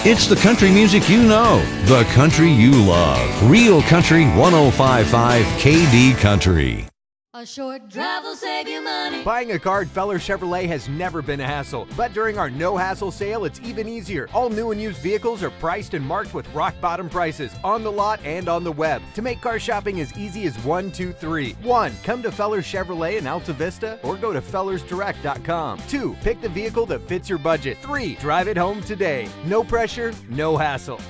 It's the country music you know, the country you love. Real Country 105.5 KD Country. A short drive will save you money. Buying a car at Feller Chevrolet has never been a hassle, but during our no-hassle sale, it's even easier. All new and used vehicles are priced and marked with rock-bottom prices on the lot and on the web. To make car shopping as easy as 1, 2, 3. 1. Come to Feller Chevrolet in Altavista or go to fellersdirect.com. 2. Pick the vehicle that fits your budget. 3. Drive it home today. No pressure, no hassle.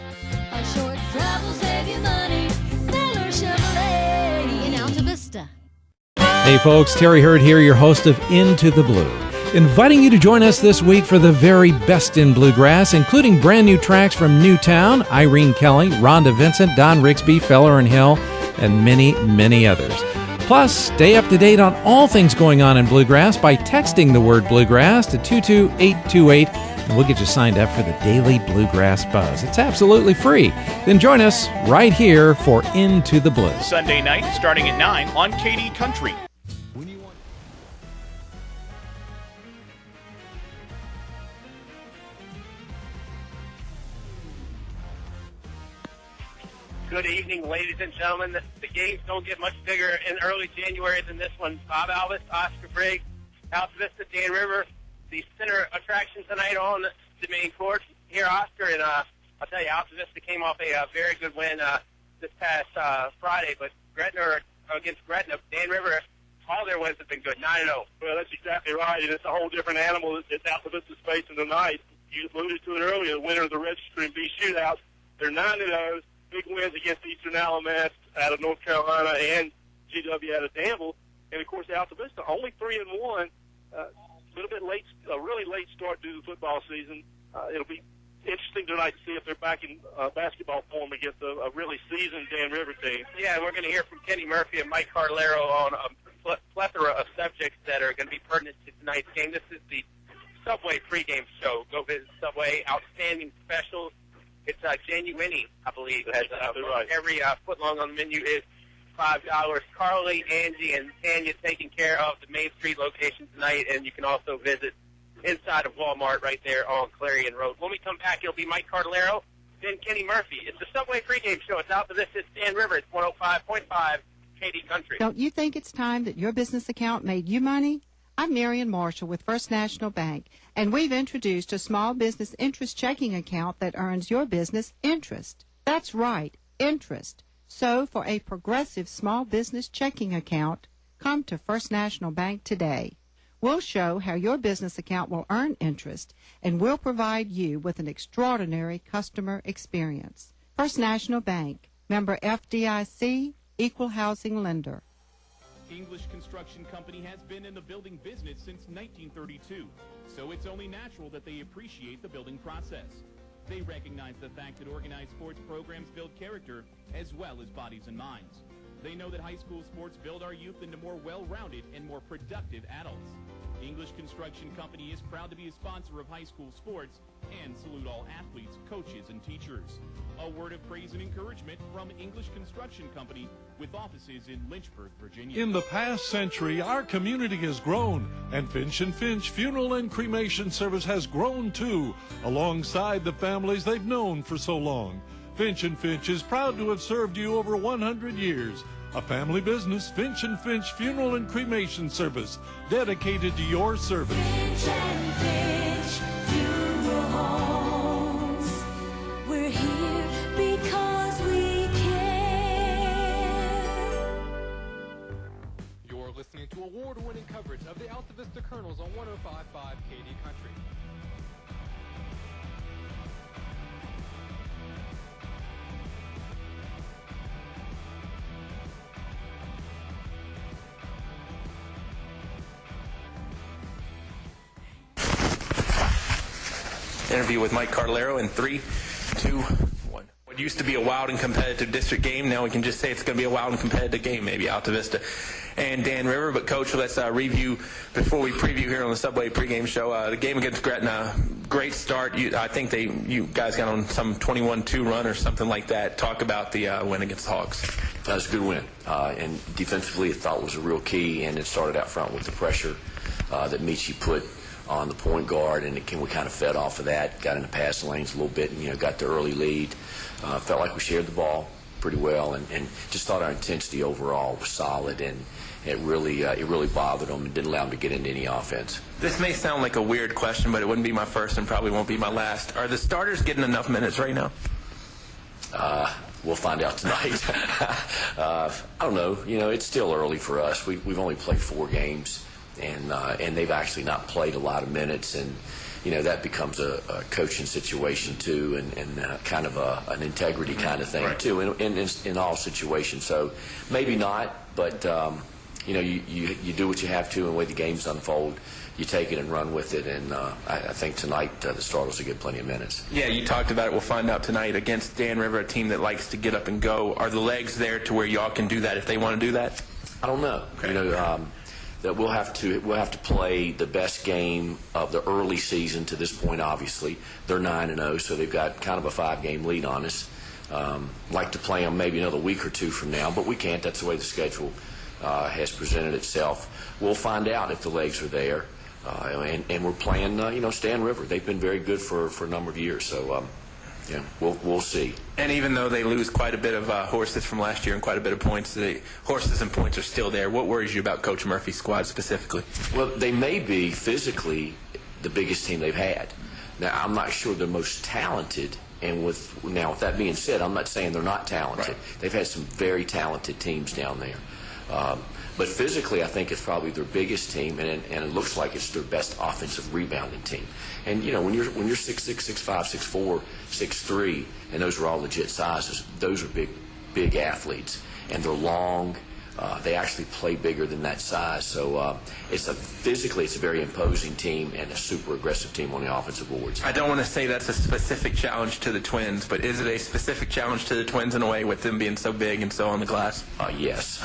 A short drive will save you money. Feller Chevrolet in Altavista. Hey folks, Terry Hurd here, your host of Into the Blue, inviting you to join us this week for the very best in bluegrass, including brand new tracks from Newtown, Irene Kelly, Rhonda Vincent, Don Rigsby, Feller and Hill, and many, many others. Plus, stay up to date on all things going on in bluegrass by texting the word bluegrass to 22828, and we'll get you signed up for the Daily Bluegrass Buzz. It's absolutely free. Then join us right here for Into the Blue. Sunday night starting at 9 on KD Country. Good evening, ladies and gentlemen. The games don't get much bigger in early January than this one. Bob Alvis, Oscar Briggs, Altavista, Dan River, the center attraction tonight on the main court. Here, Oscar, and I'll tell you, Altavista came off a very good win this past Friday, but against Gretna, Dan River, all their wins have been good, 9-0. Well, that's exactly right, and it's a whole different animal that Altavista's facing tonight. You alluded to it earlier, the winner of the Registry and B shootout. They're 9-0. Big wins against Eastern Alamance out of North Carolina and GW out of Danville. And, of course, Altavista only 3-1. A little bit late, a really late start to the football season. It'll be interesting tonight to see if they're back in basketball form against a really seasoned Dan River team. Yeah, and we're going to hear from Kenny Murphy and Mike Carlero on a plethora of subjects that are going to be pertinent to tonight's game. This is the Subway pregame show. Go visit Subway. Outstanding specials. It's Genuine, I believe. It has right. Every foot long on the menu is $5. Carly, Angie, and Tanya taking care of the Main Street location tonight, and you can also visit inside of Walmart right there on Clarion Road. When we come back, it'll be Mike Cardellaro, then Kenny Murphy. It's the Subway pregame show. It's out for this. It's Dan River. It's 105.5 KD Country. Don't you think it's time that your business account made you money? I'm Marion Marshall with First National Bank, and we've introduced a small business interest checking account that earns your business interest. That's right, interest. So for a progressive small business checking account, come to First National Bank today. We'll show how your business account will earn interest, and we'll provide you with an extraordinary customer experience. First National Bank, member FDIC, equal housing lender. English Construction Company has been in the building business since 1932, so it's only natural that they appreciate the building process. They recognize the fact that organized sports programs build character as well as bodies and minds. They know that high school sports build our youth into more well-rounded and more productive adults. English Construction Company is proud to be a sponsor of high school sports and salute all athletes, coaches, and teachers. A word of praise and encouragement from English Construction Company with offices in Lynchburg, Virginia. In the past century, our community has grown, and Finch & Finch Funeral and Cremation Service has grown too, alongside the families they've known for so long. Finch & Finch is proud to have served you over 100 years. A family business, Finch & Finch Funeral and Cremation Service, dedicated to your service. Finch & Finch Funeral Homes. We're here because we care. You're listening to award-winning coverage of the Altavista Colonels on 105.5 KD Country. Interview with Mike Cardellaro in 3, 2, 1. What used to be a wild and competitive district game, now we can just say it's going to be a wild and competitive game, maybe Altavista and Dan River. But Coach, let's review before we preview here on the Subway pregame show. The game against Gretna, great start. I think you guys got on some 21-2 run or something like that. Talk about the win against the Hawks. That was a good win, and defensively, I thought was a real key. And it started out front with the pressure that Michi put on the point guard, and we kind of fed off of that, got in the passing lanes a little bit, and got the early lead. Felt like we shared the ball pretty well, and just thought our intensity overall was solid, and it really bothered them and didn't allow them to get into any offense. This may sound like a weird question, but it wouldn't be my first and probably won't be my last. Are the starters getting enough minutes right now? We'll find out tonight. I don't know. It's still early for us. We've only played 4 games, and they've actually not played a lot of minutes, and that becomes a coaching situation too, and kind of an integrity kind of thing too, in all situations. So maybe not, but you do what you have to, and the way the games unfold, you take it and run with it, and I think tonight the starters will get plenty of minutes. Yeah, you talked about it. We'll find out tonight against Dan River, a team that likes to get up and go. Are the legs there to where y'all can do that if they want to do that? I don't know. Okay. That we'll have to play the best game of the early season to this point. Obviously, they're 9-0, so they've got kind of a 5-game lead on us. Like to play them maybe another week or 2 from now, but we can't. That's the way the schedule has presented itself. We'll find out if the legs are there. And we're playing, Stan River. They've been very good for a number of years. So, we'll see. And even though they lose quite a bit of horses from last year and quite a bit of points, the horses and points are still there. What worries you about Coach Murphy's squad specifically? Well, they may be physically the biggest team they've had. Now, I'm not sure they're most talented. And with that being said, I'm not saying they're not talented. Right. They've had some very talented teams down there. But physically, I think it's probably their biggest team, and it looks like it's their best offensive rebounding team. And when you're 6'6", 6'5", 6'4", 6'3", and those are all legit sizes, those are big athletes, and they're long. They actually play bigger than that size. So physically it's a very imposing team and a super aggressive team on the offensive boards. I don't want to say that's a specific challenge to the Twins, but is it a specific challenge to the Twins in a way with them being so big and so on the glass? Yes.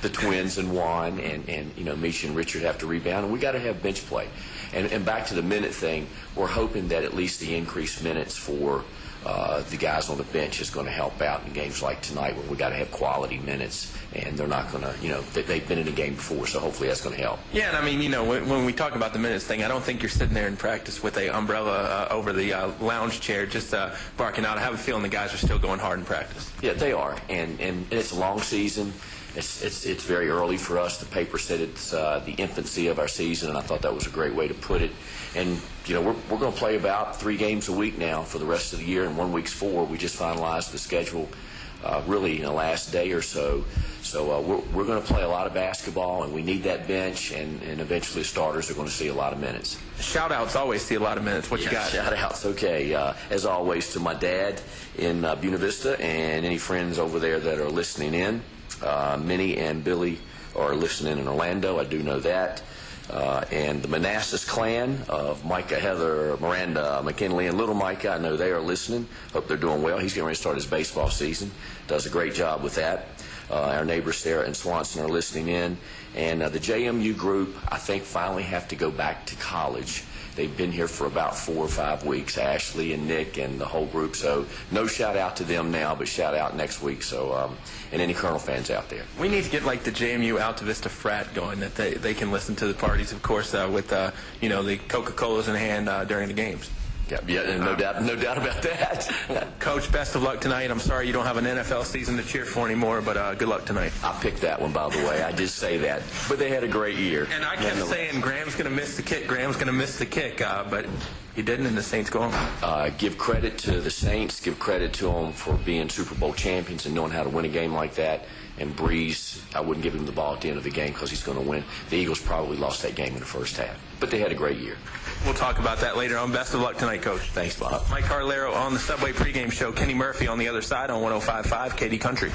The Twins and Juan and Misha and Richard have to rebound, and we got to have bench play. And back to the minute thing, we're hoping that at least the increased minutes for the guys on the bench is going to help out in games like tonight where we got to have quality minutes, and they're not going to, they've been in a game before, so hopefully that's going to help. Yeah, and I mean, when we talk about the minutes thing, I don't think you're sitting there in practice with a umbrella over the lounge chair just barking out. I have a feeling the guys are still going hard in practice. Yeah, they are, and it's a long season. It's very early for us. The paper said it's the infancy of our season, and I thought that was a great way to put it. And we're going to play about 3 games a week now for the rest of the year, and 1 week's 4. We just finalized the schedule really in the last day or so. So we're going to play a lot of basketball, and we need that bench, and eventually starters are going to see a lot of minutes. Shout-outs always see a lot of minutes. What you got? Shout-outs, okay. As always, to my dad in Buena Vista and any friends over there that are listening in. Minnie and Billy are listening in Orlando. I do know that. And the Manassas clan of Micah, Heather, Miranda, McKinley, and Little Micah, I know they are listening. Hope they're doing well. He's getting ready to start his baseball season. Does a great job with that. Our neighbors Sarah and Swanson are listening in. And the JMU group, I think, finally have to go back to college. They've been here for about 4 or 5 weeks, Ashley and Nick and the whole group. So no shout out to them now, but shout out next week. So and any Colonel fans out there. We need to get like the JMU Altavista frat going, that they can listen to the parties, of course, with the Coca-Colas in hand during the games. Yeah, no doubt about that. Coach, best of luck tonight. I'm sorry you don't have an NFL season to cheer for anymore, but good luck tonight. I picked that one, by the way. I did say that. But they had a great year. And I kept saying Graham's going to miss the kick. But he didn't, and the Saints go on. Give credit to the Saints. Give credit to them for being Super Bowl champions and knowing how to win a game like that. And Breeze, I wouldn't give him the ball at the end of the game because he's going to win. The Eagles probably lost that game in the first half. But they had a great year. We'll talk about that later on. Best of luck tonight, Coach. Thanks, Bob. Mike Carlero on the Subway pregame show. Kenny Murphy on the other side on 105.5 KD Country.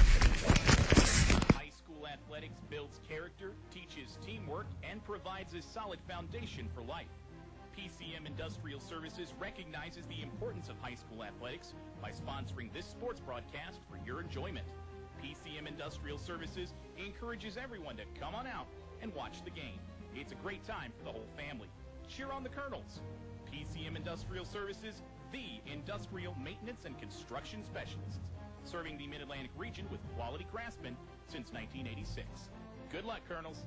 High school athletics builds character, teaches teamwork, and provides a solid foundation for life. PCM Industrial Services recognizes the importance of high school athletics by sponsoring this sports broadcast for your enjoyment. PCM Industrial Services encourages everyone to come on out and watch the game. It's a great time for the whole family. Cheer on the Colonels. PCM Industrial Services, the industrial maintenance and construction specialists, serving the Mid-Atlantic region with quality craftsmen since 1986. Good luck, Colonels.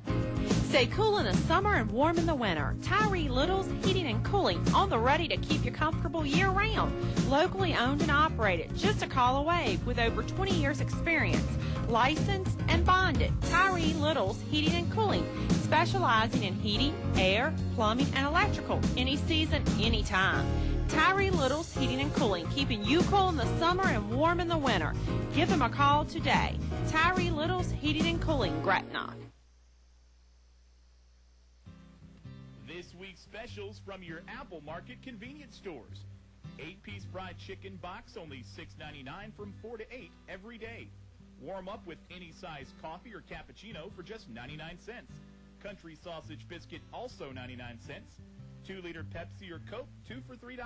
Stay cool in the summer and warm in the winter. Tyree Little's Heating and Cooling, on the ready to keep you comfortable year-round. Locally owned and operated, just a call away, with over 20 years experience. Licensed and bonded. Tyree Little's Heating and Cooling, specializing in heating, air, plumbing, and electrical. Any season, anytime. Tyree Little's Heating and Cooling, keeping you cool in the summer and warm in the winter. Give them a call today. Tyree Little's Heating and Cooling, Gretna. This week's specials from your Apple Market convenience stores. 8-piece fried chicken box, only $6.99 from 4 to 8 every day. Warm up with any size coffee or cappuccino for just 99 cents. Country sausage biscuit, also 99 cents. 2-liter Pepsi or Coke, 2 for $3.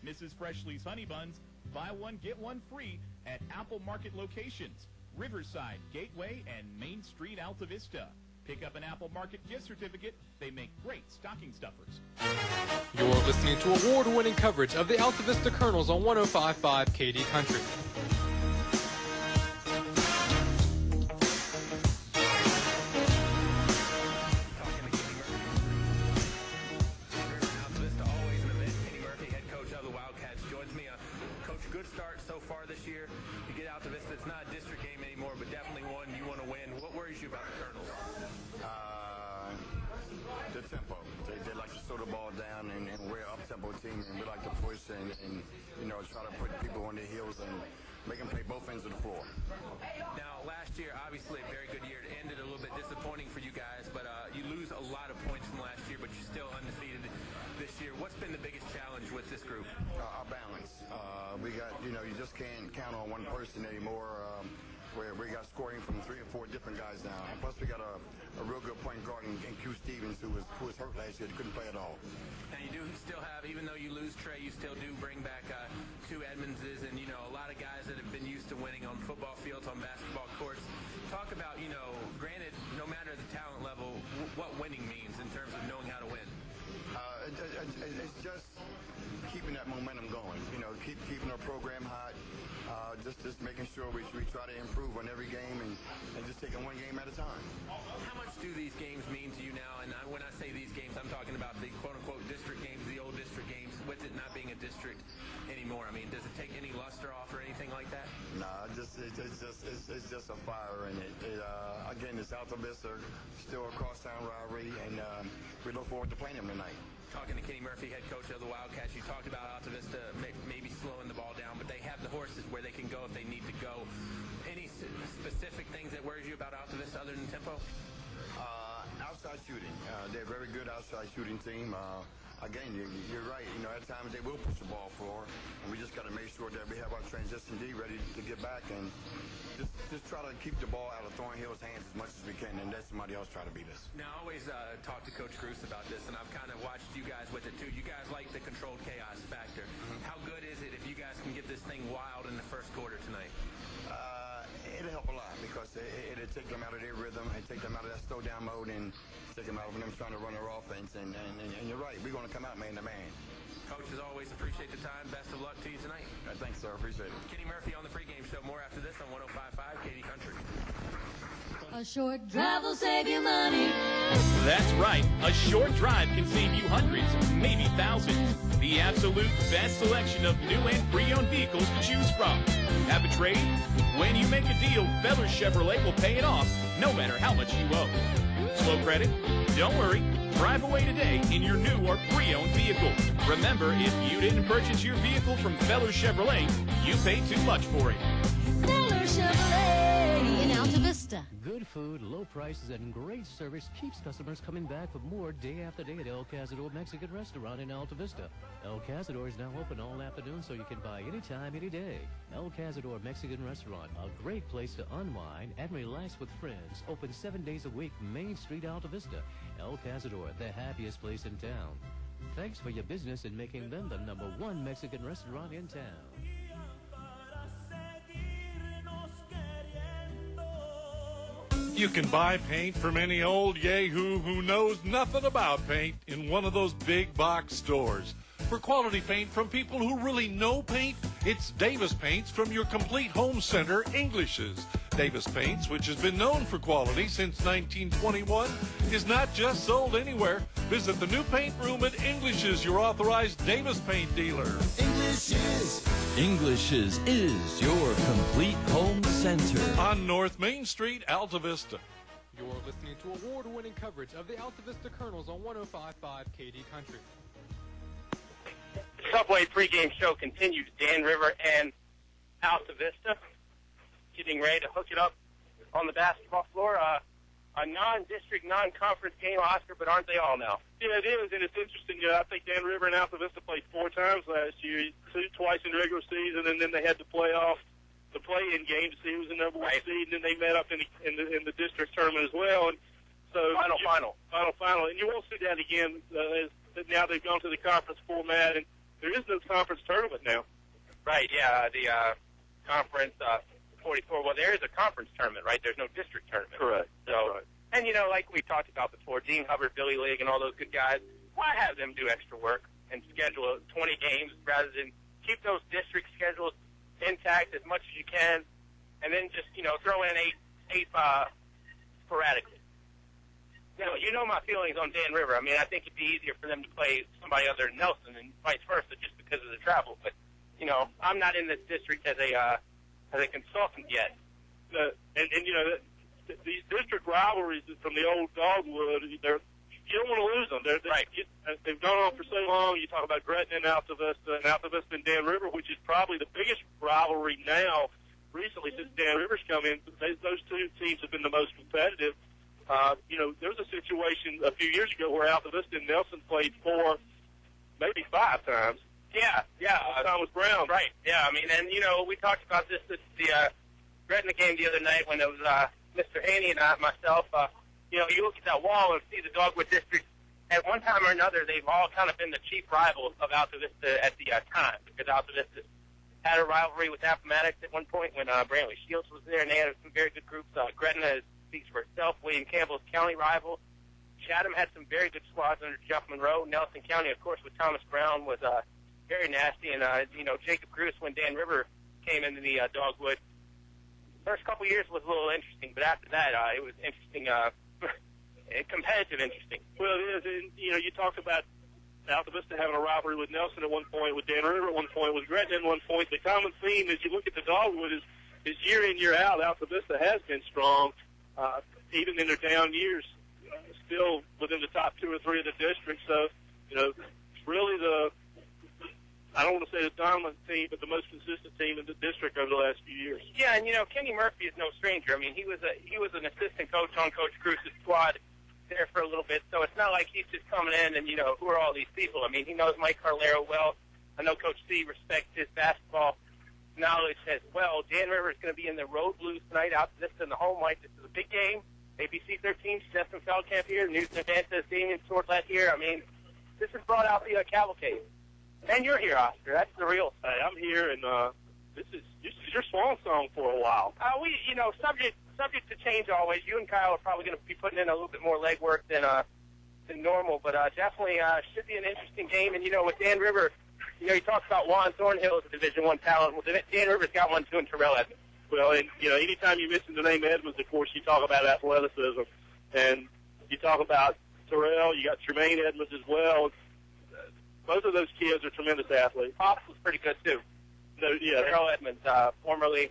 Mrs. Freshly's Honey Buns, buy one, get one free at Apple Market locations. Riverside, Gateway, and Main Street, Altavista. Pick up an Apple Market gift certificate. They make great stocking stuffers. You're listening to award-winning coverage of the Altavista Colonels on 105.5 KD Country. Good start so far this year. You get Altavista, it's not a district game anymore, but definitely one you want to win. What worries you about the Colonels? The tempo. They like to slow the ball down, and we're an up-tempo team, and we like to push and try to put people on their heels and make them play both ends of the floor. Now, last year, obviously a very good year. It ended a little bit disappointing for you guys, but you lose a lot of points from last year, but you're still undefeated this year. What's been the biggest challenge with this group? Our balance. We got, you just can't count on one person anymore. Where we got scoring from 3 or 4 different guys now. And plus, we got a real good point guard in Q Stevens who was hurt last year. He couldn't play at all. Now, you do still have, even though you lose Trey, you still do bring back 2 Edmondses and, a lot of guys that have been used to winning on football fields, on basketball courts. Talk about, granted, no matter the talent level, what winning means in terms of knowing how to win. It's just keeping that momentum going. Keeping our program hot. Just making sure we try to improve on every game and just taking one game at a time. How much do these games mean to you now? And when I say these games, I'm talking about the quote-unquote district games, the old district games, with it not being a district anymore. I mean, does it take any luster off or anything like that? Nah, it's just a fire in it. Again, it's Altavista, still a crosstown rivalry, and we look forward to playing them tonight. Talking to Kenny Murphy, head coach of the Wildcats, you talked about Altavista maybe slowing the ball down, but they have the horses where they can go if they need to go. Any specific things that worries you about Altavista other than tempo? Outside shooting. They're a very good outside shooting team. Again, you're right. At times they will push the ball forward, and we just got to make sure that we have our transition D ready to get back and just try to keep the ball out of Thornhill's hands as much as we can, and let somebody else try to beat us. Now, I always talk to Coach Gruce about this, and I've kind of watched you guys with it too. You guys like the controlled chaos factor. How good is it if you guys can get this thing wild in the first quarter tonight? It'll help a lot because it'll take them out of their rhythm and take them out of that slow down mode and take them out of them trying to run their offense. And you're right, we're going to come out man to man. Coach, as always, appreciate the time. Best of luck to you tonight. Thanks, sir. Appreciate it. Kenny Murphy on the pregame show. More after this on 105.5 KD Country. A short drive will save you money. That's right. A short drive can save you hundreds, maybe thousands. The absolute best selection of new and pre-owned vehicles to choose from. Have a trade? When you make a deal, Feller Chevrolet will pay it off, no matter how much you owe. Slow credit? Don't worry. Drive away today in your new or pre-owned vehicle. Remember, if you didn't purchase your vehicle from Feller Chevrolet, you paid too much for it. Feller Chevrolet in Altavista. Good food, low prices, and great service keeps customers coming back for more day after day at El Cazador Mexican Restaurant in Altavista. El Cazador is now open all afternoon, so you can buy anytime, any day. El Cazador Mexican Restaurant, a great place to unwind and relax with friends. Open 7 days a week, Main Street, Altavista. El Cazador, the happiest place in town. Thanks for your business in making them the #1 Mexican restaurant in town. You can buy paint from any old yahoo who knows nothing about paint in one of those big box stores. For quality paint from people who really know paint, it's Davis Paints from your complete home center, English's. Davis Paints, which has been known for quality since 1921, is not just sold anywhere. Visit the new paint room at English's, your authorized Davis Paint dealer. English's is your complete home center. On North Main Street, Altavista. You're listening to award-winning coverage of the Altavista Colonels on 105.5 KD Country. The Subway pregame show continues. Dan River and Altavista getting ready to hook it up on the basketball floor. A non-district, non-conference game, Oscar, but aren't they all now? Yeah, it is, and it's interesting. I think Dan River and Altavista played 4 times last year, twice in the regular season, and then they had to play off the play-in game to see who was the number 1 seed, and then they met up in the district tournament as well. And so final, and you won't see that again. Now they've gone to the conference format, and there is no conference tournament now. Right, yeah, the conference 44. Well, there is a conference tournament, right? There's no district tournament. Correct. So, right. And, you know, like we talked about before, Dean Hubbard, Billy Ligg, and all those good guys, why have them do extra work and schedule 20 games rather than keep those district schedules intact as much as you can, and then just, you know, throw in eight sporadically. You know my feelings on Dan River. I mean, I think it'd be easier for them to play somebody other than Nelson and vice versa just because of the travel. But, you know, I'm not in this district as a consultant yet. And you know, these district rivalries from the old dogwood, you don't want to lose them. They've gone on for so long. You talk about Gretna and Altavista and Dan River, which is probably the biggest rivalry now recently since Dan River's come in. Those two teams have been the most competitive. You know, there was a situation a few years ago where Altavista and Nelson played 4, maybe 5 times. Yeah. Thomas Brown. Right, yeah. I mean, and, you know, we talked about this at the Gretna game the other night when it was Mr. Haney and myself. You know, you look at that wall and see the Dogwood District. At one time or another, they've all kind of been the chief rivals of Altavista at the time, because Altavista had a rivalry with Appomattox at one point when Brantley Shields was there, and they had some very good groups. Gretna speaks for itself. William Campbell's county rival. Chatham had some very good squads under Jeff Monroe. Nelson County, of course, with Thomas Brown was very nasty. And, you know, Jacob Cruz, when Dan River came into the Dogwood, first couple years was a little interesting, but after that, it was interesting, competitive interesting. Well, it is. And, you know, you talked about Altavista having a rivalry with Nelson at one point, with Dan River at one point, with Gretna at one point. The common theme as you look at the Dogwood is year in, year out, Altavista has been strong, even in their down years, still within the top 2 or 3 of the district. So, you know, really I don't want to say the dominant team, but the most consistent team in the district over the last few years. Yeah, and, you know, Kenny Murphy is no stranger. I mean, he was an assistant coach on Coach Cruz's squad there for a little bit, so it's not like he's just coming in and, you know, who are all these people? I mean, he knows Mike Carlero well. I know Coach C respects his basketball knowledge as well. Dan River is going to be in the Road Blues tonight, out to this in the home white. This is a big game. ABC 13, Justin Feldkamp here, Newton Advances, Damian Sortlet here. I mean, this has brought out the cavalcade. And you're here, Oscar. That's the real thing. I'm here, and this is your swan song for a while. We, you know, subject to change always. You and Kyle are probably going to be putting in a little bit more legwork than normal, but definitely should be an interesting game. And, you know, with Dan River, you know, he talks about Juan Thornhill as a Division I talent. Well, Dan River's got one, too, in Terrell Edmonds. Well, and, you know, anytime you mention the name Edmonds, of course, you talk about athleticism. And you talk about Terrell, you got Tremaine Edmonds as well. Both of those kids are tremendous athletes. Pops was pretty good, too. No, yeah. Terrell Edmonds, formerly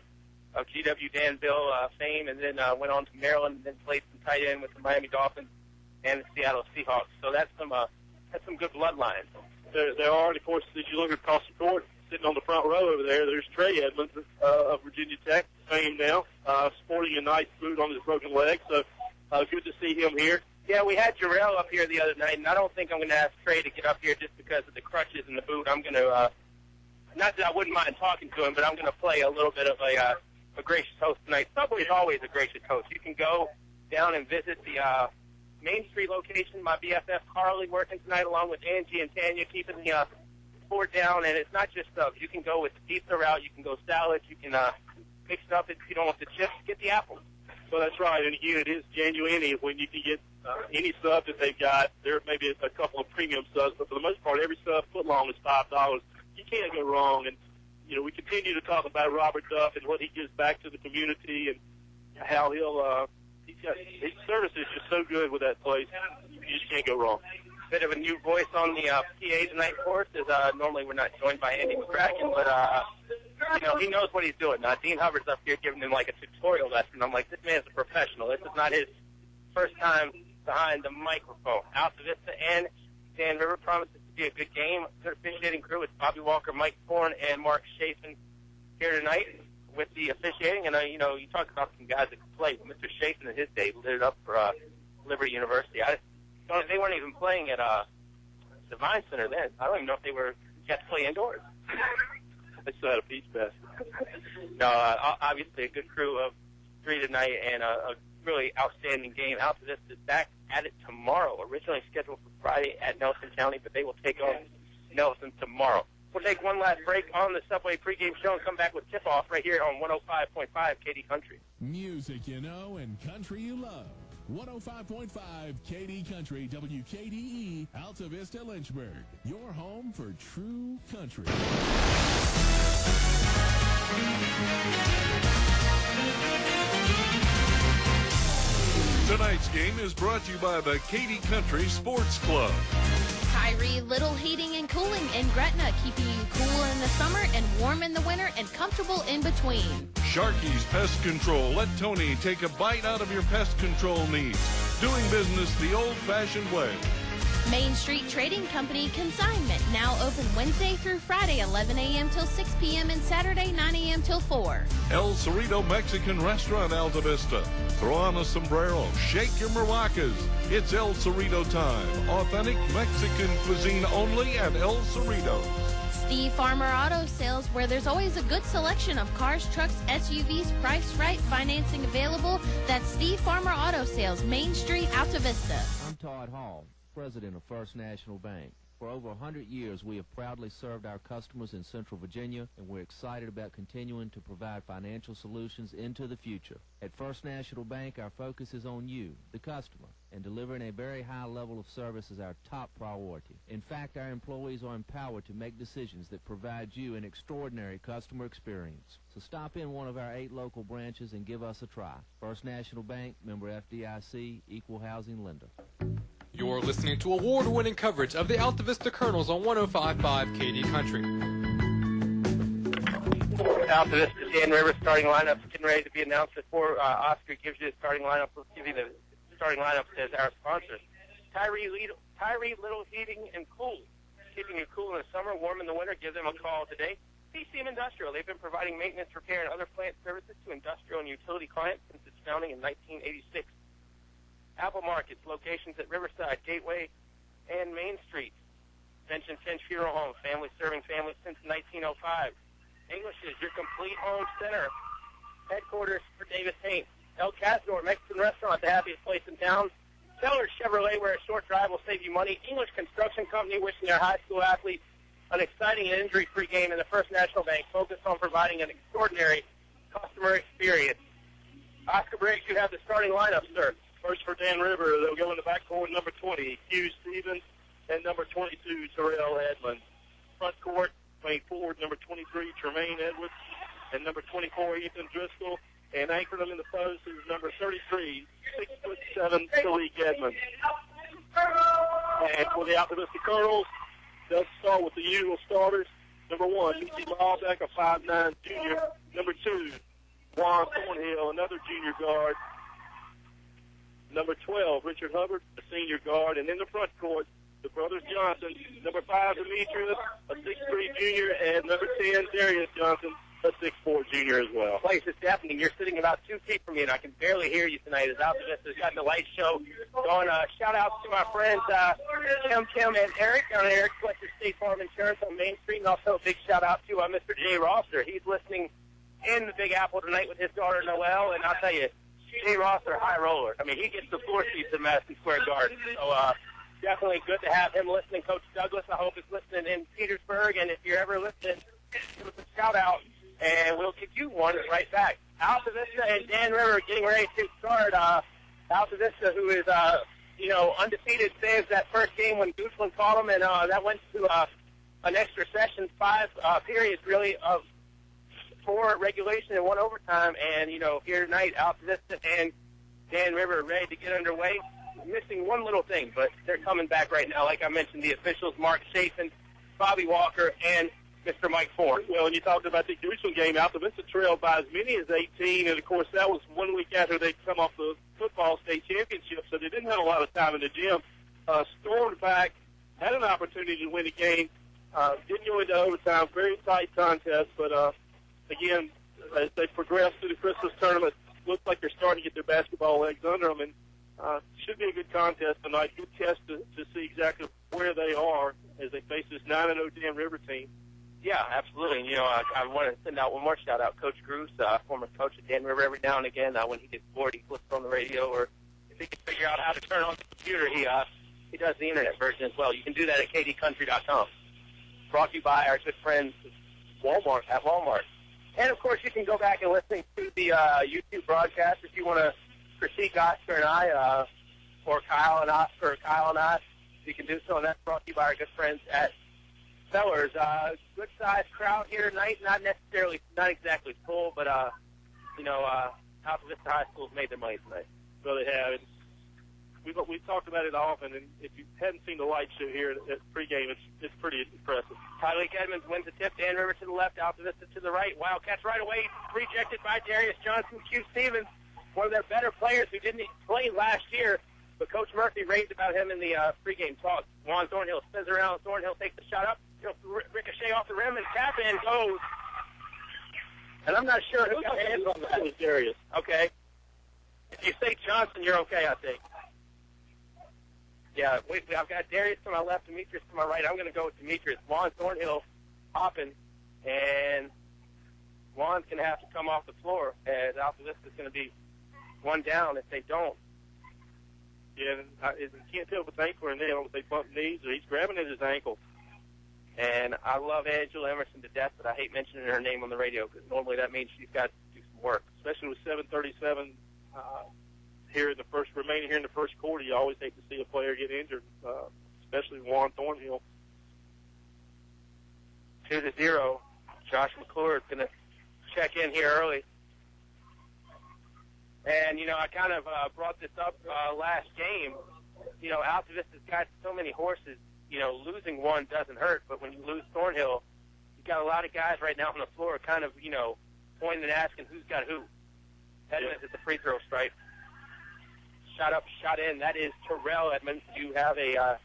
of GW Danville fame, and then went on to Maryland, and then played some tight end with the Miami Dolphins and the Seattle Seahawks. So that's some good bloodlines. There are, and of course, as you look across the court, sitting on the front row over there's Trey Edmonds of Virginia Tech, fame now, sporting a nice boot on his broken leg. So good to see him here. Yeah, we had Jarrell up here the other night, and I don't think I'm going to ask Trey to get up here just because of the crutches and the boot. I'm going to, not that I wouldn't mind talking to him, but I'm going to play a little bit of a gracious host tonight. Subway is always a gracious host. You can go down and visit the Main Street location. My BFF Carly working tonight along with Angie and Tanya, keeping the board down. And it's not just subs. You can go with the pizza route. You can go salad. You can mix it up if you don't want the chips. Get the apples. Well, that's right. And again, it is genuine when you can get any sub that they've got. There may be a couple of premium subs, but for the most part, every sub foot long is $5. You can't go wrong. And, you know, we continue to talk about Robert Duff and what he gives back to the community. And, how his service is just so good with that place. You just can't go wrong. Bit of a new voice on the PA tonight, of course, is normally we're not joined by Andy McCracken, but he knows what he's doing. Dean Hubbard's up here giving him like a tutorial lesson. I'm like, this man's a professional. This is not his first time behind the microphone. Altavista and Dan River promises to be a good game. Good officiating crew with Bobby Walker, Mike Thorne, and Mark Chafin here tonight with the officiating. And you talk about some guys that could play. Mr. Chafin in his day lit it up for Liberty University. They weren't even playing at the Vine Center then. I don't even know if they got to play indoors. They still had a peach basket. No, obviously a good crew of three tonight and a really outstanding game. Altavista is back at it tomorrow. Originally scheduled for Friday at Nelson County, but they will take on Nelson tomorrow. We'll take one last break on the Subway pregame show and come back with tip-off right here on 105.5 KD Country. Music you know and country you love. 105.5 KD Country, WKDE, Altavista, Lynchburg. Your home for true country. Tonight's game is brought to you by the KD Country Sports Club. Tyree Little Heating and Cooling in Gretna, keeping you cool in the summer and warm in the winter and comfortable in between. Sharky's Pest Control. Let Tony take a bite out of your pest control needs. Doing business the old-fashioned way. Main Street Trading Company Consignment, now open Wednesday through Friday, 11 a.m. till 6 p.m. and Saturday, 9 a.m. till 4. El Cerrito Mexican Restaurant, Altavista. Throw on a sombrero, shake your maracas. It's El Cerrito time. Authentic Mexican cuisine only at El Cerrito. Steve Farmer Auto Sales, where there's always a good selection of cars, trucks, SUVs, priced right, financing available. That's Steve Farmer Auto Sales, Main Street, Altavista. I'm Todd Hall, President of First National Bank. For over 100 years, we have proudly served our customers in Central Virginia, and we're excited about continuing to provide financial solutions into the future. At First National Bank, our focus is on you, the customer, and delivering a very high level of service is our top priority. In fact, our employees are empowered to make decisions that provide you an extraordinary customer experience. So stop in one of our 8 local branches and give us a try. First National Bank, member FDIC, equal housing lender. You're listening to award-winning coverage of the Altavista Colonels on 105.5 KD Country. Altavista, Dan River starting lineup getting ready to be announced before Oscar gives you the starting lineup. We'll give you the starting lineup as our sponsors. Tyree Little Heating and Cooling. Keeping you cool in the summer, warm in the winter. Give them a call today. PCM Industrial. They've been providing maintenance, repair, and other plant services to industrial and utility clients since its founding in 1986. Apple Markets, locations at Riverside, Gateway, and Main Street. Finch & Finch Funeral Home, family serving families since 1905. English's, your complete home center. Headquarters for Davis Haynes. El Cazador, Mexican restaurant, the happiest place in town. Sellers Chevrolet, where a short drive will save you money. English Construction Company, wishing their high school athletes an exciting and injury-free game. And the First National Bank, focused on providing an extraordinary customer experience. Oscar Briggs, you have the starting lineup, sir. First for Dan River, they'll go in the backcourt, number 20, Hugh Stevens, and number 22, Terrell Edmonds. Front court, playing forward, number 23, Tremaine Edwards, and number 24, Ethan Driscoll, and anchoring them in the post is number 33, 6'7", Salik Edmonds. And for the Altavista Colonels, they'll start with the usual starters. Number 1, B.T. Ballbeck, a 5'9" junior. Number 2, Juan Thornhill, another junior guard. Number 12, Richard Hubbard, a senior guard. And in the front court, the brothers Johnson, number 5, Demetrius, a 6'3" junior, and number 10, Darius Johnson, a 6'4" junior as well. The place is deafening. You're sitting about 2 feet from me, and I can barely hear you tonight as Altivista's got the light show going. Shout out to my friends Kim, and Eric on Eric Fletcher State Farm Insurance on Main Street, and also a big shout out to Mr. Jay Rosser. He's listening in the Big Apple tonight with his daughter Noelle, and I'll tell you, Jay Rosser, high roller. I mean, he gets the floor seats in Madison Square Garden. So definitely good to have him listening. Coach Douglas, I hope, is listening in Petersburg. And if you're ever listening, give us a shout-out, and we'll give you one right back. Altavista and Dan River getting ready to start. Altavista, who is, undefeated, saves that first game when Goochland caught him, and that went to an extra session, 5 periods, really, of 4 4 at regulation and 1 overtime. And, here tonight, Altavista and Dan River ready to get underway. Missing one little thing, but they're coming back right now. Like I mentioned, the officials, Mark Chafin, Bobby Walker, and Mr. Mike Ford. Well, and you talked about the Jerusalem game. Altavista trailed by as many as 18, and, of course, that was 1 week after they'd come off the football state championship, so they didn't have a lot of time in the gym. Stormed back, had an opportunity to win the game, didn't go into overtime, very tight contest, but, again, as they progress through the Christmas tournament, looks like they're starting to get their basketball legs under them, and should be a good contest tonight. Good test to see exactly where they are as they face this 9-0 Dan River team. Yeah, absolutely. And, I want to send out one more shout-out. Coach Gruce, former coach at Dan River, every now and again, when he gets bored, he flips on the radio, or if he can figure out how to turn on the computer, he does the internet version as well. You can do that at kdcountry.com. Brought to you by our good friends at Walmart. And, of course, you can go back and listen to the YouTube broadcast if you want to critique Oscar and I, or Kyle and I. You can do so, and that's brought to you by our good friends at Sellers. Good-sized crowd here tonight. Not exactly full, but Altavista High School's made their money tonight. So they have. And we've talked about it often, and if you hadn't seen the light show here at pregame, it's pretty impressive. Tyleek Edmonds wins the tip. Dan River to the left, Altavista to the right. Wildcats right away, rejected by Darius Johnson. Q. Stevens, one of their better players who didn't play last year, but Coach Murphy raved about him in the pregame talk. Juan Thornhill spins around. Thornhill takes the shot up. He'll ricochet off the rim, and tap in goes. And I'm not sure who got hands on that. It was Darius. Okay. If you say Johnson, you're okay, I think. Yeah, I've got Darius to my left, Demetrius to my right. I'm going to go with Demetrius. Juan Thornhill hopping, and Juan's going to have to come off the floor, as Altavista is going to be one down if they don't. Yeah, you can't tell if it's ankle or nail, if they bump knees, or he's grabbing at his ankle. And I love Angela Emerson to death, but I hate mentioning her name on the radio because normally that means she's got to do some work. Especially with 7:37 remaining here in the first quarter, you always hate to see a player get injured, especially Juan Thornhill. 2-0. Josh McClure is going to check in here early. And, I kind of brought this up last game. Altavista's got so many horses. Losing one doesn't hurt, but when you lose Thornhill, you've got a lot of guys right now on the floor kind of, pointing and asking who's got who. Edmonds at the free throw stripe. Shot up, shot in. That is Terrell Edmonds. You have a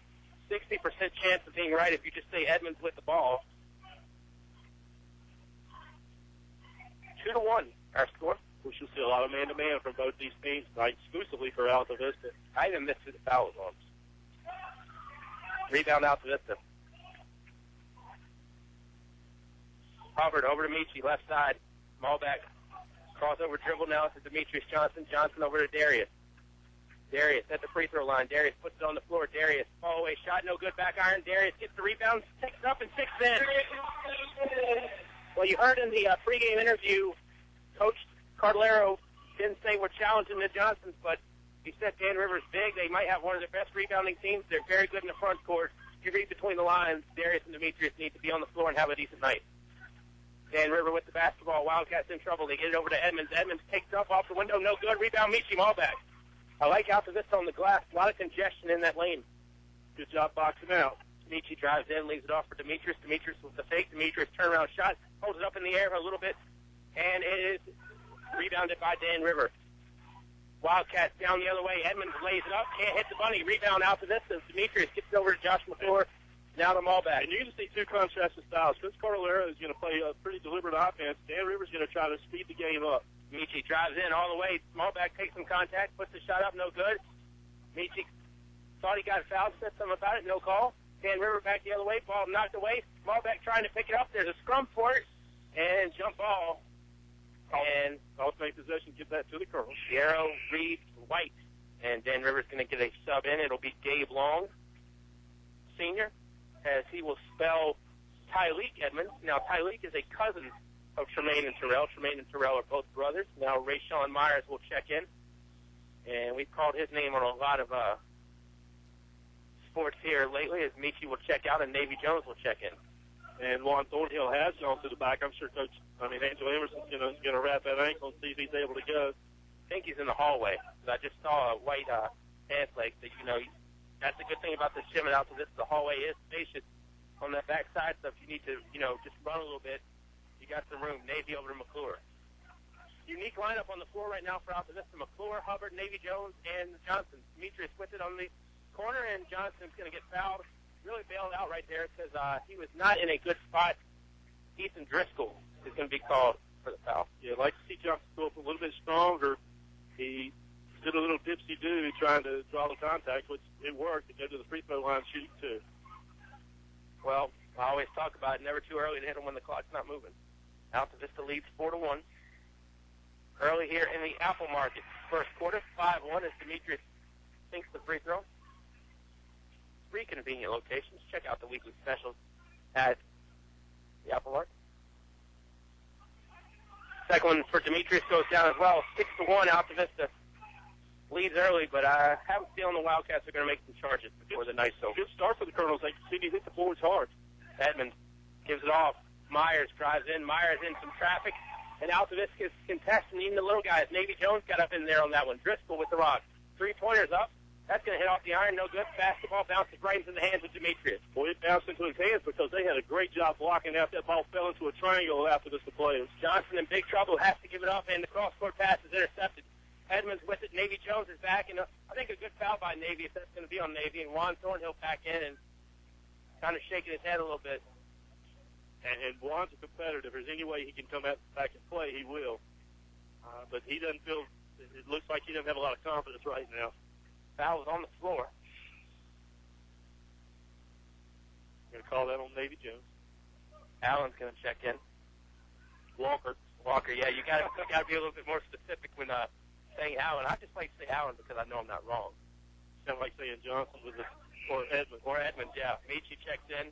60% chance of being right if you just say Edmonds with the ball. 2-1, our score. We should see a lot of man-to-man from both these teams tonight, exclusively for Altavista. I even missed the foul zones. Rebound Altavista. Hubbard over to Michi, left side. Malbeck. Crossover dribble now to Demetrius Johnson. Johnson over to Darius. Darius at the free throw line. Darius puts it on the floor. Darius, fall away shot, no good. Back iron. Darius gets the rebound, takes it up and sticks in. Well, you heard in the pregame interview, Coach Cardellaro didn't say we're challenging the Johnsons, but he said Dan River's big. They might have one of the best rebounding teams. They're very good in the front court. If you read between the lines, Darius and Demetrius need to be on the floor and have a decent night. Dan River with the basketball. Wildcats in trouble. They get it over to Edmonds. Edmonds takes up off the window. No good. Rebound, Michi Malbeck. I like Altavista on the glass. A lot of congestion in that lane. Good job boxing out. Michi drives in, leaves it off for Demetrius. Demetrius with the fake. Demetrius turnaround shot. Holds it up in the air a little bit. And it is rebounded by Dan River. Wildcats down the other way. Edmonds lays it up. Can't hit the bunny. Rebound Altavista. Demetrius gets it over to Josh McClure. Now the Malbeck. And you're going to see two contrasting styles. Chris Cardellaro is going to play a pretty deliberate offense. Dan River's going to try to speed the game up. Michi drives in all the way. Malbeck takes some contact, puts the shot up, no good. Michi thought he got fouled, said something about it, no call. Dan River back the other way, ball knocked away. Malbeck trying to pick it up. There's a scrum for it, and jump ball. And alternate possession, give that to the Colonel. Sierra Reed White. And Dan River's going to get a sub in. It'll be Gabe Long, senior, as he will spell Tyleek Edmonds. Now, Tyleek is a cousin of Tremaine and Terrell. Tremaine and Terrell are both brothers. Now, Rayshawn Myers will check in. And we've called his name on a lot of sports here lately, as Michi will check out and Navy Jones will check in. And Juan Thornhill has gone to the back. I'm sure Angel Emerson's going to wrap that ankle and see if he's able to go. I think he's in the hallway. I just saw a white pants leg. That that's the good thing about this gym at Altavista. The hallway is spacious on that back side. So if you need to, just run a little bit, you got some room. Navy over to McClure. Unique lineup on the floor right now for Altavista. McClure, Hubbard, Navy Jones, and Johnson. Demetrius with it on the corner, and Johnson's going to get fouled. Really bailed out right there because he was not in a good spot. Ethan Driscoll is going to be called for the foul. Yeah, I'd like to see Johnson go up a little bit stronger. He did a little dipsy-do trying to draw the contact, which it worked. To go to the free throw line shooting too. Well, I always talk about it, never too early to hit them when the clock's not moving. Altavista leads 4-1. Early here in the Apple Market. First quarter, 5-1 as Demetrius sinks the free throw. 3 convenient locations. Check out the weekly specials at the Apple Market. Second one for Demetrius goes down as well. 6-1, Altavista leads early, but I have a feeling the Wildcats are going to make some charges before the night's over. Good start for the Colonels. They see hit the boards hard. Edmonds gives it off. Myers drives in. Myers in some traffic. And Altavista is contesting even the little guys. Navy Jones got up in there on that one. Driscoll with the rock. 3-pointers up. That's going to hit off the iron. No good. Basketball bounces right into the hands of Demetrius. Boy, it bounced into his hands because they had a great job blocking out. That ball fell into a triangle after this players. Johnson in big trouble. Has to give it up, and the cross-court pass is intercepted. Edmonds with it. Navy Jones is back. And I think a good foul by Navy if that's going to be on Navy. And Juan Thornhill back in and kind of shaking his head a little bit. And Juan's a competitor. If there's any way he can come back and play, he will. But he doesn't feel – it looks like he doesn't have a lot of confidence right now. Foul is on the floor. Going to call that on Navy Jones. Allen's going to check in. Walker, yeah, you got to be a little bit more specific when saying Allen. I just like to say Allen because I know I'm not wrong. Sound like saying Johnson or Edmonds. Or Edmonds, yeah. Michi checks in.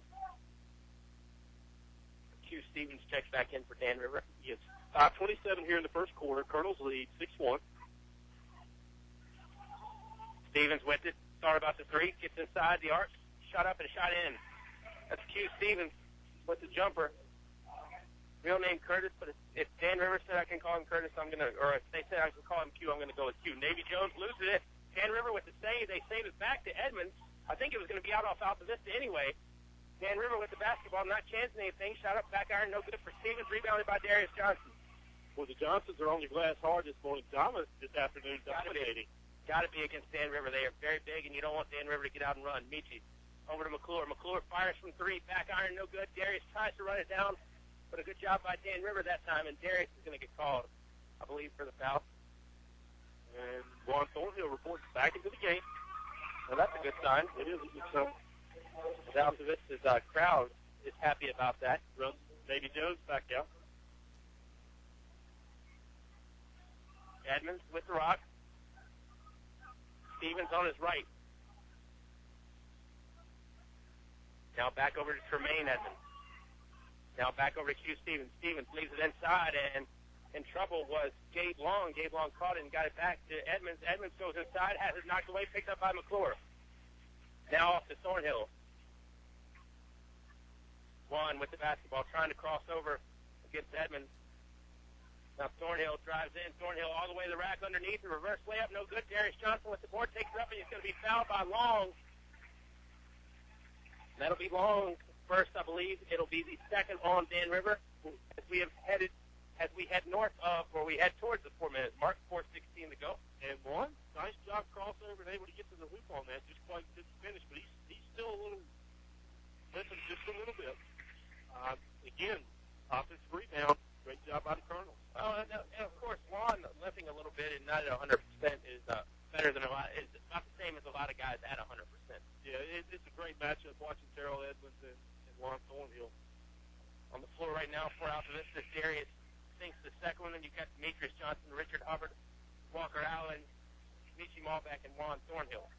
Q Stevens checks back in for Dan River. Yes. 5:27 here in the first quarter. Colonels lead 6-1. Stevens with it. Sorry about the three. Gets inside the arc. Shot up and shot in. That's Q Stevens with the jumper. Real name Curtis, but if Dan River said I can call him Curtis, or if they said I can call him Q, I'm going to go with Q. Navy Jones loses it. Dan River with the save. They save it back to Edmonds. I think it was going to be out off Altavista anyway. Dan River with the basketball, not chancing anything. Shot up, back iron, no good for Stevens. Rebounded by Darius Johnson. Well, the Johnsons are on the glass hard this morning. Thomas this afternoon dominating. Got to be against Dan River. They are very big, and you don't want Dan River to get out and run. Michi over to McClure. McClure fires from 3. Back iron, no good. Darius tries to run it down, but a good job by Dan River that time, and Darius is going to get called, I believe, for the foul. And Juan Thornhill reports back into the game. Well, that's a good sign. It is a good sign. The Altavista's crowd is happy about that. Runs Navy Jones back out. Edmonds with the rock. Stevens on his right. Now back over to Tremaine Edmonds. Now back over to Q Stevens. Stevens leaves it inside, and in trouble was Gabe Long. Gabe Long caught it and got it back to Edmonds. Edmonds goes inside, has it knocked away, picked up by McClure. Now off to Thornhill. Juan with the basketball, trying to cross over against Edmonds. Now Thornhill drives in. Thornhill all the way to the rack underneath. The reverse layup, no good. Darius Johnson with the board, takes it up, and he's going to be fouled by Long. That'll be Long first, I believe. It'll be the second on Dan River as we head north of, or we head towards the 4-minute mark. 4:16 to go. And Juan, nice job crossover and able to get to the hoop on that. Just quite didn't finish, but he's still a little missing just a little bit. Again, offensive rebound. Great job by the Colonels. And of course, Juan limping a little bit and not at 100% is better than a lot. It's not the same as a lot of guys at 100%. Yeah, it's a great matchup watching Terrell Edmonds and Juan Thornhill. On the floor right now for Altavista, Darius sinks the second one, and you've got Demetrius Johnson, Richard Hubbard, Walker Allen, Michi Malbeck, and Juan Thornhill.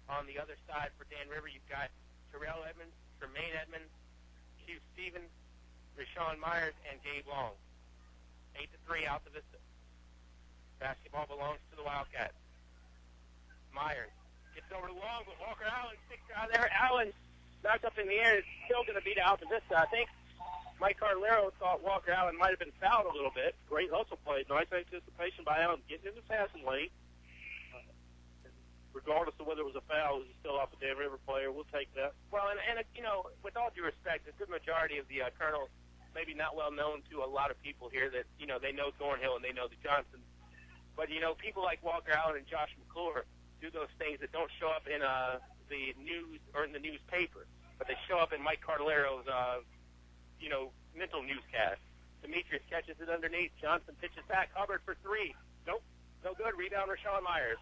On the other side for Dan River, you've got Terrell Edmonds, Tremaine Edmonds, Q Stevens, Rashawn Myers, and Gabe Long. 8-3 Altavista. Basketball belongs to the Wildcats. Myers gets over to Long, but Walker Allen sticks out there. Allen knocked up in the air. It's still going to be to Altavista. I think Mike Carlero thought Walker Allen might have been fouled a little bit. Great hustle play. Nice anticipation by Allen getting in the passing lane. Regardless of whether it was a foul, it was still off the Dan River player. We'll take that. Well, and you know, with all due respect, a good majority of the Colonels, maybe not well known to a lot of people here that, you know, they know Thornhill and they know the Johnsons. But, you know, people like Walker Allen and Josh McClure do those things that don't show up in the news or in the newspaper, but they show up in Mike Carlero's, you know, mental newscast. Demetrius catches it underneath. Johnson pitches back. Hubbard for three. Nope. No good. Rebound, Rashawn Myers.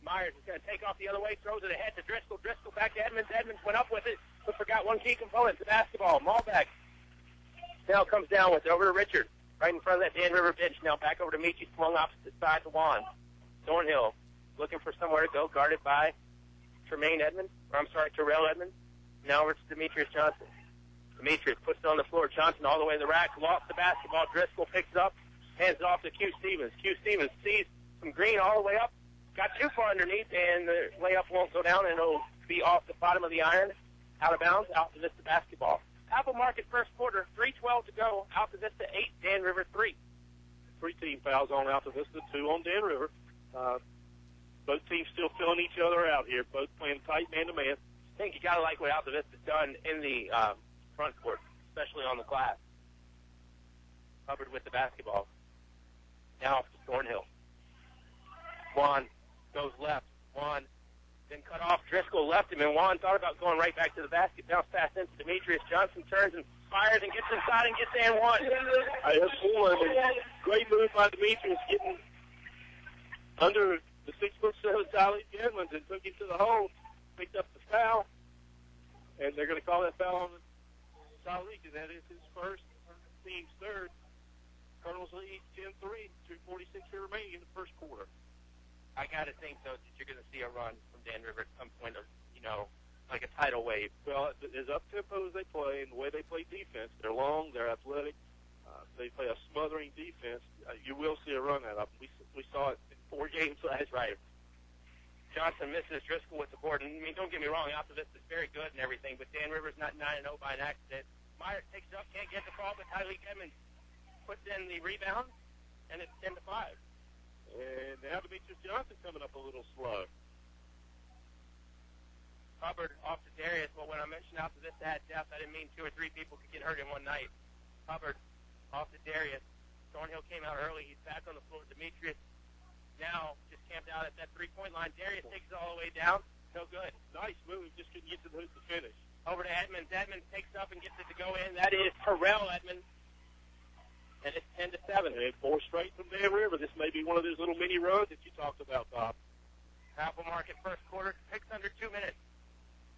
Myers is going to take off the other way, throws it ahead to Driscoll. Driscoll back to Edmonds. Edmonds went up with it, but forgot one key component, the basketball. Malbeck now comes down with it over to Richard, right in front of that Dan River bench. Now back over to Michi, swung opposite side to Juan. Thornhill looking for somewhere to go, guarded by Terrell Edmonds. Now over to Demetrius Johnson. Demetrius puts it on the floor. Johnson all the way to the rack, lost the basketball. Driscoll picks it up, hands it off to Q Stevens. Q Stevens sees some green all the way up. Got too far underneath, and the layup won't go down, and it'll be off the bottom of the iron, out of bounds, Altavista basketball. Apple Market first quarter, 3:12 to go. Altavista 8, Dan River 3. 3 team fouls on Altavista, 2 on Dan River. Both teams still filling each other out here, both playing tight man-to-man. I think you got to like what Altavista's done in the front court, especially on the glass. Hubbard with the basketball. Now off to Thornhill. Juan goes left. Juan then cut off. Driscoll left him, and Juan thought about going right back to the basket. Bounce pass into Demetrius. Johnson turns and fires and gets inside and gets and one. That's one. Great move by Demetrius, getting under the 6'7" Tyler Edmonds and took him to the hole. Picked up the foul, and they're going to call that foul on Tyler, and that is his first, team's third. Colonels lead 10-3, 2:46 here remaining in the first quarter. I got to think, though, that you're going to see a run from Dan River at some point, or, you know, like a tidal wave. Well, as up-tempo as they play and the way they play defense, they're long, they're athletic, they play a smothering defense, you will see a run out of them. We saw it in 4 games last night. Johnson misses Driscoll with the board. And, I mean, don't get me wrong, Altavista is very good and everything, but Dan River's not 9-0 by an accident. Myers takes it up, can't get the ball, but Tyreek Edmonds puts in the rebound, and it's 10-5. And now Demetrius Johnson coming up a little slow. Hubbard off to Darius. Well, when I mentioned Altavista had depth, I didn't mean 2 or 3 people could get hurt in one night. Hubbard off to Darius. Thornhill came out early. He's back on the floor. Demetrius now just camped out at that three-point line. Darius takes it all the way down. No good. Nice move. Just couldn't get to the hoop to finish. Over to Edmonds. Edmonds takes it up and gets it to go in. That is Terrell Edmonds. And it's 10-7. And 4 straight from Dan River. This may be one of those little mini runs that you talked about, Bob. Apple Market first quarter, picks under 2 minutes.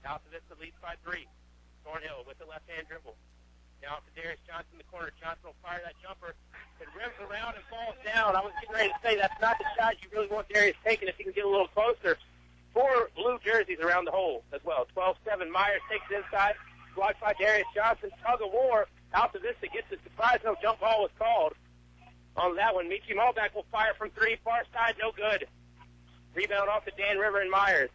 Altavista leads by 3. Thornhill with the left-hand dribble. Now to Darius Johnson in the corner. Johnson will fire that jumper. It rims around and falls down. I was getting ready to say that's not the shot you really want Darius taking if he can get a little closer. 4 blue jerseys around the hole as well. 12-7. Myers takes it inside. Blocked by Darius Johnson. Tug of war. Altavista gets it. Surprise, no jump ball was called on that one. Michi Malbeck will fire from 3. Far side, no good. Rebound off to Dan River and Myers.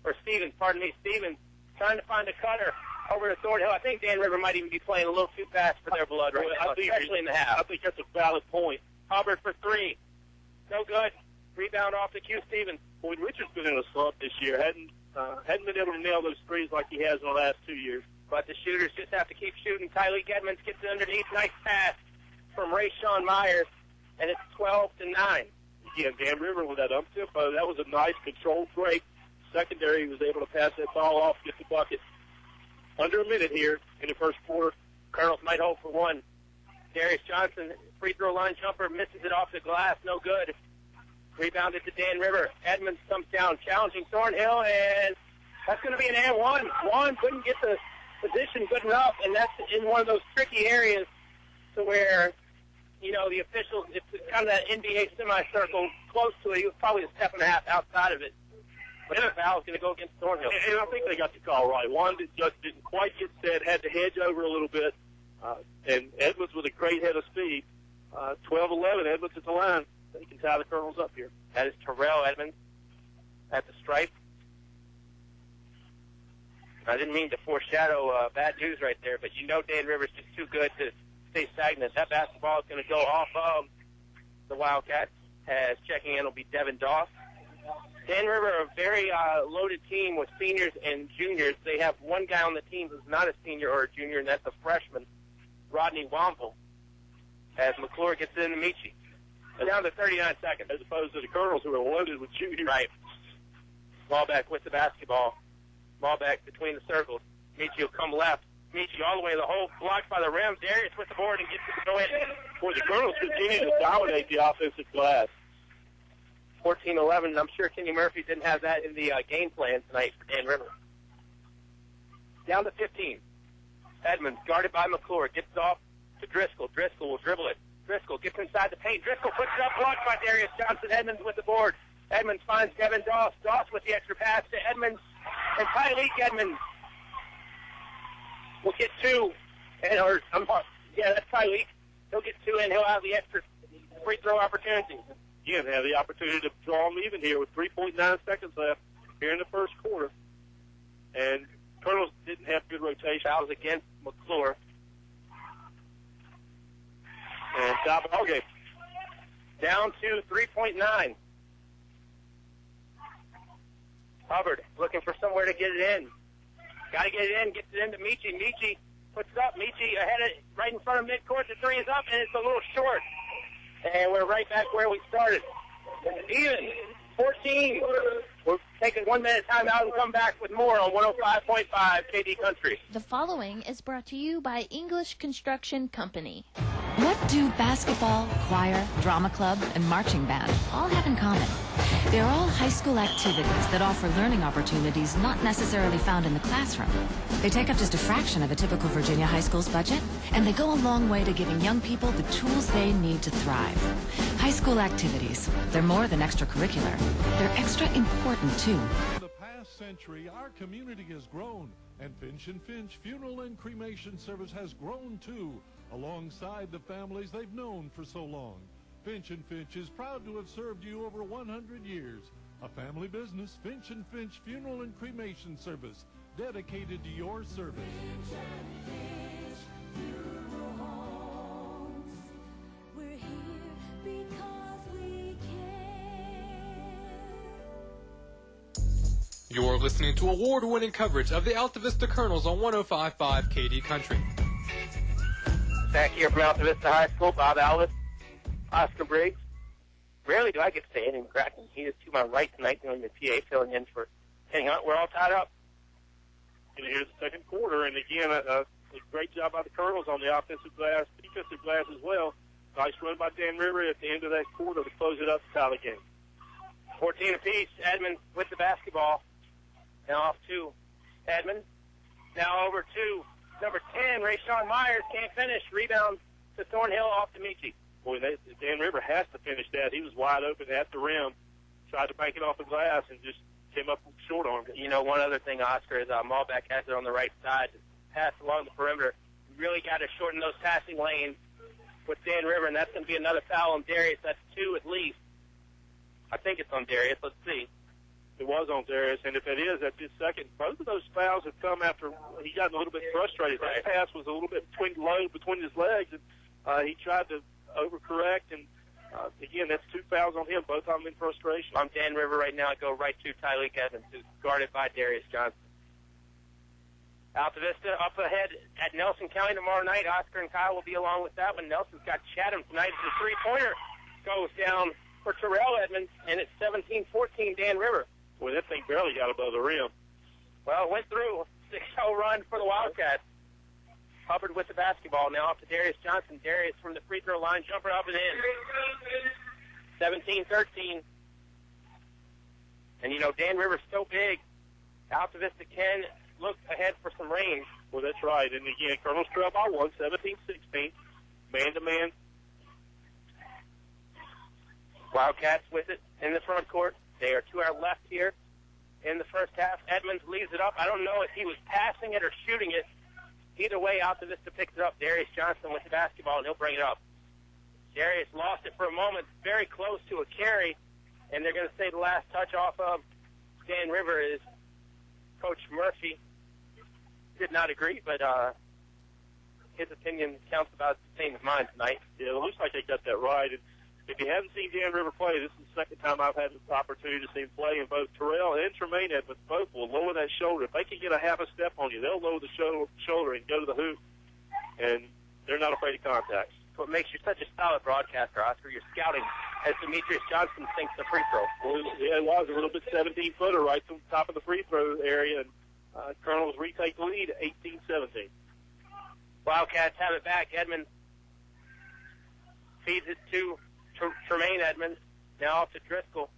Or Stevens, pardon me. Stevens trying to find a cutter over to Thornhill. I think Dan River might even be playing a little too fast for their blood right now, especially in the half. I think that's a valid point. Hubbard for 3. No good. Rebound off to Q Stevens. Boyd Richards been in a slump this year. Hadn't been able to nail those threes like he has in the last 2 years. But the shooters just have to keep shooting. Tyreek Edmonds gets it underneath. Nice pass from Rashawn Myers, and it's 12-9. Yeah, Dan River with that up-tempo. That was a nice controlled break. Secondary was able to pass that ball off, get the bucket. Under a minute here in the first quarter. Colonels might hold for 1. Darius Johnson, free throw line jumper, misses it off the glass. No good. Rebounded to Dan River. Edmonds comes down, challenging Thornhill, and that's going to be an and one. Juan couldn't get the position good enough, and that's in one of those tricky areas to where, you know, the officials, it's kind of that NBA semicircle close to it. He was probably a step and a half outside of it. But the foul is going to go against Thornhill. And I think they got the call right. Juan just didn't quite get set, had to hedge over a little bit. And Edmonds with a great head of speed. 12-11, Edmonds at the line. They can tie the Colonels up here. That is Terrell Edmonds at the stripe. I didn't mean to foreshadow bad news right there, but you know Dan River's just too good to stay stagnant. That basketball is going to go off of the Wildcats, as checking in will be Devin Doss. Dan River are a very loaded team with seniors and juniors. They have one guy on the team who's not a senior or a junior, and that's a freshman, Rodney Wampel, as McClure gets in to Michi. Down to 39 seconds. As opposed to the Colonels, who are loaded with juniors. Right. Malbec with the basketball. Malbec between the circles. Michi will come left. Michi all the way to the hole, blocked by the rim. Darius with the board and gets it to go in. For the Colonels continue to dominate the offensive glass. 14-11. I'm sure Kenny Murphy didn't have that in the game plan tonight for Dan River. Down to 15. Edmonds guarded by McClure. Gets it off to Driscoll. Driscoll will dribble it. Driscoll gets inside the paint. Driscoll puts it up, blocked by Darius Johnson. Edmonds with the board. Edmonds finds Devin Doss. Doss with the extra pass to Edmonds. And Tyleek Edmonds will get two. That's Tyleek. He'll get two, and he'll have the extra free throw opportunity. Again, have the opportunity to draw them even here with 3.9 seconds left here in the first quarter. And Colonels didn't have good rotation. Fouls against McClure. And stop ball game. Down to 3.9. Hubbard looking for somewhere to get it in. Got to get it in. Gets it into Michi. Michi puts it up. Michi ahead of, right in front of midcourt. The three is up, and it's a little short. And we're right back where we started. Even 14. We'll take a 1 minute timeout and come back with more on 105.5 KD Country. The following is brought to you by English Construction Company. What do basketball, choir, drama club, and marching band all have in common? They are all high school activities that offer learning opportunities not necessarily found in the classroom. They take up just a fraction of a typical Virginia high school's budget, and they go a long way to giving young people the tools they need to thrive. High school activities, they're more than extracurricular. They're extra important, too. In the past century, our community has grown, and Finch & Finch Funeral and Cremation Service has grown, too, alongside the families they've known for so long. Finch & Finch is proud to have served you over 100 years. A family business, Finch & Finch Funeral and Cremation Service, dedicated to your service. We're here because we care. You're listening to award-winning coverage of the Altavista Colonels on 105.5 KD Country. Back here from Altavista High School, Bob Alvis, Oscar Briggs. Rarely do I get to say anything cracking. He is to my right tonight doing the PA, filling in for Kenny Hunt. We're all tied up. And here's the second quarter, and again, a great job by the Colonels on the offensive glass, defensive glass as well. Nice run by Dan River at the end of that quarter to close it up to tie the game. 14 apiece. Edmonds with the basketball. Now off to Edmonds. Now over to number 10, Rayshawn Myers. Can't finish. Rebound to Thornhill, off to Michi. Boy, Dan River has to finish that. He was wide open at the rim. Tried to bank it off the glass and just came up short on it. You know, one other thing, Oscar, is Malbec has it on the right side. Pass along the perimeter. You really got to shorten those passing lanes with Dan River, and that's going to be another foul on Darius. That's two at least. I think it's on Darius. Let's see. It was on Darius, and if it is, that's his second. Both of those fouls have come after he got a little bit frustrated. That pass was a little bit low between his legs, and he tried to overcorrect, and again, that's two fouls on him, both of them in frustration. I'm Dan River right now. I go right to Tyleek Evans, who's guarded by Darius Johnson. Altavista up ahead at Nelson County tomorrow night. Oscar and Kyle will be along with that one. Nelson's got Chatham tonight. The three-pointer goes down for Terrell Edmonds, and it's 17-14 Dan River. Boy, that thing barely got above the rim. Well, it went through. 6-0 run for the Wildcats. Hubbard with the basketball. Now off to Darius Johnson. Darius from the free throw line. Jumper up and in. 17-13. And, you know, Dan River's so big. Altavista can look ahead for some rain. Well, that's right. And, again, Colonel's trail by 1, 17-16. Man-to-man. Wildcats with it in the front court. They are to our left here in the first half. Edmonds leaves it up. I don't know if he was passing it or shooting it. Either way, Altavista picks it up. Darius Johnson with the basketball, and he'll bring it up. Darius lost it for a moment, very close to a carry, and they're going to say the last touch off of Dan River is Coach Murphy. did not agree, but his opinion counts about the same as mine tonight. Yeah, it looks like they got that right. And if you haven't seen Dan River play, this is the second time I've had the opportunity to see him play, and both Terrell and Tremaine Edmonds both will lower that shoulder. If they can get a half a step on you, they'll lower the shoulder and go to the hoop, and they're not afraid of contact. What makes you such a solid broadcaster, Oscar? You're scouting as Demetrius Johnson sinks the free throw. Well, yeah, it was a little bit 17-footer right to the top of the free throw area, and Colonels retake the lead 18-17. Wildcats have it back. Edmonds feeds it to Tremaine Edmonds. Now off to Driscoll.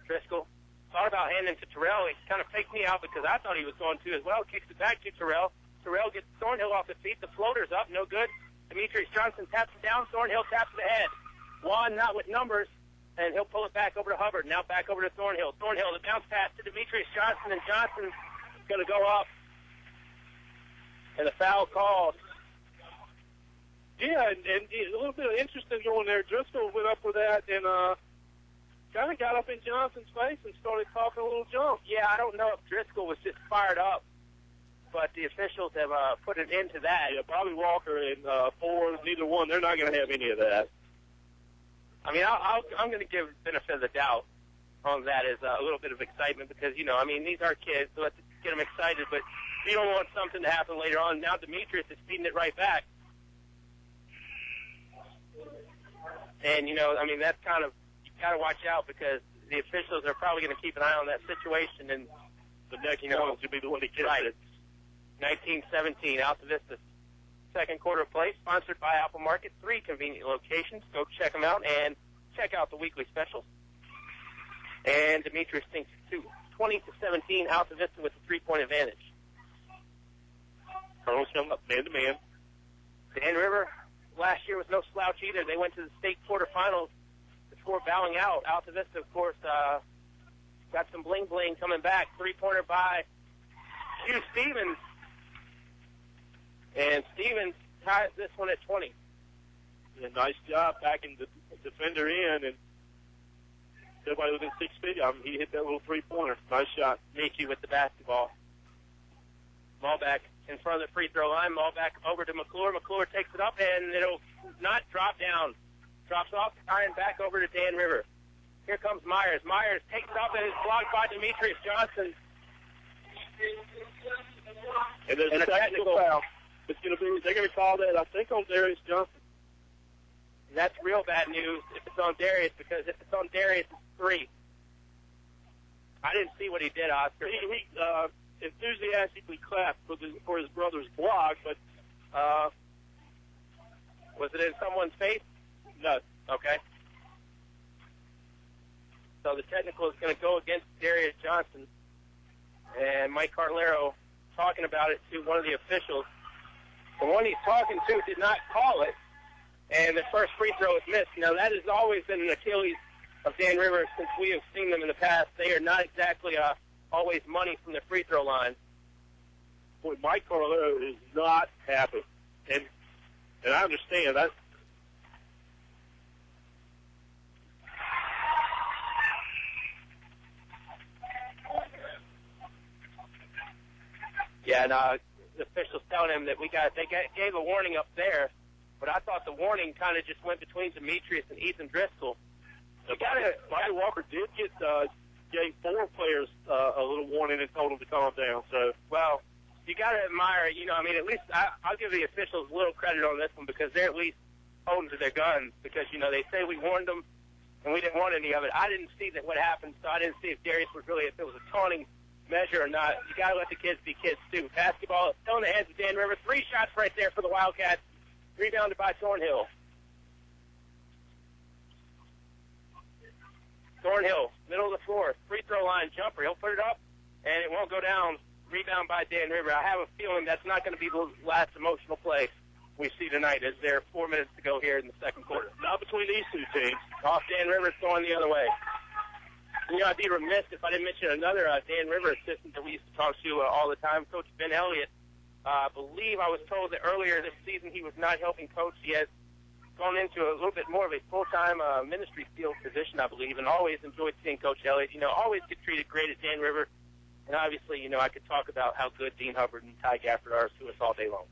Driscoll thought about handing to Terrell. He kind of faked me out because I thought he was going to as well. Kicks it back to Terrell. Terrell gets Thornhill off his feet. The floater's up. No good. Demetrius Johnson taps it down. Thornhill taps it ahead. Juan not with numbers, and he'll pull it back over to Hubbard. Now back over to Thornhill. Thornhill, the bounce pass to Demetrius Johnson, and Johnson's going to go up. And the foul called. Yeah, and a little bit of interesting going there. Driscoll went up with that and kind of got up in Johnson's face and started talking a little junk. Yeah, I don't know if Driscoll was just fired up, but the officials have put an end to that. Yeah, Bobby Walker and Ford, neither one, they're not going to have any of that. I mean, I'm going to give benefit of the doubt on that as a little bit of excitement because, you know, I mean, these are kids, so let's get them excited, but you don't want something to happen later on. Now Demetrius is feeding it right back. And, you know, I mean, that's kind of, you got to watch out because the officials are probably going to keep an eye on that situation. And the next one should be the one that gets right. it. 1917, Altavista second quarter play, sponsored by Apple Market. 3 convenient locations. Go check them out and check out the weekly specials. And Demetrius thinks 20-17, Altavista with a 3-point advantage. Colonel's coming up man-to-man. Dan River last year was no slouch either. They went to the state quarterfinals before bowing out. Altavista, of course, got some bling-bling coming back. 3-pointer by Hugh Stevens. And Stevens ties this one at 20. Yeah, nice job backing the defender in, and everybody within 6 feet of him, he hit that little 3-pointer. Nice shot. Mickey with the basketball. Ball back in front of the free throw line. Ball back over to McClure. McClure takes it up, and it'll not drop down. Drops off, tying back over to Dan River. Here comes Myers. Myers takes it up and is blocked by Demetrius Johnson. And there's a technical foul. It's going to be, they're going to call that, I think, on Darius Johnson. And that's real bad news if it's on Darius, because if it's on Darius, it's 3. I didn't see what he did, Oscar. He enthusiastically clapped for his brother's block, but was it in someone's face? No. Okay. So the technical is going to go against Darius Johnson. And Mike Carlero talking about it to one of the officials. The one he's talking to did not call it, and the first free throw is missed. Now, that has always been an Achilles of Dan River since we have seen them in the past. They are not exactly always money from the free throw line. Boy, Mike Carlero is not happy. And I understand that. Yeah, and the officials telling him that they gave a warning up there, but I thought the warning kind of just went between Demetrius and Ethan Driscoll. Bobby Walker did gave 4 players a little warning and told them to calm down. So, well, you got to admire, you know, I mean, at least I'll give the officials a little credit on this one because they're at least holding to their guns because, you know, they say we warned them and we didn't want any of it. I didn't see that what happened, so I didn't see if Darius was really, if it was a taunting measure or not. You got to let the kids be kids, too. Basketball is still in the hands of Dan River. 3 shots right there for the Wildcats. Rebounded by Thornhill. Thornhill, middle of the floor, free throw line jumper. He'll put it up, and it won't go down. Rebound by Dan River. I have a feeling that's not going to be the last emotional play we see tonight as there are 4 minutes to go here in the second quarter. Not between these 2 teams. Off Dan River, throwing the other way. You know, I'd be remiss if I didn't mention another Dan River assistant that we used to talk to all the time, Coach Ben Elliott. I believe I was told that earlier this season he was not helping coach. He has gone into a little bit more of a full-time ministry field position, I believe, and always enjoyed seeing Coach Elliott. You know, always get treated great at Dan River. And obviously, you know, I could talk about how good Dean Hubbard and Ty Gafford are to us all day long.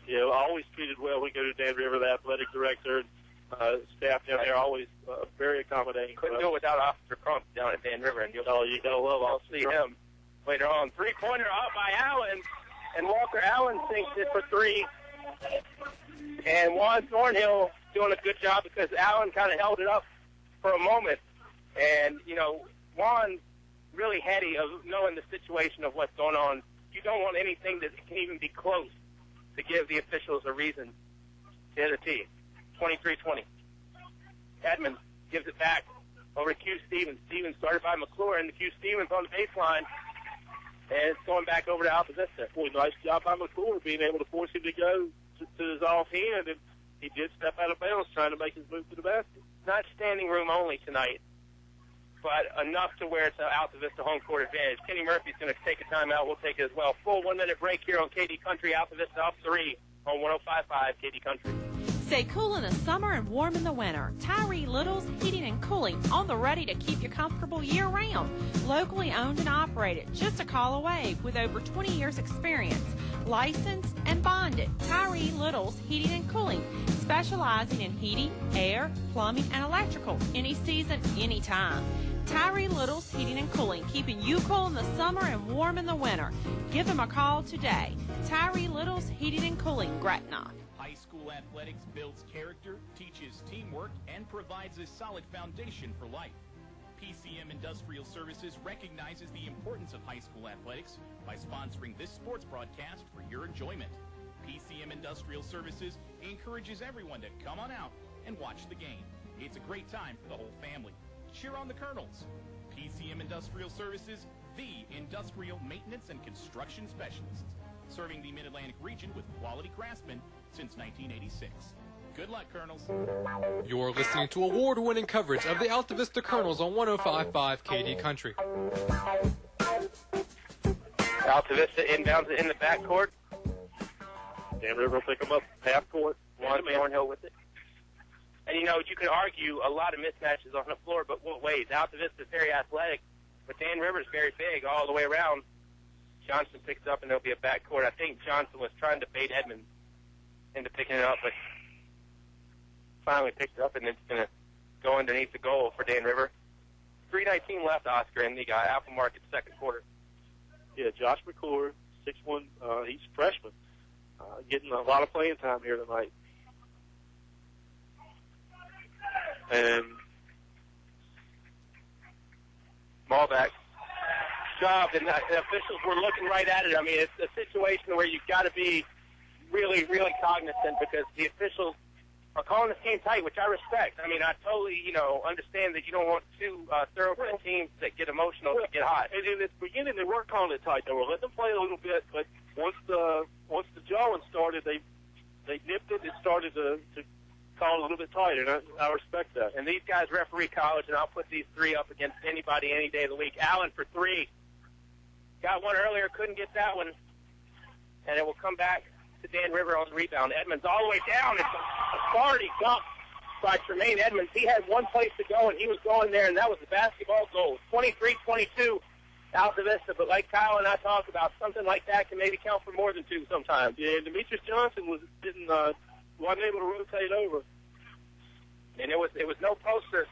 Yeah, always treated well. We go to Dan River, the athletic director, staff down there, always very accommodating. Couldn't do it without Officer Crump down at Dan River, and you'll love. I'll see him later on. 3-pointer off by Allen, and Walker Allen sinks it for three. And Juan Thornhill doing a good job because Allen kind of held it up for a moment. And, you know, Juan really heady of knowing the situation of what's going on. You don't want anything that can even be close to give the officials a reason to hit a tee. 23-20. Edmonds gives it back over to Q Stevens. Stevens started by McClure, and Q Stevens on the baseline. And it's going back over to Altavista. Boy, nice job by McClure being able to force him to go to his offhand, and he did step out of bounds trying to make his move to the basket. Not standing room only tonight, but enough to where it's an Altavista home court advantage. Kenny Murphy's going to take a timeout. We'll take it as well. Full 1 minute break here on KD Country. Altavista up 3 on 105.5 KD Country. Stay cool in the summer and warm in the winter. Tyree Little's Heating and Cooling on the ready to keep you comfortable year-round. Locally owned and operated, just a call away with over 20 years experience. Licensed and bonded. Tyree Little's Heating and Cooling, specializing in heating, air, plumbing, and electrical. Any season, anytime. Tyree Little's Heating and Cooling, keeping you cool in the summer and warm in the winter. Give them a call today. Tyree Little's Heating and Cooling, Gretna. High school athletics builds character, teaches teamwork, and provides a solid foundation for life. PCM Industrial Services recognizes the importance of high school athletics by sponsoring this sports broadcast for your enjoyment. PCM Industrial Services encourages everyone to come on out and watch the game. It's a great time for the whole family. Cheer on the Colonels. PCM Industrial Services, the industrial maintenance and construction specialists, serving the Mid-Atlantic region with quality craftsmen since 1986. Good luck, Colonels. You're listening to award-winning coverage of the Altavista Colonels on 105.5 KD Country. Altavista inbounds it in the backcourt. Dan River will pick them up half court. Juan Thornhill with it. And, you know, you could argue a lot of mismatches on the floor, but what ways? Altavista is very athletic, but Dan River's very big all the way around. Johnson picks up, and there'll be a backcourt. I think Johnson was trying to bait Edmonds into picking it up, but finally picked it up, and it's going to go underneath the goal for Dan River. 3:19 left, Oscar, in the Alpha Market second quarter. Yeah, Josh McClure, 6'1", he's a freshman, getting a lot of playing time here tonight. And Malbeck job, and the officials were looking right at it. I mean, it's a situation where you've got to be really, really cognizant because the officials are calling this game tight, which I respect. I mean, I totally, you know, understand that you don't want two thoroughbred teams that get emotional to get hot. And in the beginning, they weren't calling it tight. They were letting them play a little bit, but once the jawing started, they nipped it and started to call it a little bit tighter, and I respect that. And these guys referee college, and I'll put these three up against anybody any day of the week. Allen for three. Got one earlier, couldn't get that one. And it will come back to Dan River on the rebound. Edmonds all the way down. It's a Sparty dump by Tremaine Edmonds. He had one place to go, and he was going there, and that was the basketball goal. 23-22 Altavista. But like Kyle and I talk about, something like that can maybe count for more than two sometimes. Yeah, Demetrius Johnson wasn't able to rotate over. And it was no poster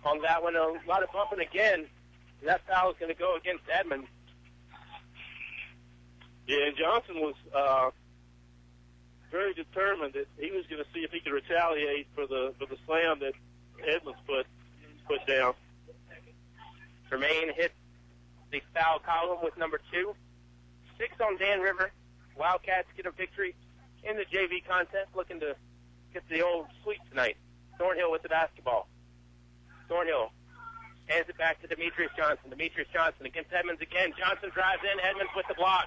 on that one. A lot of bumping again. That foul is going to go against Edmonds. Yeah, and Johnson was very determined that he was going to see if he could retaliate for the slam that Edmonds put down. Tremaine hit the foul column with number 2. 6 on Dan River. Wildcats get a victory in the JV contest, looking to get the old sweep tonight. Thornhill with the basketball. Thornhill hands it back to Demetrius Johnson. Demetrius Johnson against Edmonds again. Johnson drives in. Edmonds with the block.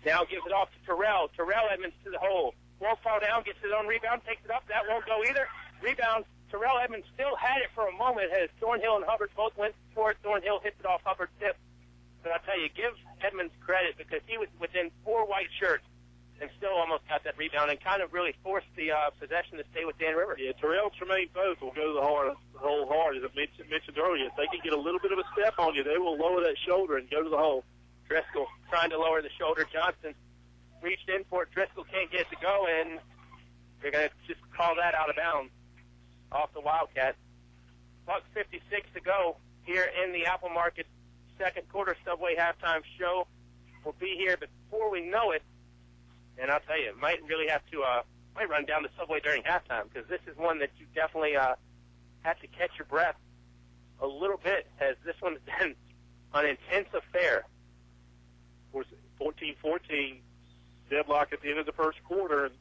Now gives it off to Terrell. Terrell Edmonds to the hole. Won't fall down. Gets his own rebound. Takes it up. That won't go either. Rebound. Terrell Edmonds still had it for a moment as Thornhill and Hubbard both went for it. Thornhill hits it off Hubbard's tip. But I'll tell you, give Edmonds credit because he was within 4 white shirts and still almost got that rebound and kind of really forced the possession to stay with Dan River. Yeah, Terrell, Tremaine both will go to the hole hard, as I mentioned earlier. If they can get a little bit of a step on you, they will lower that shoulder and go to the hole. Driscoll trying to lower the shoulder. Johnson reached in for it. Driscoll can't get it to go, and they're going to just call that out of bounds off the Wildcat. $1:56 to go here in the Apple Market second quarter Subway halftime show. We'll be here before we know it. And I'll tell you, might really have to might run down the Subway during halftime, because this is one that you definitely have to catch your breath a little bit, as this one's been an intense affair. 14-14, deadlock at the end of the first quarter, and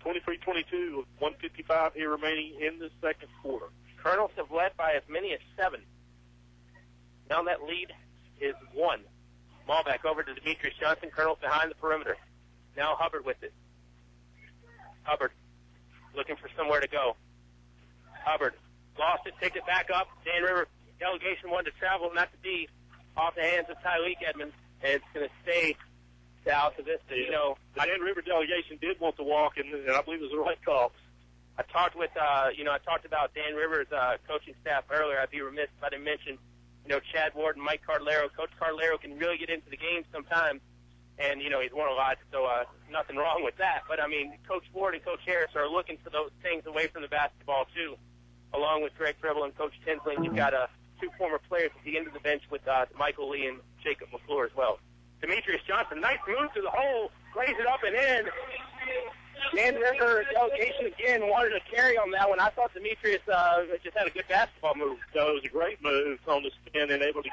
23-22 with 1:55 here remaining in the second quarter. Colonels have led by as many as 7. Now that lead is 1. Ball back over to Demetrius Johnson. Colonels behind the perimeter. Now Hubbard with it. Hubbard looking for somewhere to go. Hubbard lost it, picked it back up. Dan River delegation wanted to travel, not to be off the hands of Tyleek Edmonds, and it's going to stay to Altavista. You know, the Dan River delegation did want to walk, and I believe it was the right call. I talked with, I talked about Dan River's coaching staff earlier. I'd be remiss if I didn't mention, Chad Ward and Mike Cardellaro. Coach Cardellaro can really get into the game sometimes. And, he's won a lot, so nothing wrong with that. But, Coach Ward and Coach Harris are looking for those things away from the basketball, too, along with Greg Preble and Coach Tinsley. You've got 2 former players at the end of the bench with Michael Lee and Jacob McClure as well. Demetrius Johnson, nice move to the hole, lays it up and in. Dan River delegation again wanted to carry on that one. I thought Demetrius just had a good basketball move. So it was a great move on the spin and able to.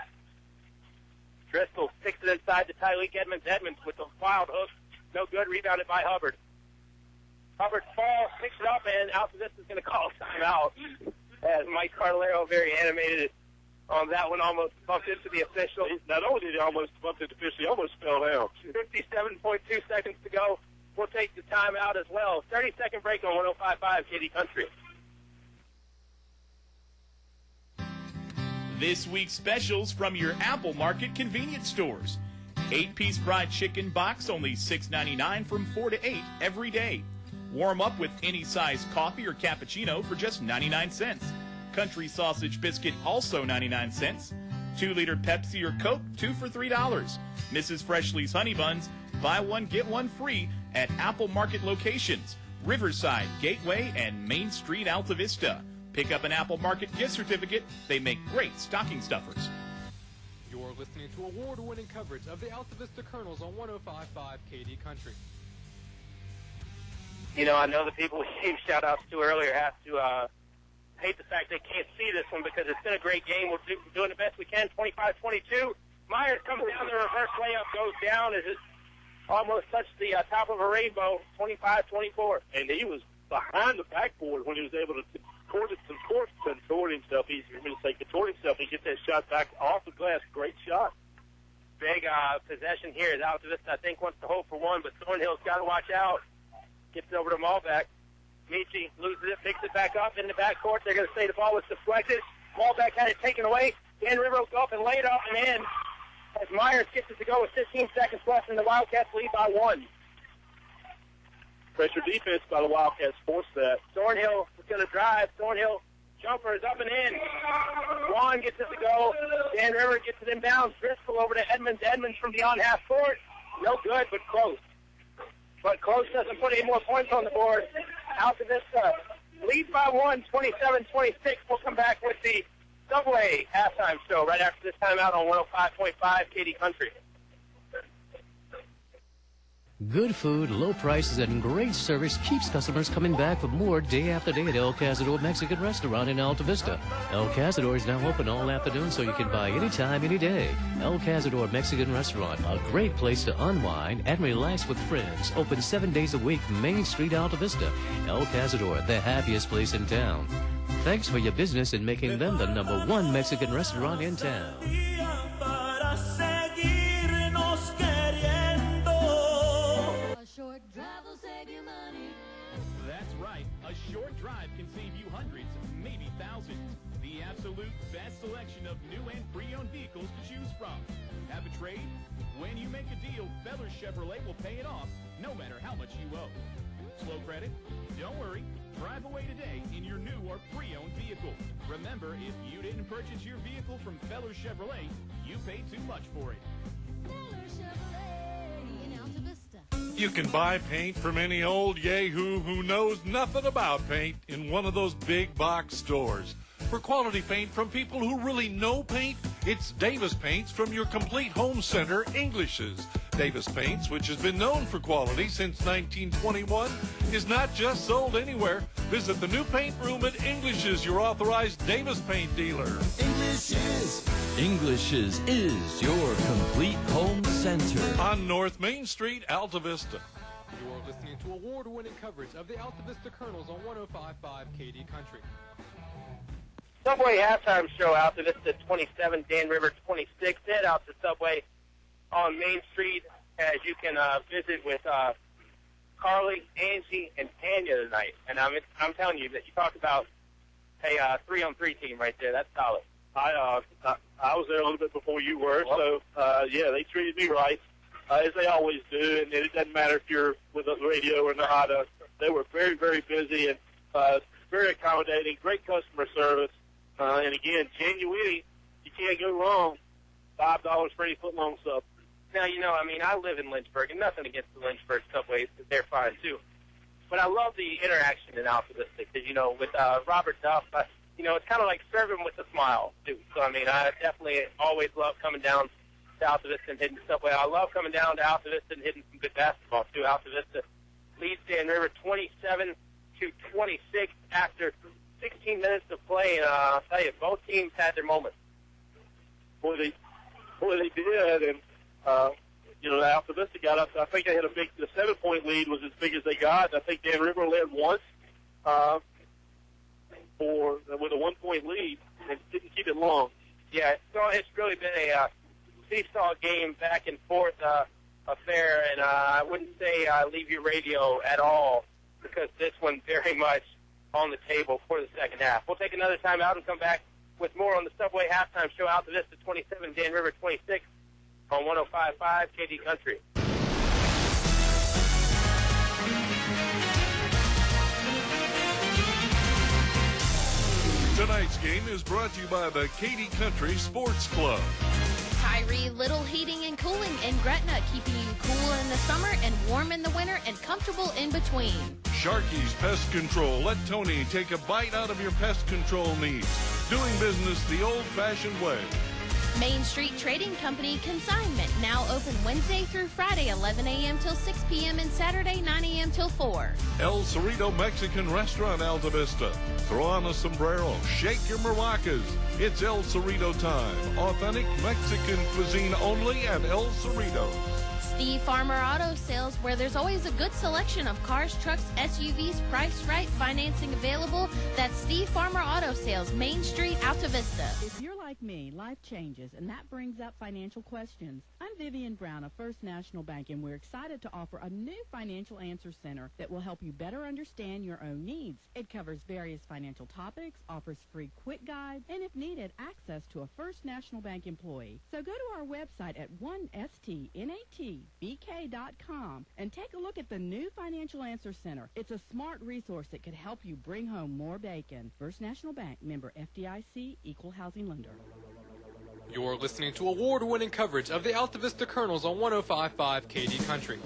Driscoll sticks it inside to Tyleek Edmonds. Edmonds with the wild hook. No good. Rebounded by Hubbard. Hubbard falls, picks it up, and Altavista is going to call timeout. As Mike Cardellaro, very animated on that one, almost bumped into the official. Not only did he almost bump into the official, he almost fell down. 57.2 seconds to go. We'll take the timeout as well. 30-second break on 105.5 KD Country. This week's specials from your Apple Market convenience stores. 8-piece fried chicken box, only $6.99 from 4 to 8 every day. Warm up with any size coffee or cappuccino for just 99 cents. Country sausage biscuit, also 99 cents. 2-liter Pepsi or Coke, 2 for $3. Mrs. Freshly's Honey Buns, buy one, get one free at Apple Market locations, Riverside, Gateway, and Main Street, Altavista. Pick up an Apple Market gift certificate. They make great stocking stuffers. You're listening to award-winning coverage of the Altavista Colonels on 105.5 KD Country. I know the people we gave shout-outs to earlier have to hate the fact they can't see this one, because it's been a great game. We're doing the best we can. 25-22. Myers comes down, the reverse layup goes down as it almost touched the top of a rainbow. 25-24. And he was behind the backboard when he was able to contort himself. He gets that shot back off the glass. Great shot. Big possession here. Altavista, I think, wants to hold for one, but Thornhill's got to watch out. Gets it over to Malbeck. Michi loses it, picks it back up in the backcourt. They're going to say the ball was deflected. Malbeck had it taken away. Dan River will go up and lay it up and in as Myers gets it to go with 15 seconds left, and the Wildcats lead by 1. Pressure defense by the Wildcats forced that. Thornhill is going to drive. Thornhill jumper is up and in. Juan gets it to go. Dan River gets it inbounds. Driscoll over to Edmonds. Edmonds from beyond half court. No good, but close. But close doesn't put any more points on the board. Altavista leads by 1, 27-26. We'll come back with the Subway halftime show right after this timeout on 105.5 KD Country. Good food, low prices, and great service keeps customers coming back for more day after day at El Cazador Mexican Restaurant in Altavista. El Cazador is now open all afternoon, so you can buy anytime, any day. El Cazador Mexican Restaurant, a great place to unwind and relax with friends. Open 7 days a week, Main Street, Altavista. El Cazador, the happiest place in town. Thanks for your business in making them the #1 Mexican restaurant in town. That's right. A short drive can save you hundreds, maybe thousands. The absolute best selection of new and pre-owned vehicles to choose from. Have a trade? When you make a deal, Feller Chevrolet will pay it off, no matter how much you owe. Slow credit? Don't worry. Drive away today in your new or pre-owned vehicle. Remember, if you didn't purchase your vehicle from Feller Chevrolet, you paid too much for it. Feller Chevrolet in Altavista. You can buy paint from any old yahoo who knows nothing about paint in one of those big box stores. For quality paint from people who really know paint, it's Davis Paints from your complete home center, English's. Davis Paints, which has been known for quality since 1921, is not just sold anywhere. Visit the new paint room at English's, your authorized Davis Paint dealer. English's is your complete home center. On North Main Street, Altavista. You're listening to award-winning coverage of the Altavista Colonels on 105.5 KD Country. Subway halftime show, Altavista 27, Dan River 26. Head out to Subway on Main Street as you can visit with Carly, Angie, and Tanya tonight. And I'm telling you that you talk about a 3-on-3 team right there. That's solid. I was there a little bit before you were, so yeah, they treated me right, as they always do, and it doesn't matter if you're with the radio or not. They were very, very busy and very accommodating, great customer service, and again, genuinely, you can't go wrong. $5 for any foot-long sub. Now, I live in Lynchburg, and nothing against the Lynchburg subways. They're fine, too. But I love the interaction in Altavista, because, with Robert Duff, it's kind of like serving with a smile, too. So, I definitely always love coming down to Altavista and hitting the subway. I love coming down to Altavista and hitting some good basketball, too. Altavista leads Dan River 27-26 after 16 minutes to play, and I'll tell you, both teams had their moments. Boy, they did, and Altavista got up. I think they had the 7-point lead was as big as they got. I think Dan River led once with a 1-point lead and didn't keep it long. Yeah, so it's really been a seesaw game, back and forth affair, and I wouldn't say leave your radio at all, because this one's very much on the table for the second half. We'll take another time out and come back with more on the Subway halftime show. Altavista 27, Dan River 26 on 105.5 KD Country. Tonight's game is brought to you by the KD Country Sports Club. Tyree Little Heating and Cooling in Gretna, keeping you cool in the summer and warm in the winter and comfortable in between. Sharky's Pest Control. Let Tony take a bite out of your pest control needs. Doing business the old-fashioned way. Main Street Trading Company Consignment, now open Wednesday through Friday, 11 a.m. till 6 p.m. and Saturday, 9 a.m. till 4. El Cerrito Mexican Restaurant, Altavista. Throw on a sombrero, shake your maracas. It's El Cerrito time. Authentic Mexican cuisine only at El Cerrito. Steve Farmer Auto Sales, where there's always a good selection of cars, trucks, SUVs, priced right, financing available. That's Steve Farmer Auto Sales, Main Street, Altavista. If you're like me, life changes, and that brings up financial questions. I'm Vivian Brown of First National Bank, and we're excited to offer a new financial answer center that will help you better understand your own needs. It covers various financial topics, offers free quick guides, and if needed, access to a First National Bank employee. So go to our website at 1stnatbk.com and take a look at the new Financial Answer Center. It's a smart resource that could help you bring home more bacon. First National Bank, member FDIC, equal housing lender. You're listening to award-winning coverage of the Altavista Colonels on 105.5 KD Country.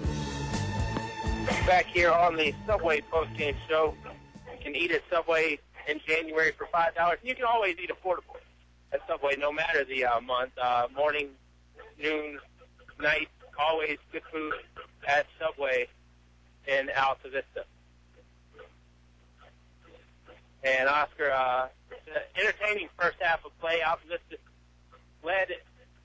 Back here on the Subway postgame show. You can eat at Subway in January for $5. You can always eat affordable at Subway, no matter the month. Morning, noon, night, always good food at Subway in Altavista. And Oscar, entertaining first half of play. Altavista led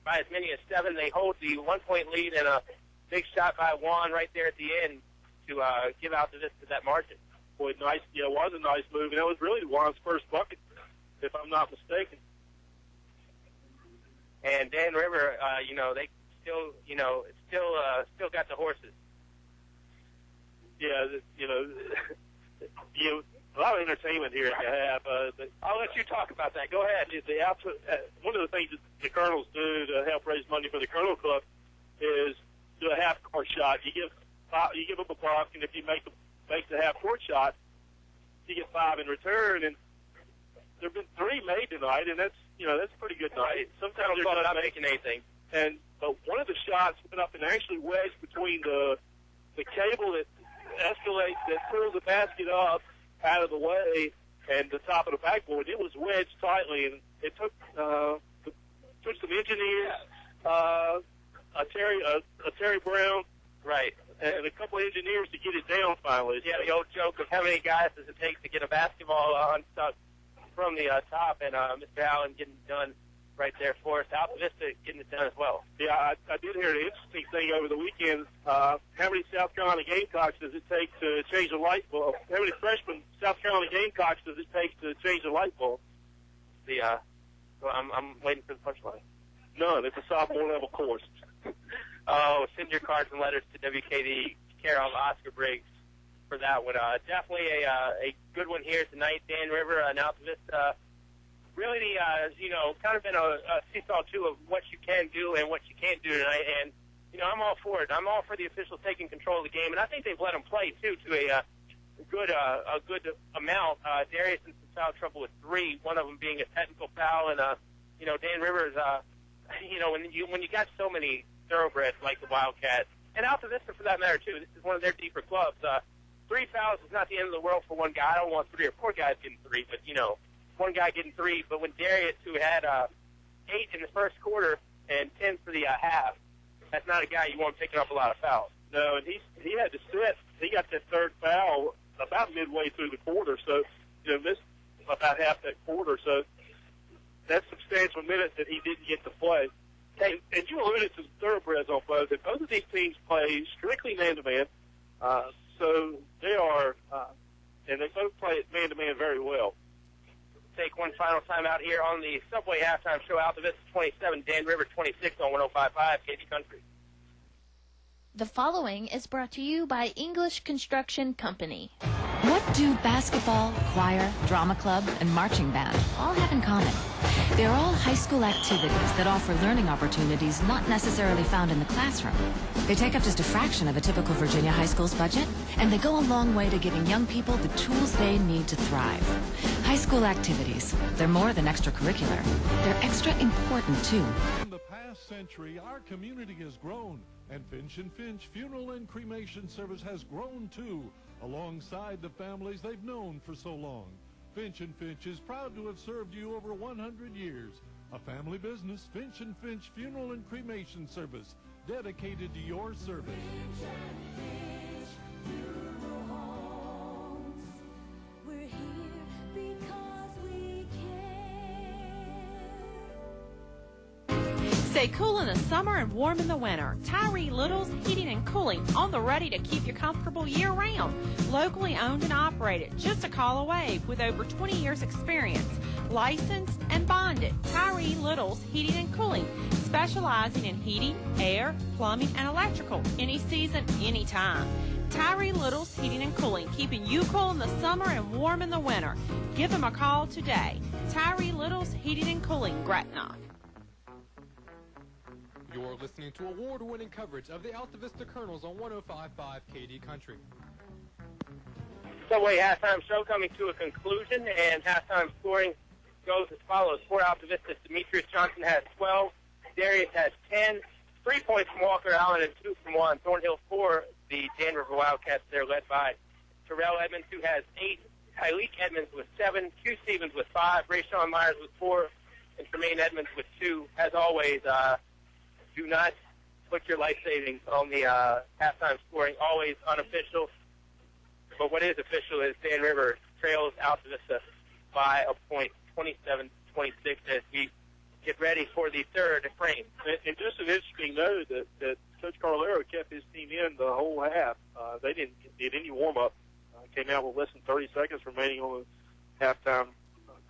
by as many as 7. They hold the 1-point lead, and a big shot by Juan right there at the end to give Altavista that margin. Boy, nice. Yeah, it was a nice move, and it was really Juan's first bucket, if I'm not mistaken. And Dan River, they still got the horses. Yeah, a lot of entertainment here to have. I'll let you talk about that. Go ahead. One of the things that the Colonels do to help raise money for the Colonel Club is do a half-court shot. You give them a buck, and if you make the half-court shot, you get 5 in return. And there have been 3 made tonight, and that's a pretty good night. Sometimes they're not making anything. But one of the shots went up and actually wedged between the cable that pulls the basket up out of the way and the top of the backboard. It was wedged tightly, and it took some engineers, a Terry Brown, right, and a couple of engineers to get it down finally. Yeah, the old joke of how many guys does it take to get a basketball on from the top, and Mr. Allen getting it done right there for us. Altavista getting it done as well. Yeah, I did hear an interesting thing over the weekend. How many South Carolina Gamecocks does it take to change a light bulb? How many freshmen South Carolina Gamecocks does it take to change a light bulb? I'm waiting for the punchline. None. It's a sophomore level course. Oh, send your cards and letters to WKD, care of Oscar Briggs for that one. Definitely a good one here tonight. Dan River and Altavista. Really, kind of been a seesaw, too, of what you can do and what you can't do tonight. And, I'm all for it. I'm all for the officials taking control of the game. And I think they've let them play, too, to a good amount. Darius in some foul trouble with 3, one of them being a technical foul. And, Dan Rivers, when you got so many thoroughbreds like the Wildcats, and Altavista for that matter, too, this is one of their deeper clubs. 3 fouls is not the end of the world for one guy. I don't want 3 or 4 guys getting 3, but, one guy getting 3, but when Darius, who had 8 in the first quarter and 10 for the half, that's not a guy you want picking up a lot of fouls. No, and he had to sit. He got that 3rd foul about midway through the quarter, so missed about half that quarter. So that's substantial minutes that he didn't get to play. And you alluded to thoroughbreds on both. And both of these teams play strictly man-to-man, so they are, and they both play it man-to-man very well. Take one final time out here on the Subway halftime show. Altavista 27, Dan River 26 on 105.5 KD Country. The following is brought to you by English Construction Company. What do basketball, choir, drama club, and marching band all have in common? They're all high school activities that offer learning opportunities not necessarily found in the classroom. They take up just a fraction of a typical Virginia high school's budget, and they go a long way to giving young people the tools they need to thrive. High school activities, they're more than extracurricular. They're extra important, too. In the past century, our community has grown, and Finch and Finch Funeral and Cremation Service has grown, too, alongside the families they've known for so long. Finch and Finch is proud to have served you over 100 years. A family business, Finch and Finch Funeral and Cremation Service, dedicated to your service. We're here because we care. Stay cool in the summer and warm in the winter. Tyree Little's Heating and Cooling, on the ready to keep you comfortable year-round. Locally owned and operated, just a call away, with over 20 years experience. Licensed and bonded. Tyree Little's Heating and Cooling, specializing in heating, air, plumbing, and electrical. Any season, anytime. Tyree Little's Heating and Cooling, keeping you cool in the summer and warm in the winter. Give them a call today. Tyree Little's Heating and Cooling, Gretna. You're listening to award-winning coverage of the Altavista Colonels on 105.5 KD Country. Subway halftime show coming to a conclusion, and halftime scoring goes as follows. For Altavista, Demetrius Johnson has 12. Darius has 10. 3 points from Walker Allen and 2 from Juan Thornhill for the Dan River Wildcats. They're led by Terrell Edmonds, who has 8. Tyleek Edmonds with 7. Q Stevens with 5. Rayshawn Myers with 4. And Tremaine Edmonds with 2. As always, do not put your life savings on the halftime scoring. Always unofficial. But what is official is Dan River trails Altavista by a point, 27-26, as we get ready for the third frame. And just an interesting note that Coach Carlero kept his team in the whole half. They didn't get any warm-up. Came out with less than 30 seconds remaining on the halftime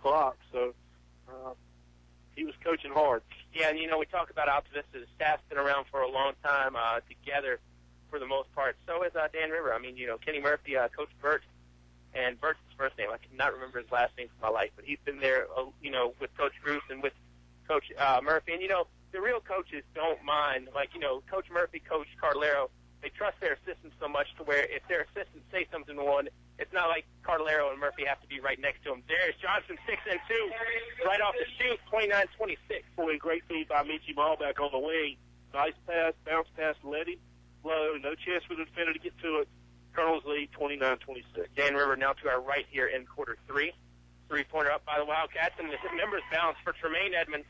clock. So he was coaching hard. Yeah, and, we talk about Altavista. The staff's been around for a long time together for the most part. So is Dan River. I mean, Kenny Murphy, Coach Burt, and Bert's his first name. I cannot remember his last name for my life, but he's been there, with Coach Bruce and with Coach Murphy. And, the real coaches don't mind. Coach Murphy, Coach Cardallaro, they trust their assistants so much to where if their assistants say something to one, it's not like Cardallaro and Murphy have to be right next to him. Darius Johnson, 6 and 2, right off the shoot, 29-26. Boy, great feed by Michi Malbeck on the wing. Nice pass, bounce pass, let him low. No chance for the defender to get to it. Colonels lead 29-26. Dan River now to our right here in quarter 3. Three-pointer up by the Wildcats, and the members bounce for Tremaine Edmonds.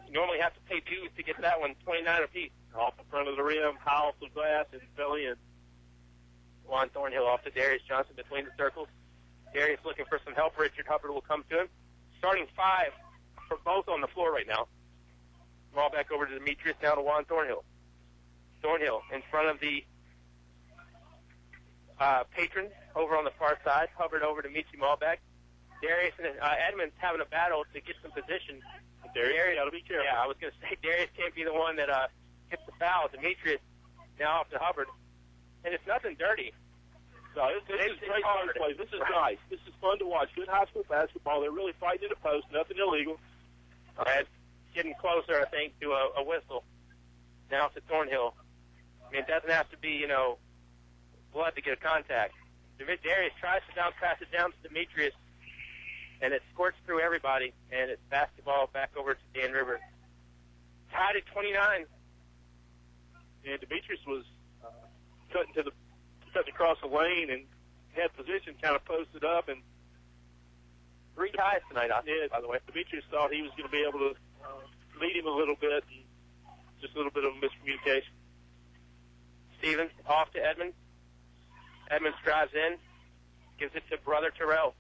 You normally have to pay dues to get that one, 29 apiece. Off the front of the rim, high off the glass, and fell in. Juan Thornhill off to Darius Johnson between the circles. Darius looking for some help. Richard Hubbard will come to him. Starting 5 for both on the floor right now. Ball back over to Demetrius, now to Juan Thornhill. Thornhill in front of the patrons over on the far side. Hubbard over to Michi Malbeck. Darius and Edmonds having a battle to get some position. Darius got to be careful. Yeah, I was going to say Darius can't be the one that hits the foul. Demetrius now off to Hubbard. And it's nothing dirty. No, this is great fun to play. This is nice. This is fun to watch. Good high school basketball. They're really fighting in the post. Nothing illegal. It's getting closer, I think, to a whistle. Now to Thornhill. I mean, it doesn't have to be, blood to get a contact. Darius tries to pass it down to Demetrius, and it squirts through everybody, and it's basketball back over to Dan River. Tied at 29. And Demetrius was cutting across the lane and had position kind of posted up, and 3 ties tonight, by the way. Demetrius thought he was going to be able to lead him a little bit, and just a little bit of miscommunication. Stevens off to Edmonds. Edmonds drives in, gives it to brother Terrell.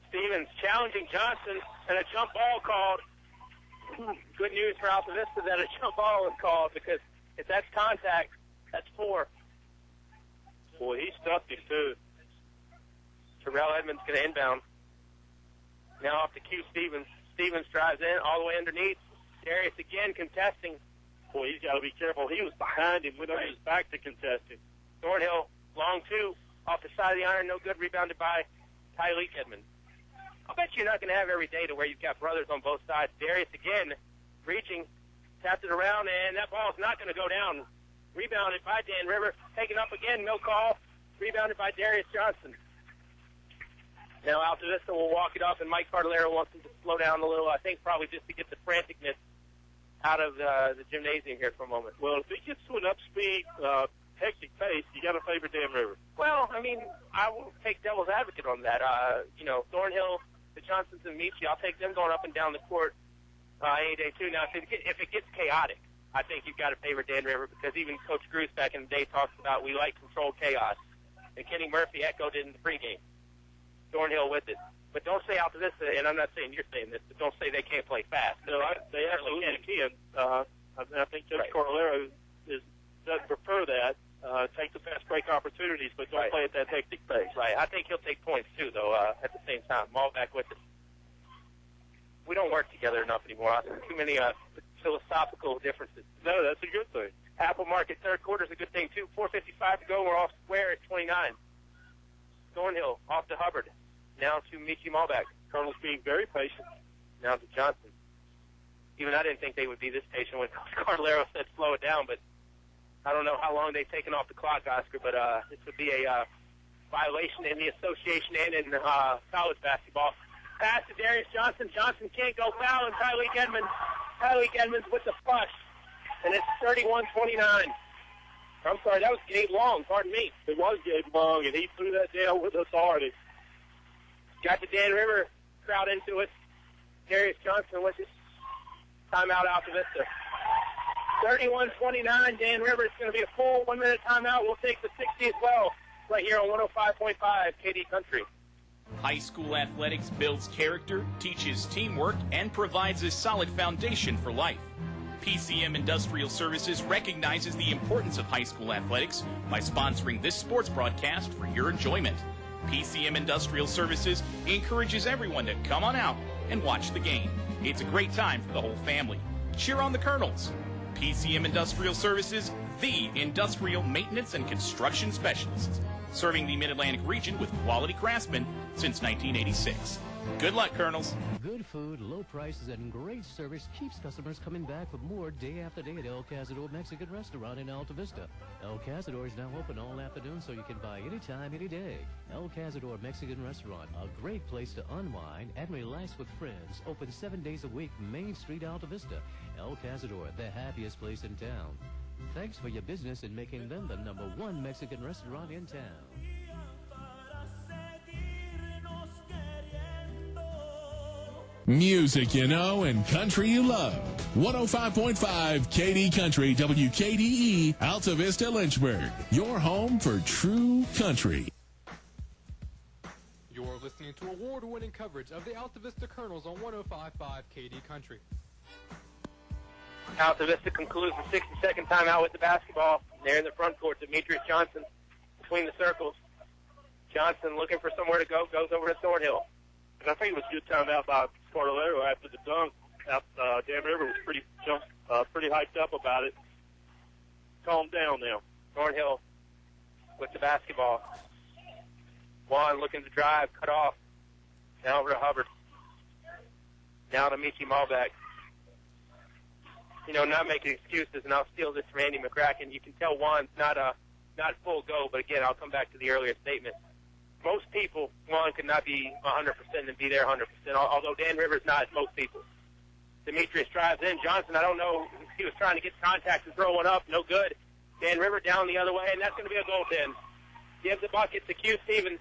Stevens challenging Johnson, and a jump ball called. Good news for Altavista that a jump ball was called, because if that's contact, that's 4. Boy, he stuffed him, too. Terrell Edmonds going to inbound. Now off to Q Stevens. Stevens drives in all the way underneath. Darius again contesting. Boy, he's got to be careful. He was behind him, went over his back to contest him. Thornhill, long 2, off the side of the iron, no good, rebounded by Tyleek Edmonds. I'll bet you're not going to have every day to where you've got brothers on both sides. Darius again, reaching, tapped it around, and that ball's not going to go down. Rebounded by Dan River, taken up again, no call. Rebounded by Darius Johnson. Now Altavista will walk it off, and Mike Cardallaro wants him to slow down a little, I think probably just to get the franticness out of the gymnasium here for a moment. Well, if he gets to an up-speed, hectic pace, you got to favor Dan River. Well, I mean, I will take devil's advocate on that. Thornhill, the Johnsons, and Michi, I'll take them going up and down the court any day, too. Now, if it gets chaotic, I think you've got to favor Dan River, because even Coach Bruce back in the day talks about we like controlled chaos. And Kenny Murphy echoed it in the pregame. Thornhill with it. But don't say Altavista, and I'm not saying you're saying this, but don't say they can't play fast. No, they absolutely can. I think Coach Cardallaro doesn't prefer that. Take the fast break opportunities, but don't play at that hectic pace. Right. I think he'll take points, too, though, at the same time. Maul back with it. We don't work together enough anymore. Too many philosophical differences. No, that's a good thing. Apple Market third quarter is a good thing, too. 4:55 to go. We're off square at 29. Thornhill off to Hubbard. Now to Michi Malbeck. Colonel's being very patient. Now to Johnson. Even I didn't think they would be this patient when Coach Cardallaro said slow it down, but I don't know how long they've taken off the clock, Oscar, but this would be a violation in the association and in college basketball. Pass to Darius Johnson. Johnson can't go foul, and Tyleek Edmonds with the push, and it's 31-29. I'm sorry, that was Gabe Long, pardon me. It was Gabe Long, and he threw that down with authority. Got the Dan River crowd into it. Darius Johnson with it. Timeout Altavista. 31-29, Dan River. It's going to be a full 1-minute timeout. We'll take the 60 as well, right here on 105.5 KD Country. High school athletics builds character, teaches teamwork, and provides a solid foundation for life. PCM Industrial Services recognizes the importance of high school athletics by sponsoring this sports broadcast for your enjoyment. PCM Industrial Services encourages everyone to come on out and watch the game. It's a great time for the whole family. Cheer on the Colonels. PCM Industrial Services, the industrial maintenance and construction specialists. serving the Mid-Atlantic region with quality craftsmen since 1986. Good luck, Colonels. Good food, low prices, and great service keeps customers coming back for more day after day at El Cazador Mexican Restaurant in Altavista. El Cazador is now open all afternoon, so you can buy anytime, any day. El Cazador Mexican Restaurant, a great place to unwind and relax with friends. Open 7 days a week, Main Street, Altavista. El Cazador, the happiest place in town. Thanks for your business in making them the #1 Mexican restaurant in town. Music you know and country you love. 105.5 KD Country, WKDE, Altavista, Lynchburg. Your home for true country. You're listening to award-winning coverage of the Altavista Colonels on 105.5 KD Country. Altavista concludes the 60-second timeout with the basketball. There in the front court, Demetrius Johnson between the circles. Johnson looking for somewhere to go, goes over to Thornhill. And I think it was a good timeout by Carlero after the dunk. Dan River was pretty hyped up about it. Calm down now. Thornhill with the basketball. Juan looking to drive, cut off. Now over to Hubbard. Now to Michi Malbeck. Not making excuses, and I'll steal this from Andy McCracken. You can tell Juan's not full go, but again, I'll come back to the earlier statement. Most people, Juan could not be 100% and be there 100%, although Dan Rivers not most people. Demetrius drives in. Johnson, I don't know, he was trying to get contact and throw one up. No good. Dan River down the other way, and that's going to be a goaltend. Gives the bucket to Q Stevens.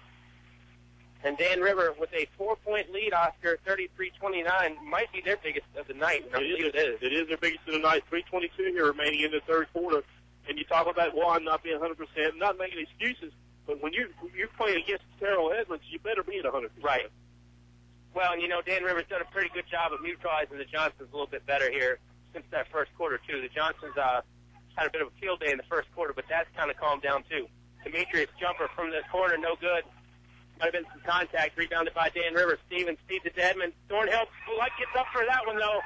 And Dan River with a 4-point lead, Oscar, 33-29, might be their biggest of the night. It is their biggest of the night. 3:22 here remaining in the third quarter. And you talk about Juan not being 100%, not making excuses. But when you're playing against Terrell Edmonds, you better be at 100%. Right. Well, and Dan Rivers done a pretty good job of neutralizing the Johnsons a little bit better here since that first quarter, too. The Johnsons had a bit of a field day in the first quarter, but that's kind of calmed down, too. Demetrius jumper from the corner, no good. Might have been some contact, rebounded by Dan Rivers. Stevens feeds it to Edmonds. Thornhill gets up for that one, though.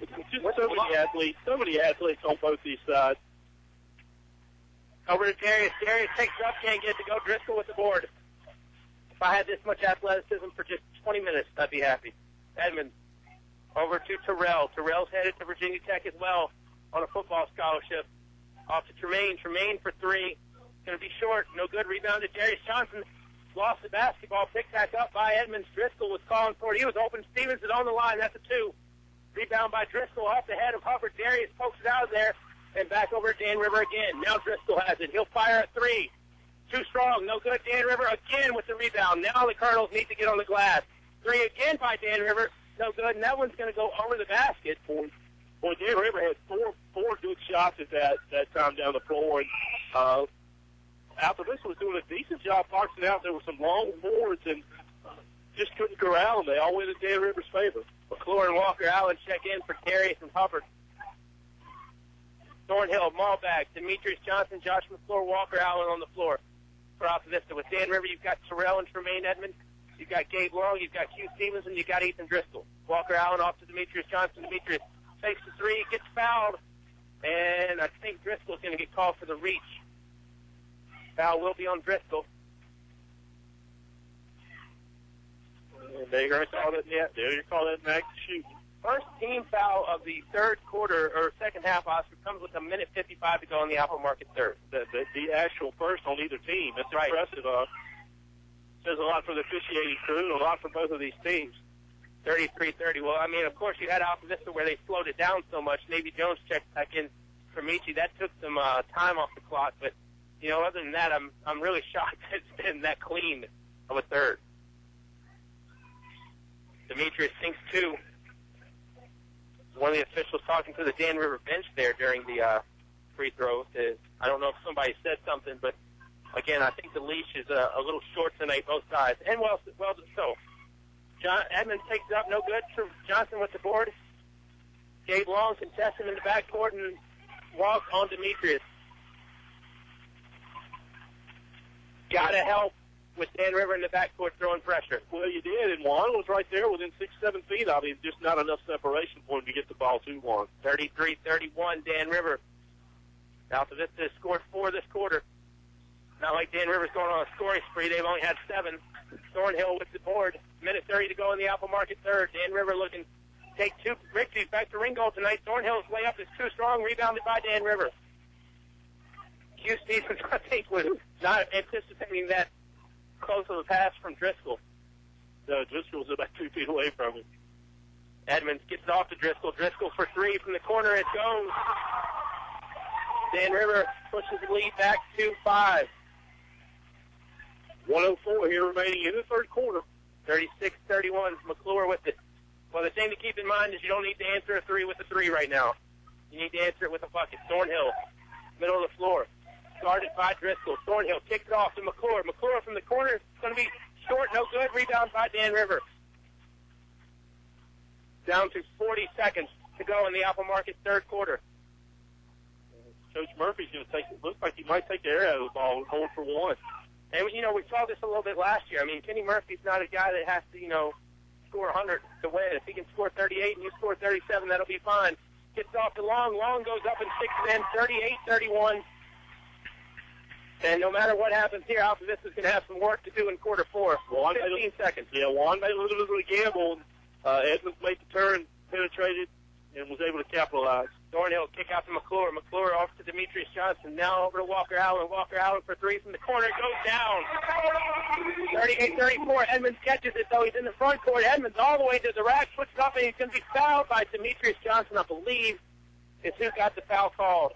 Just so many athletes on both these sides. Over to Darius. Darius takes up, can't get it to go. Driscoll with the board. If I had this much athleticism for just 20 minutes, I'd be happy. Edmonds over to Terrell. Terrell's headed to Virginia Tech as well on a football scholarship. Off to Tremaine. Tremaine for three. Going to be short. No good. Rebounded. Darius Johnson lost the basketball. Picked back up by Edmonds. Driscoll was calling for it. He was open. Stevens is on the line. That's a two. Rebound by Driscoll off the head of Hubbard. Darius pokes it out of there. And back over to Dan River again. Now Driscoll has it. He'll fire a three. Too strong. No good. Dan River again with the rebound. Now the Colonels need to get on the glass. Three again by Dan River. No good. And that one's going to go over the basket. Boy, Dan River had four good shots at that time down the floor. And Altavista was doing a decent job boxing out. There were some long boards and just couldn't corral them. They all went in Dan River's favor. McClure and Walker Allen check in for Darius and Hubbard. Thornhill, Malbeck, Demetrius Johnson, Josh McClure, Walker Allen on the floor for Altavista. With Dan River, you've got Terrell and Tremaine Edmonds. You've got Gabe Long, you've got Q Stevens, and you've got Ethan Driscoll. Walker Allen off to Demetrius Johnson. Demetrius takes the three, gets fouled, and I think Driscoll's going to get called for the reach. Foul will be on Driscoll. And they're going to call that net. They're going to call that max shoot. First team foul of the third quarter, or second half, Oscar, comes with a minute 55 to go in the Apple Market third. The actual first on either team. That's right. Impressive. Says a lot for the officiating crew and a lot for both of these teams. 33-30. Well, I mean, of course, you had Altavista where they slowed it down so much. Navy Jones checked back in for Michi. That took some time off the clock. But, other than that, I'm really shocked that it's been that clean of a third. Demetrius sinks two. One of the officials talking to the Dan River bench there during the free throw. I don't know if somebody said something, but, again, I think the leash is a little short tonight, both sides. And well so. Edmonds takes it up, no good. Johnson with the board. Gabe Long contests him in the backcourt and walks on Demetrius. Got to help with Dan River in the backcourt throwing pressure. Well, you did, and Juan was right there within 6-7 feet of him. Just not enough separation for him to get the ball to Juan. 33-31, Dan River. Altavista has scored 4 this quarter. Not like Dan River's going on a scoring spree. They've only had 7. Thornhill with the board. Minute 30 to go in the Apple Market third. Dan River looking to take 2 victories back to ring goal tonight. Thornhill's layup is too strong, rebounded by Dan River. Hugh Stevens, I think, was not anticipating that close of a pass from Driscoll. No, Driscoll was about 2 feet away from him. Edmonds gets it off to Driscoll. Driscoll for 3 from the corner. It goes. Dan River pushes the lead back to 5. 1:04 here remaining in the third quarter. 36-31. McClure with it. Well, the thing to keep in mind is you don't need to answer a 3 with a 3 right now. You need to answer it with a bucket. Thornhill, middle of the floor. Guarded by Driscoll. Thornhill kicks it off to McClure. McClure from the corner. It's going to be short, no good. Rebound by Dan River. Down to 40 seconds to go in the Apple Market third quarter. Coach Murphy's going to take it. Looks like he might take the air out of the ball and hold for 1. And, you know, we saw this a little bit last year. I mean, Kenny Murphy's not a guy that has to, you know, score 100 to win. If he can score 38 and you score 37, that'll be fine. Gets off to Long. Long goes up and 6 in, 38-31. And no matter what happens here, Altavista's going to have some work to do in quarter 4. 15 seconds. Yeah, Juan made a little bit of a gamble. Edmonds made the turn, penetrated, and was able to capitalize. Thornhill kick out to McClure. McClure off to Demetrius Johnson. Now over to Walker Allen. Walker Allen for 3 from the corner. Goes down. 38-34. Edmonds catches it, though. He's in the front court. Edmonds all the way to the rack. Puts it up, and he's going to be fouled by Demetrius Johnson, I believe, is who got the foul called.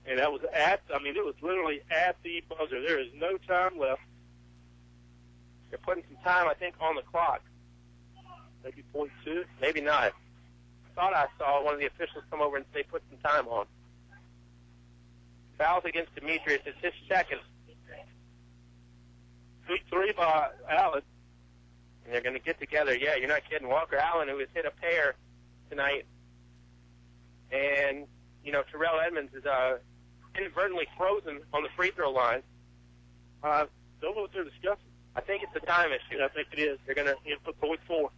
And that was it was literally at the buzzer. There is no time left. They're putting some time, I think, on the clock. Maybe 0.2. Maybe not. I thought I saw one of the officials come over and say put some time on. Fouls against Demetrius. It's his second. Big 3 by Allen. And they're going to get together. Yeah, you're not kidding. Walker Allen, who has hit a pair tonight. And, you know, Terrell Edmonds is inadvertently frozen on the free throw line. Don't know what they're discussing. I think it's a time issue. I think it is. They're going to put 0.4.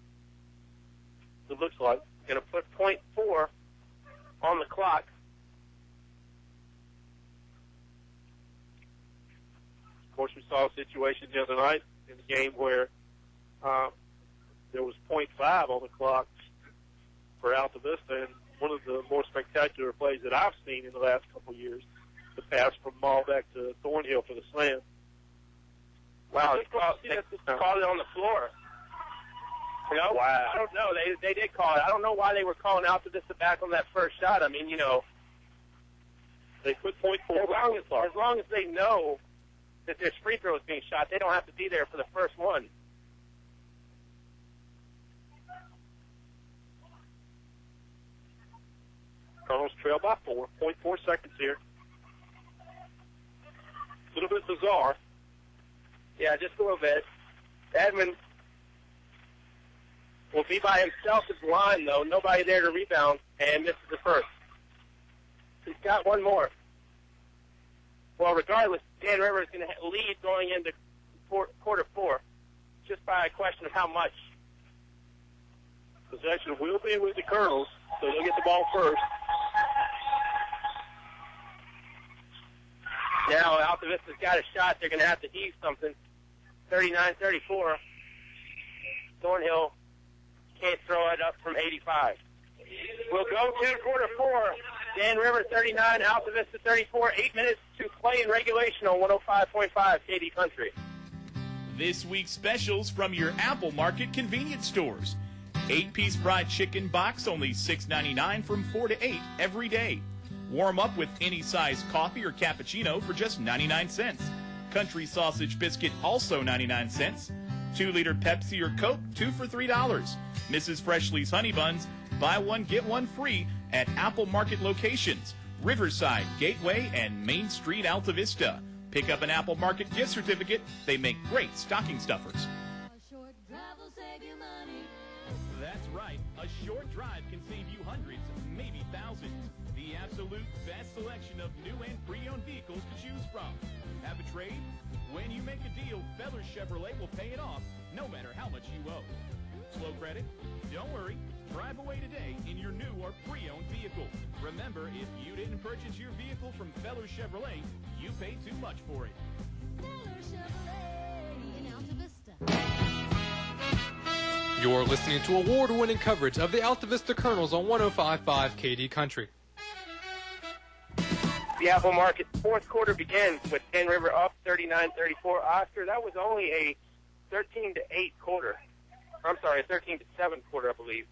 It looks like. Going to put 0.4 on the clock. Of course, we saw a situation the other night in the game where there was 0.5 on the clock for Altavista, and one of the more spectacular plays that I've seen in the last couple of years, the pass from Maul back to Thornhill for the slam. Wow, they called it on the floor. You know? Wow. I don't know. They did call it. I don't know why they were calling Altavista back on that first shot. I mean, you know, they put 0.4 as long as they know that there's free throws being shot, they don't have to be there for the first one. Colonels trail by 4. 0.4 seconds here. A little bit bizarre. Yeah, just a little bit. Edmonds will be by himself at the line, though. Nobody there to rebound, and misses the first. He's got one more. Well, regardless, Dan River is going to lead going into quarter 4, just by a question of how much. Possession will be with the Colonels, so they'll get the ball first. Now, Altavista's got a shot. They're going to have to heave something. 39-34. Thornhill can't throw it up from 85. We'll go to quarter 4. Dan River 39, Altavista 34. 8 minutes to play in regulation on 105.5 KD Country. This week's specials from your Apple Market convenience stores. 8-piece fried chicken box, only $6.99 from 4 to 8 every day. Warm up with any size coffee or cappuccino for just 99 cents. Country sausage biscuit, also 99 cents. 2-liter Pepsi or Coke, 2 for $3. Mrs. Freshly's Honey Buns, buy one, get one free at Apple Market locations, Riverside, Gateway, and Main Street, Altavista. Pick up an Apple Market gift certificate. They make great stocking stuffers. That's right. A short drive can save you hundreds, maybe thousands. The absolute best selection of new and pre-owned vehicles to choose from. Have a trade? When you make a deal, Feller Chevrolet will pay it off, no matter how much you owe. Slow credit? Don't worry. Drive away today in your new or pre-owned vehicle. Remember, if you didn't purchase your vehicle from Feller Chevrolet, you paid too much for it. Feller Chevrolet in Altavista. You're listening to award-winning coverage of the Altavista Colonels on 105.5 KD Country. The Apple Market fourth quarter begins with Dan River up 39-34. Oscar, that was only a 13-8 quarter. I'm sorry, a 13-7 quarter, I believe.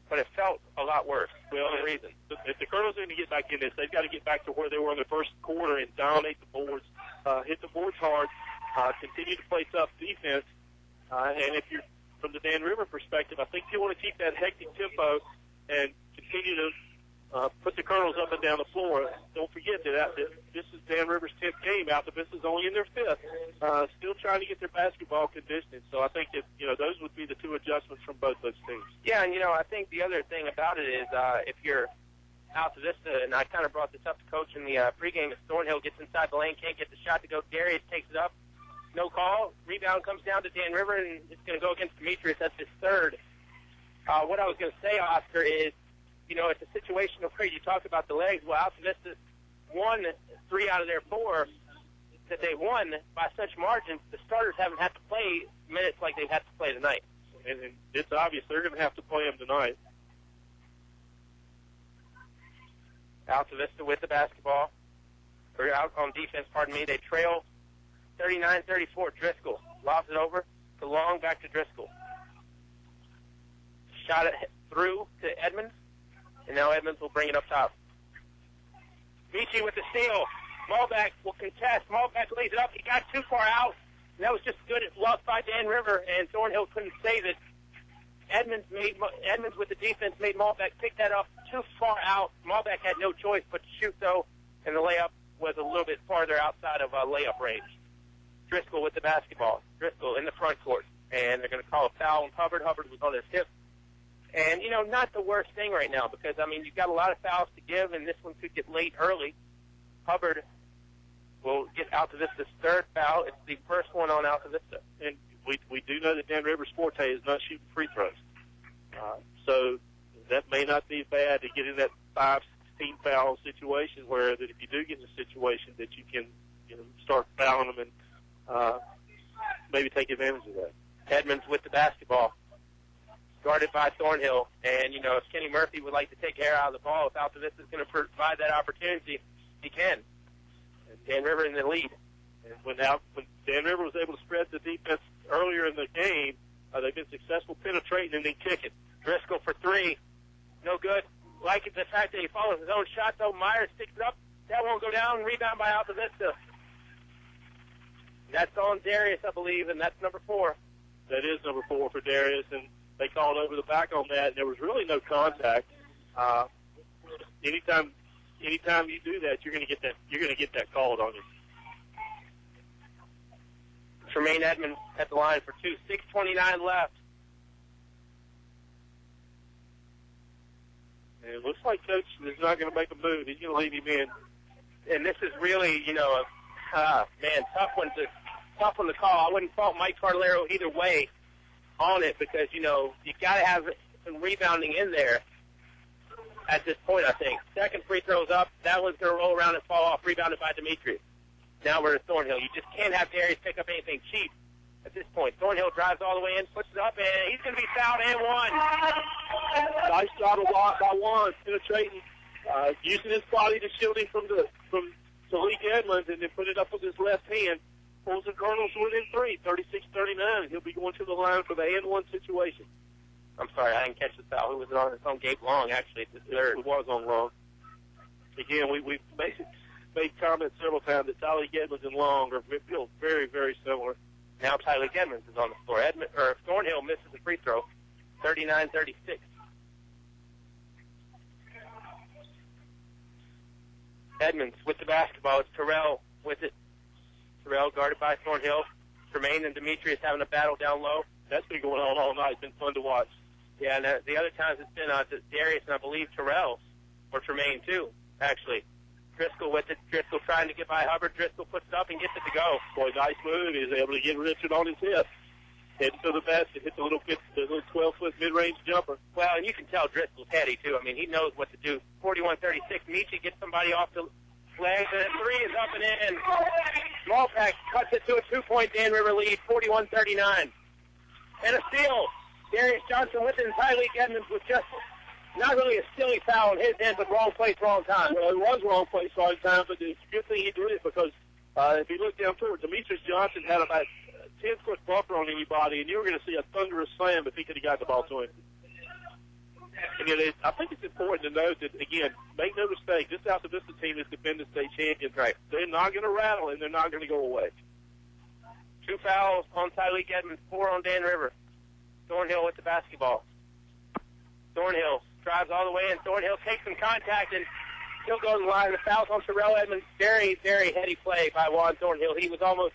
But it felt a lot worse for the only reason. If the Colonels are going to get back in this, they've got to get back to where they were in the first quarter and dominate the boards, hit the boards hard, continue to play tough defense. And if you're from the Dan River perspective, I think you want to keep that hectic tempo and continue to put the Colonels up and down the floor. Don't forget that this is Dan River's 10th game. Altavista's only in their 5th. Still trying to get their basketball conditioning. So I think that, those would be the two adjustments from both those teams. Yeah, and, I think the other thing about it is if you're Altavista, and I kind of brought this up to Coach in the pregame, if Thornhill gets inside the lane, can't get the shot to go, Darius takes it up, no call, rebound comes down to Dan River, and it's going to go against Demetrius. That's his third. What I was going to say, Oscar, is, it's a situation where you talk about the legs. Well, Altavista won 3 out of their 4 that they won by such margins. The starters haven't had to play minutes like they've had to play tonight. And it's obvious they're going to have to play them tonight. Altavista with the basketball. Or out on defense, pardon me. They trail 39-34. Driscoll lobs it over to Long, back to Driscoll. Shot it through to Edmonds, and now Edmonds will bring it up top. Michi with the steal. Malbeck will contest. Malbeck lays it up. He got too far out, and that was just good. It's lost by Dan River, and Thornhill couldn't save it. Edmonds with the defense made Malbeck pick that up too far out. Malbeck had no choice but to shoot, though, and the layup was a little bit farther outside of layup range. Driscoll with the basketball. Driscoll in the front court, and they're going to call a foul on Hubbard. Hubbard was on his hip. And, not the worst thing right now because, you've got a lot of fouls to give, and this one could get late early. Hubbard will get Altavista's third foul. It's the first one on Altavista. And we do know that Dan River's forte is not shooting free throws. So that may not be bad to get in that 5-16 foul situation where that if you do get in a situation that you can start fouling them and maybe take advantage of that. Edmonds with the basketball. Guarded by Thornhill. And, if Kenny Murphy would like to take air out of the ball, if Altavista is going to provide that opportunity, he can. And Dan River in the lead. And when Dan River was able to spread the defense earlier in the game, they've been successful penetrating and then kicking. Driscoll for 3. No good. Like the fact that he follows his own shot, though. Myers sticks it up. That won't go down. Rebound by Altavista. That's on Darius, I believe, and that's number 4. That is number 4 for Darius, and they called over the back on that, and there was really no contact. Anytime you do that, you're going to get that called on you. Tremaine Edmonds at the line for 2. 6:29 left. And it looks like Coach is not going to make a move. He's going to leave him in. And this is really, tough one to call. I wouldn't fault Mike Carlero either way on it because, you got to have some rebounding in there at this point, I think. Second free throw's up. That one's going to roll around and fall off, rebounded by Demetrius. Now we're at Thornhill. You just can't have Darius pick up anything cheap at this point. Thornhill drives all the way in, puts it up, and he's going to be fouled and one. Nice job by Juan, penetrating, using his body to shield him from Talik Edmonds, and then put it up with his left hand. Pulls the Colonels within 3, 36-39. He'll be going to the line for the and-one situation. I'm sorry, I didn't catch the foul. Who was it on? It's on Gabe Long, actually. It was on Long. Again, we've made comments several times that Tyler Edmonds and Long feel very, very similar. Now Tyler Edmonds is on the floor. Thornhill misses the free throw, 39-36. Edmonds with the basketball. It's Terrell with it. Terrell guarded by Thornhill. Tremaine and Demetrius having a battle down low. That's been going on all night. It's been fun to watch. Yeah, and the other times it's been Darius and I believe Terrell, or Tremaine too, actually. Driscoll with it. Driscoll trying to get by Hubbard. Driscoll puts it up and gets it to go. Boy, nice move. He's able to get Richard on his hip. Heading to the basket, hit the little 12-foot mid-range jumper. Well, and you can tell Driscoll's heady, too. I mean, he knows what to do. 41-36. Michi gets somebody off the flag. The three is up and in. Smallpack cuts it to a 2-point Dan River lead, 41-39. And a steal. Darius Johnson with it, and Tyleek Edmonds was just not really a silly foul on his end, but wrong place, wrong time. Well, it was wrong place, wrong time, but it's a good thing he did it because if you look down toward Demetrius Johnson had about 10-foot buffer on anybody, and you were going to see a thunderous slam if he could have got the ball to him. And I think it's important to note that, again, make no mistake, this Altavista team is defending state champions. Right. They're not going to rattle, and they're not going to go away. 2 fouls on Tyleek Edmonds, 4 on Dan River. Thornhill with the basketball. Thornhill drives all the way in. Thornhill takes some contact, and he'll go to the line. The foul's on Terrell Edmonds. Very, very heady play by Juan Thornhill. He was almost,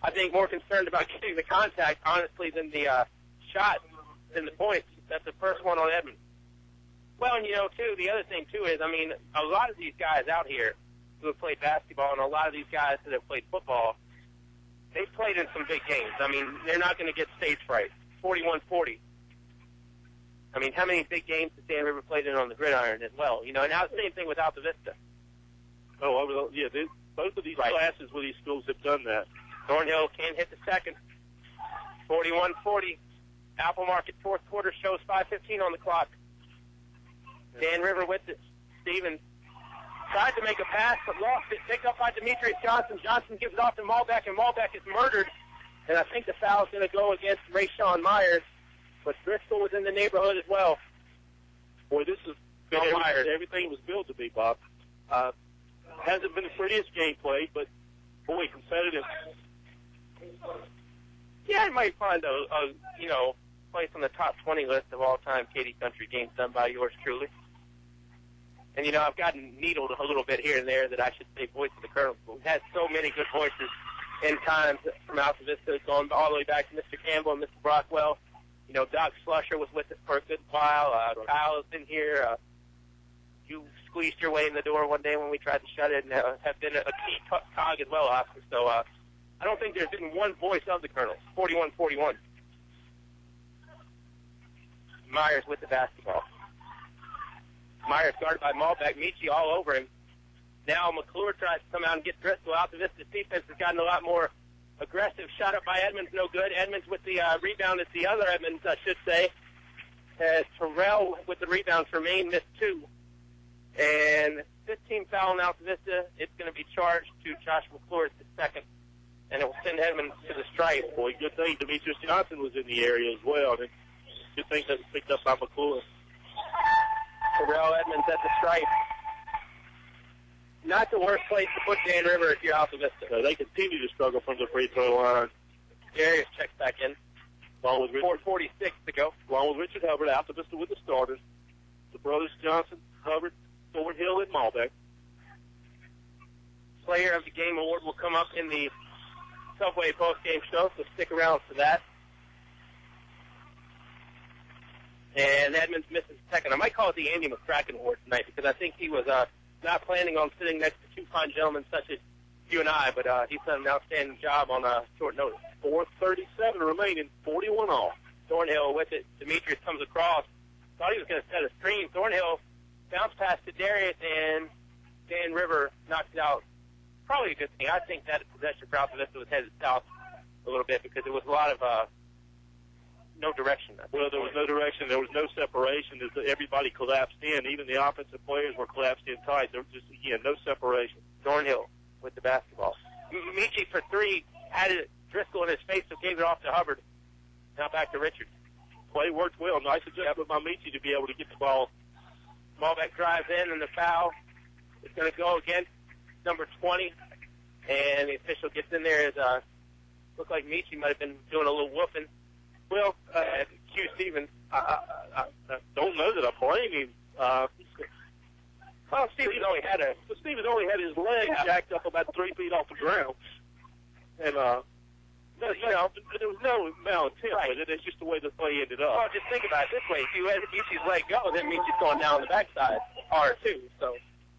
I think, more concerned about getting the contact, honestly, than the shot, than the points. That's the first one on Edmonds. Well, and, too, the other thing, too, is, I mean, a lot of these guys out here who have played basketball and a lot of these guys that have played football, they've played in some big games. I mean, they're not going to get stage fright. 41-40. I mean, how many big games has Dan River played in on the gridiron as well? And now the same thing with Altavista. Oh, yeah, both of these classes with these schools have done that. Thornhill can't hit the second. 41-40. Apple Market fourth quarter shows 5:15 on the clock. Dan River with it. Stevens tried to make a pass, but lost it. Picked up by Demetrius Johnson. Johnson gives it off to Malbeck, and Malbeck is murdered. And I think the foul is going to go against Rayshawn Myers. But Driscoll was in the neighborhood as well. Boy, this is everything was built to be, Bob. Hasn't been the prettiest game played, but, boy, competitive. Yeah, I might find a place on the top 20 list of all-time Katy Country games done by yours truly. And, I've gotten needled a little bit here and there that I should say voice of the Colonel. We've had so many good voices in times from Altavista, going all the way back to Mr. Campbell and Mr. Brockwell. Doc Slusher was with us for a good while. Kyle has been here. You squeezed your way in the door one day when we tried to shut it and have been a key cog as well, Oscar. So I don't think there's been one voice of the Colonels. 41-41. Myers with the basketball. Myers guarded by Malbeck. Michi all over him. Now McClure tries to come out and get Driscoll. Altavista's defense has gotten a lot more aggressive. Shot up by Edmonds, no good. Edmonds with the rebound. It's the other Edmonds, I should say. Terrell with the rebound. Tremaine missed 2. And 15 foul on Altavista. It's going to be charged to Josh McClure at the second. And it will send Edmonds to the stripe. Boy, good thing Demetrius Johnson was in the area as well. And good thing that was picked up by McClure. Terrell Edmonds at the stripe. Not the worst place to put Dan River if you're Altavista. They continue to struggle from the free throw line. Darius checks back in. Along with 4:46 to go. Along with Richard Hubbard, Altavista with the starters. The brothers Johnson, Hubbard, Thornhill, and Malbeck. Player of the Game award will come up in the Subway post-game show, so stick around for that. And Edmonds misses second. I might call it the Andy McCracken Award tonight because I think he was not planning on sitting next to 2 fine gentlemen such as you and I, but he's done an outstanding job on short notice. 4:37 remaining, 41 all. Thornhill with it. Demetrius comes across. Thought he was going to set a screen. Thornhill bounce pass to Darius, and Dan River knocks it out. Probably a good thing. I think that possession for Altavista was headed south a little bit because there was a lot of no direction. Well, there was no direction. There was no separation. Everybody collapsed in. Even the offensive players were collapsed in tight. There was just, again, no separation. Thornhill with the basketball. Michi for 3 had it, Driscoll in his face, so gave it off to Hubbard. Now back to Richards. Play worked well. Nice adjustment by Michi to be able to get the ball. Malbeck drives in, and the foul is going to go against number 20. And the official gets in there. Looked like Michi might have been doing a little whooping. Well, Q Stevens. I don't know that I blame him. Well, Stevens only had his leg jacked up about 3 feet off the ground, and there was no malintent with it. It's just the way the play ended up. Well, just think about it this way: if you let Michi's leg go, then Michi's going down the backside, R2. So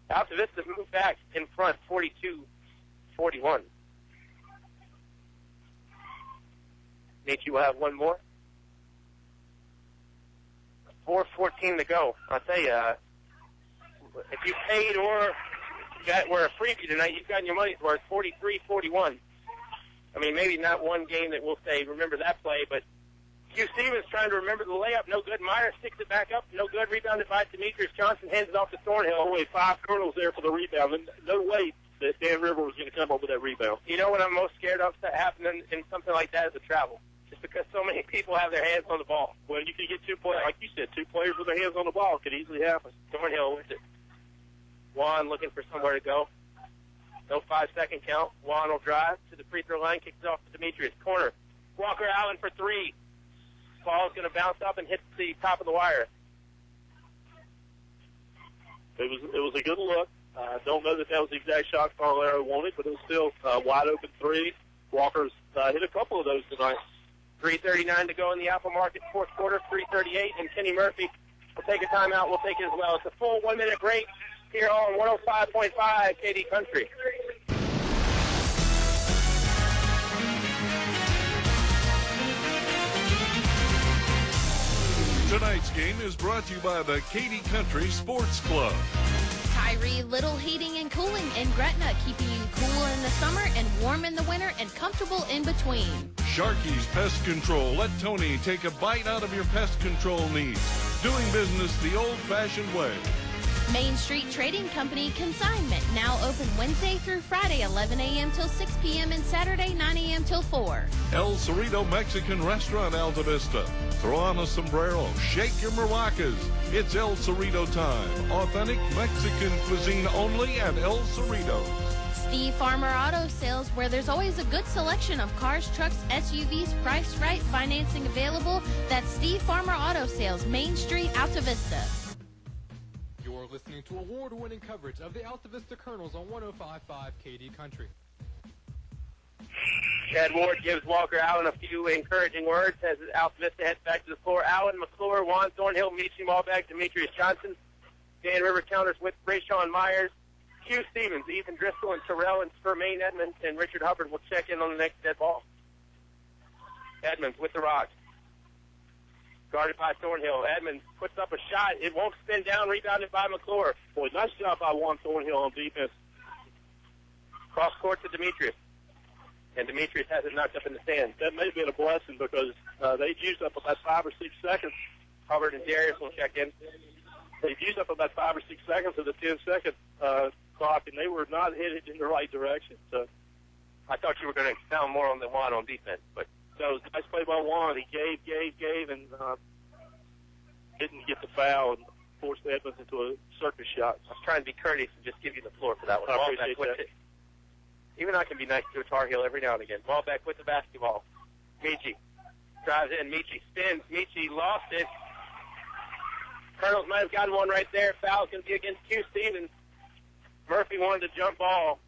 Altavista moved back in front, 42-41. Meechie will have one more. 4:14 to go. I'll tell you, if you paid or were a freebie tonight, you've gotten your money's worth. 43-41. I mean, maybe not one game that we'll say, remember that play, but Q Stevens trying to remember the layup. No good. Myers sticks it back up. No good. Rebounded by Demetrius Johnson. Hands it off to Thornhill. Only 5 Colonels there for the rebound. And no way that Dan River was going to come up with that rebound. You know what I'm most scared of happening in something like that is the travel. Just because so many people have their hands on the ball. Well, you could get 2 players, like you said, 2 players with their hands on the ball. Could easily happen. Thornhill with it. Juan looking for somewhere to go. No 5-second count. Juan will drive to the free throw line. Kicks it off to Demetrius. Corner. Walker Allen for 3. Ball's going to bounce up and hit the top of the wire. It was a good look. I don't know that was the exact shot Carlero wanted, but it was still wide open 3. Walker's hit a couple of those tonight. 3:39 to go in the Apple Market fourth quarter. 3:38, and Kenny Murphy will take a timeout. We'll take it as well. It's a full 1-minute break here on 105.5 KD Country. Tonight's game is brought to you by the Katy Country Sports Club. Tyree Little Heating and Cooling in Gretna, keeping you cool in the summer and warm in the winter and comfortable in between. Sharky's Pest Control. Let Tony take a bite out of your pest control needs. Doing business the old-fashioned way. Main Street Trading Company Consignment, now open Wednesday through Friday, 11 a.m. till 6 p.m. and Saturday, 9 a.m. till 4. El Cerrito Mexican Restaurant, Altavista. Throw on a sombrero, shake your maracas. It's El Cerrito time. Authentic Mexican cuisine only at El Cerrito. Steve Farmer Auto Sales, where there's always a good selection of cars, trucks, SUVs, priced right, financing available. That's Steve Farmer Auto Sales, Main Street, Altavista. You're listening to award-winning coverage of the Altavista Colonels on 105.5 KD Country. Chad Ward gives Walker Allen a few encouraging words as Altavista heads back to the floor. Allen, McClure, Juan Thornhill, Meechie, Malbeck, Demetrius Johnson. Dan River counters with Rayshawn Myers. Q Stevens, Ethan Driscoll, and Terrell and Spermaine Edmonds, and Richard Hubbard will check in on the next dead ball. Edmonds with the rock. Guarded by Thornhill. Edmonds puts up a shot. It won't spin down. Rebounded by McClure. Boy, nice job by Juan Thornhill on defense. Cross court to Demetrius. And Demetrius has it knocked up in the stands. That may have been a blessing because they'd used up about 5 or 6 seconds. Hubbard and Darius will check in. They've used up about 5 or 6 seconds of the 10-second clock, and they were not headed in the right direction. So I thought you were going to expound more on the Juan on defense, but so it was a nice play by Juan. He gave, and didn't get the foul and forced Edmonds into a circus shot. I was trying to be courteous and just give you the floor for that one. I appreciate that. Even I can be nice to a Tar Heel every now and again. Ball back with the basketball. Meechie drives in. Meechie spins. Meechie lost it. Colonels might have gotten one right there. Foul can be against Q Stevens. Murphy wanted to jump ball.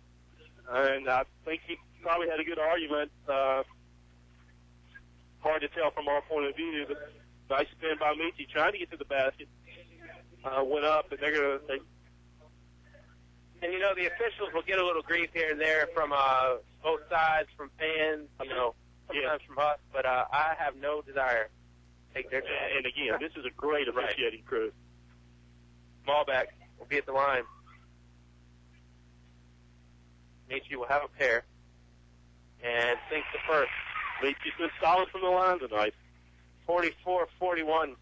And I think he probably had a good argument. Hard to tell from our point of view, but nice spin by Meechie trying to get to the basket. Went up, and they're going to... And, you know, the officials will get a little grief here and there from both sides, from fans, you know, sometimes from us, but I have no desire to take their chance. And, again, this is a great officiating crew. Malbeck will be at the line. Meechie will have a pair and sinks the first. Meechie's been solid from the line tonight. 44-41.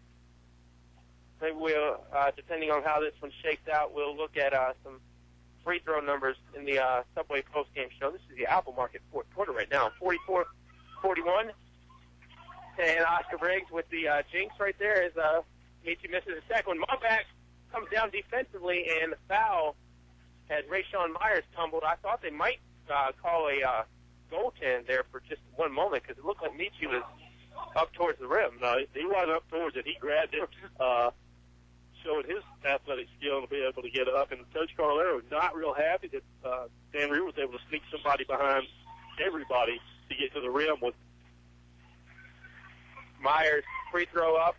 Maybe we'll, depending on how this one shakes out, we'll look at some free throw numbers in the Subway postgame show. This is the Apple Market fourth quarter right now. 44-41. And Oscar Briggs with the jinx right there as Meechie misses a second one. Malbeck comes down defensively, and the foul as Rayshawn Myers tumbled. I thought they might call a goaltend there for just one moment because it looked like Meechie was up towards the rim. No, he wasn't up towards it. He grabbed it, showed his athletic skill to be able to get up. And Coach Carlero was not real happy that Dan Reed was able to sneak somebody behind everybody to get to the rim with Myers. Free throw up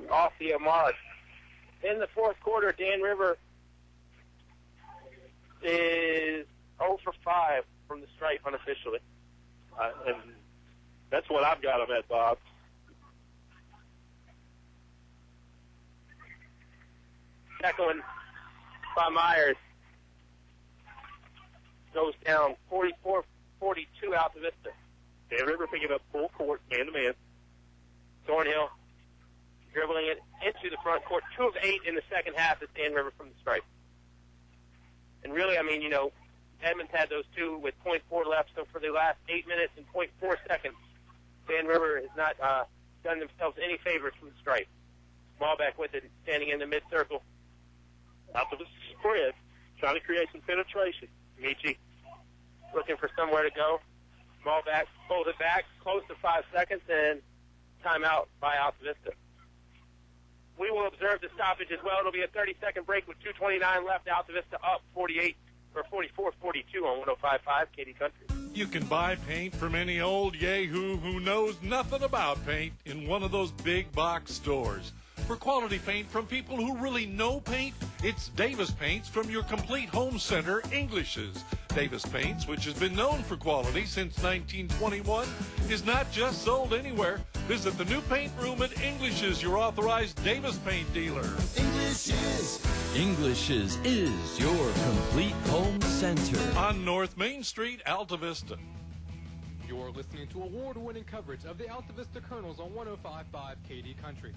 off the mark. In the fourth quarter, Dan River is 0 for 5 from the stripe unofficially. And That's what I've got them at, Bob. Tackling by Myers. Goes down 44-42 Altavista. Dan River picking up full court, man-to-man. Thornhill dribbling it into the front court. 2 of 8 in the second half is Dan River from the stripe. And really, I mean, Edmonds had those 2 with .4 left, so for the last 8 minutes and .4 seconds, Dan River has not done themselves any favors from the stripe. Smallback with it, standing in the mid-circle. Out to the spread, trying to create some penetration. Michi looking for somewhere to go. Smallback pulls it back, close to 5 seconds, and timeout by Altavista. We will observe the stoppage as well. It'll be a 30-second break with 2:29 left. Altavista up 44-42 on 105.5 KD Country. You can buy paint from any old yahoo who knows nothing about paint in one of those big box stores. For quality paint from people who really know paint, it's Davis Paints from your complete home center, English's. Davis Paints, which has been known for quality since 1921, is not just sold anywhere. Visit the new paint room at English's, your authorized Davis Paint dealer. English's is your complete home center. On North Main Street, Altavista. You're listening to award-winning coverage of the Altavista Colonels on 105.5 KD Country.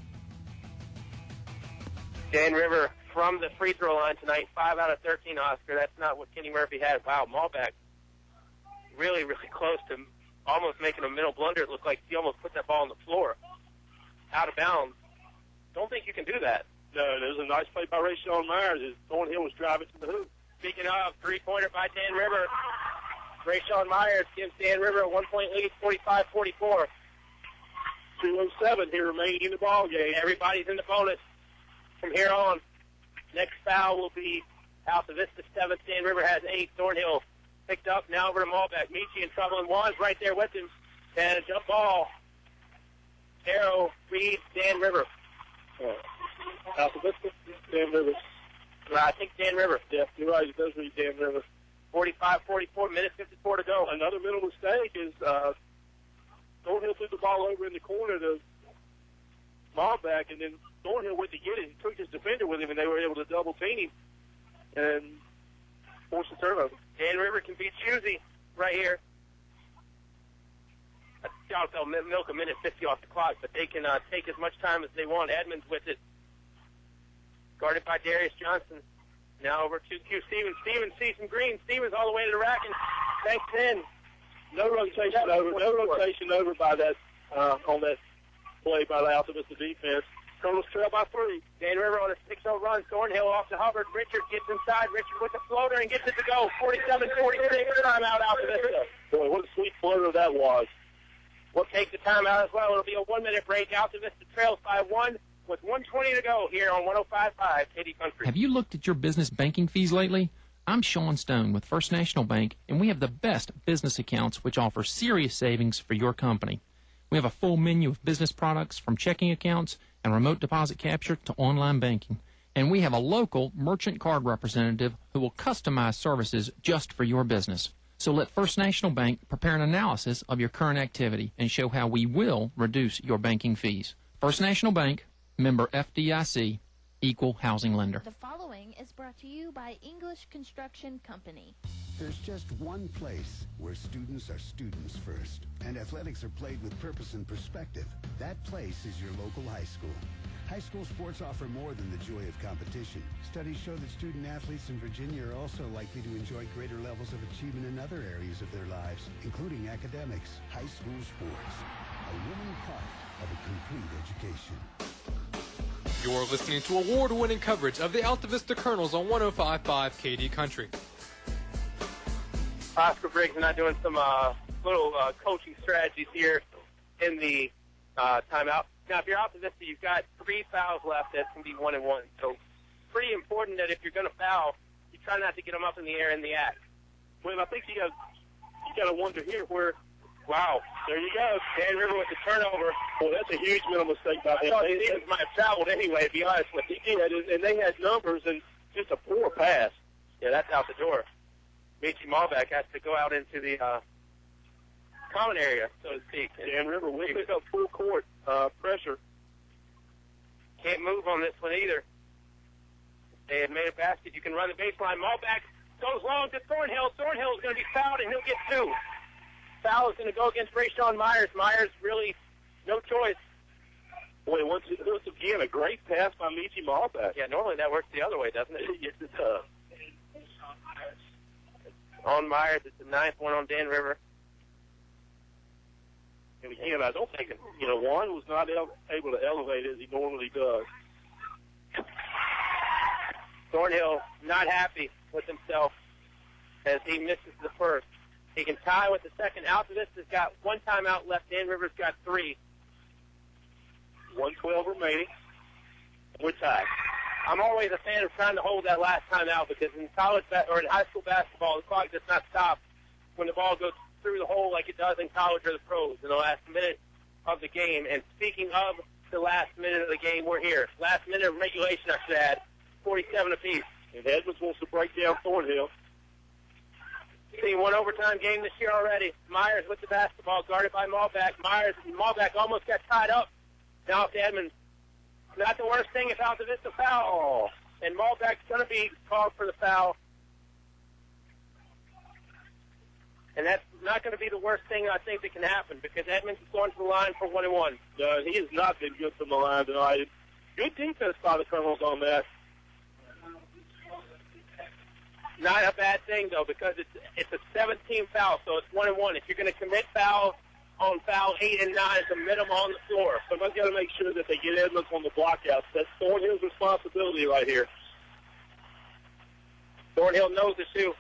Dan River from the free throw line tonight, 5 out of 13, Oscar. That's not what Kenny Murphy had. Wow, Malbeck really, really close to almost making a mental blunder. It looked like he almost put that ball on the floor. Out of bounds. Don't think you can do that. No, there was a nice play by Rayshawn Myers as Thornhill was driving to the hoop. Speaking of, three-pointer by Dan River. Rayshawn Myers gives Dan River a 1-point lead, 45-44. 2:07 here remaining in the ball game. Everybody's in the bonus from here on. Next foul will be Altavista 7th. Dan River has 8. Thornhill picked up. Now over to Malbeck. Michi in trouble, and Juan's right there with him. And a jump ball. Arrow reads Dan River. Altavista, Dan River. I think Dan River. Yeah, you're right. It does read Dan River. 45-44, minute 54 to go. Another mental mistake is Thornhill threw the ball over in the corner to Malbeck, and then Thornhill went to get it. He took his defender with him, and they were able to double team and force the turnover. Dan River can be choosy right here. I doubt they'll milk a minute 50 off the clock, but they can take as much time as they want. Edmonds with it. Guarded by Darius Johnson. Now over to Q. Stevens. Stevens sees some green. Stevens all the way to the rack and banks in. No rotation over. No rotation over by that on that play by the Altavista defense. Colonels trail by 3. Dan River on a 6-0 run. Thornhill off to Hubbard. Richard gets inside. Richard with the floater and gets it to go. 47-46. Timeout Altavista. Boy, what a sweet floater that was. We'll take the timeout as well. It'll be a 1-minute break. Altavista trails by 1 with 1:20 to go here on 105.5 KD Country. Have you looked at your business banking fees lately? I'm Sean Stone with First National Bank, and we have the best business accounts which offer serious savings for your company. We have a full menu of business products from checking accounts and remote deposit capture to online banking. And we have a local merchant card representative who will customize services just for your business. So let First National Bank prepare an analysis of your current activity and show how we will reduce your banking fees. First National Bank, member FDIC, equal housing lender. The following is brought to you by English Construction Company. There's just one place where students are students first, and athletics are played with purpose and perspective. That place is your local high school. High school sports offer more than the joy of competition. Studies show that student athletes in Virginia are also likely to enjoy greater levels of achievement in other areas of their lives, including academics. High school sports, a winning part of a complete education. You're listening to award-winning coverage of the Altavista Colonels on 105.5 KD Country. Oscar Briggs and I doing some little coaching strategies here in the timeout. Now, if you're Altavista, you've got 3 fouls left that can be 1 and 1. So pretty important that if you're going to foul, you try not to get them up in the air in the act. Well, I think you got to wonder here where. Wow, there you go. Dan River with the turnover. Well, that's a huge mental mistake by him. I thought Stevens might have traveled anyway, to be honest with you. He did, and they had numbers and just a poor pass. Yeah, that's out the door. Michi Malbeck has to go out into the common area, so to speak. Dan River will pick up full court pressure. Can't move on this one either. They have made a basket. You can run the baseline. Malbeck goes long to Thornhill. Thornhill is going to be fouled, and he'll get 2. Foul is going to go against Rayshawn Myers. Myers really no choice. Boy, once again, a great pass by Michi Malbeck. Yeah, normally that works the other way, doesn't it? Yes, it does. On Myers, it's the 9th one on Dan River. And again, I don't think, Juan was not able to elevate as he normally does. Thornhill not happy with himself as he misses the first. He can tie with the second. Altavista's got 1 timeout left. Dan River's got 3. 1:12 remaining. We're tied. I'm always a fan of trying to hold that last timeout because in college or in high school basketball, the clock does not stop when the ball goes through the hole like it does in college or the pros in the last minute of the game. And speaking of the last minute of the game, we're here. Last minute of regulation, I should add, 47 apiece. And Edmonds wants to break down Thornhill. Seen 1 overtime game this year already. Myers with the basketball, guarded by Malbeck. Malbeck almost got tied up. Now to Edmonds. Not the worst thing if Altavista foul. And Malbeck's going to be called for the foul. And that's not going to be the worst thing I think that can happen because Edmonds is going to the line for 1-1. No, he has not been good from the line tonight. Good defense by the Colonels on that. Not a bad thing, though, because it's a 17 foul, so it's 1-1. If you're going to commit foul on foul 8 and 9, commit them on the floor. Somebody's got to make sure that they get Edmonds on the blockouts. That's Thornhill's responsibility right here. Thornhill knows the shoe.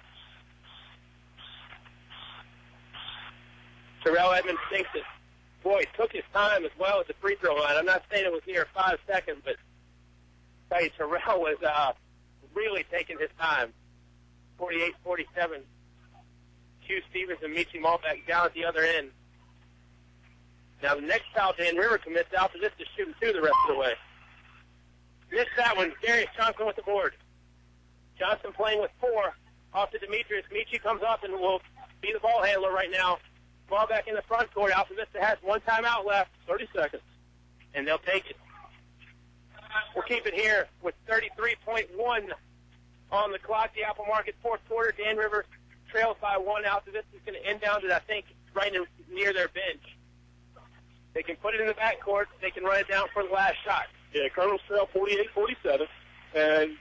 Terrell Edmonds thinks it. Boy, he took his time as well at the free throw line. I'm not saying it was near 5 seconds, but I tell you, Terrell was really taking his time. 48-47. Hugh Stevens and Michi Malbeck down at the other end. Now the next foul Dan River commits out for this to shoot 2 the rest of the way. Missed that one. Darius Johnson with the board. Johnson playing with 4. Off to Demetrius. Michi comes up and will be the ball handler right now. Ball back in the front court. Altavista has 1 timeout left. 30 seconds. And they'll take it. We'll keep it here with 33.1 on the clock. The Apple Market 4th quarter. Dan River trails by 1. Altavista's going to end down to, I think, right near their bench. They can put it in the backcourt. They can run it down for the last shot. Yeah, Colonels trail 48-47. And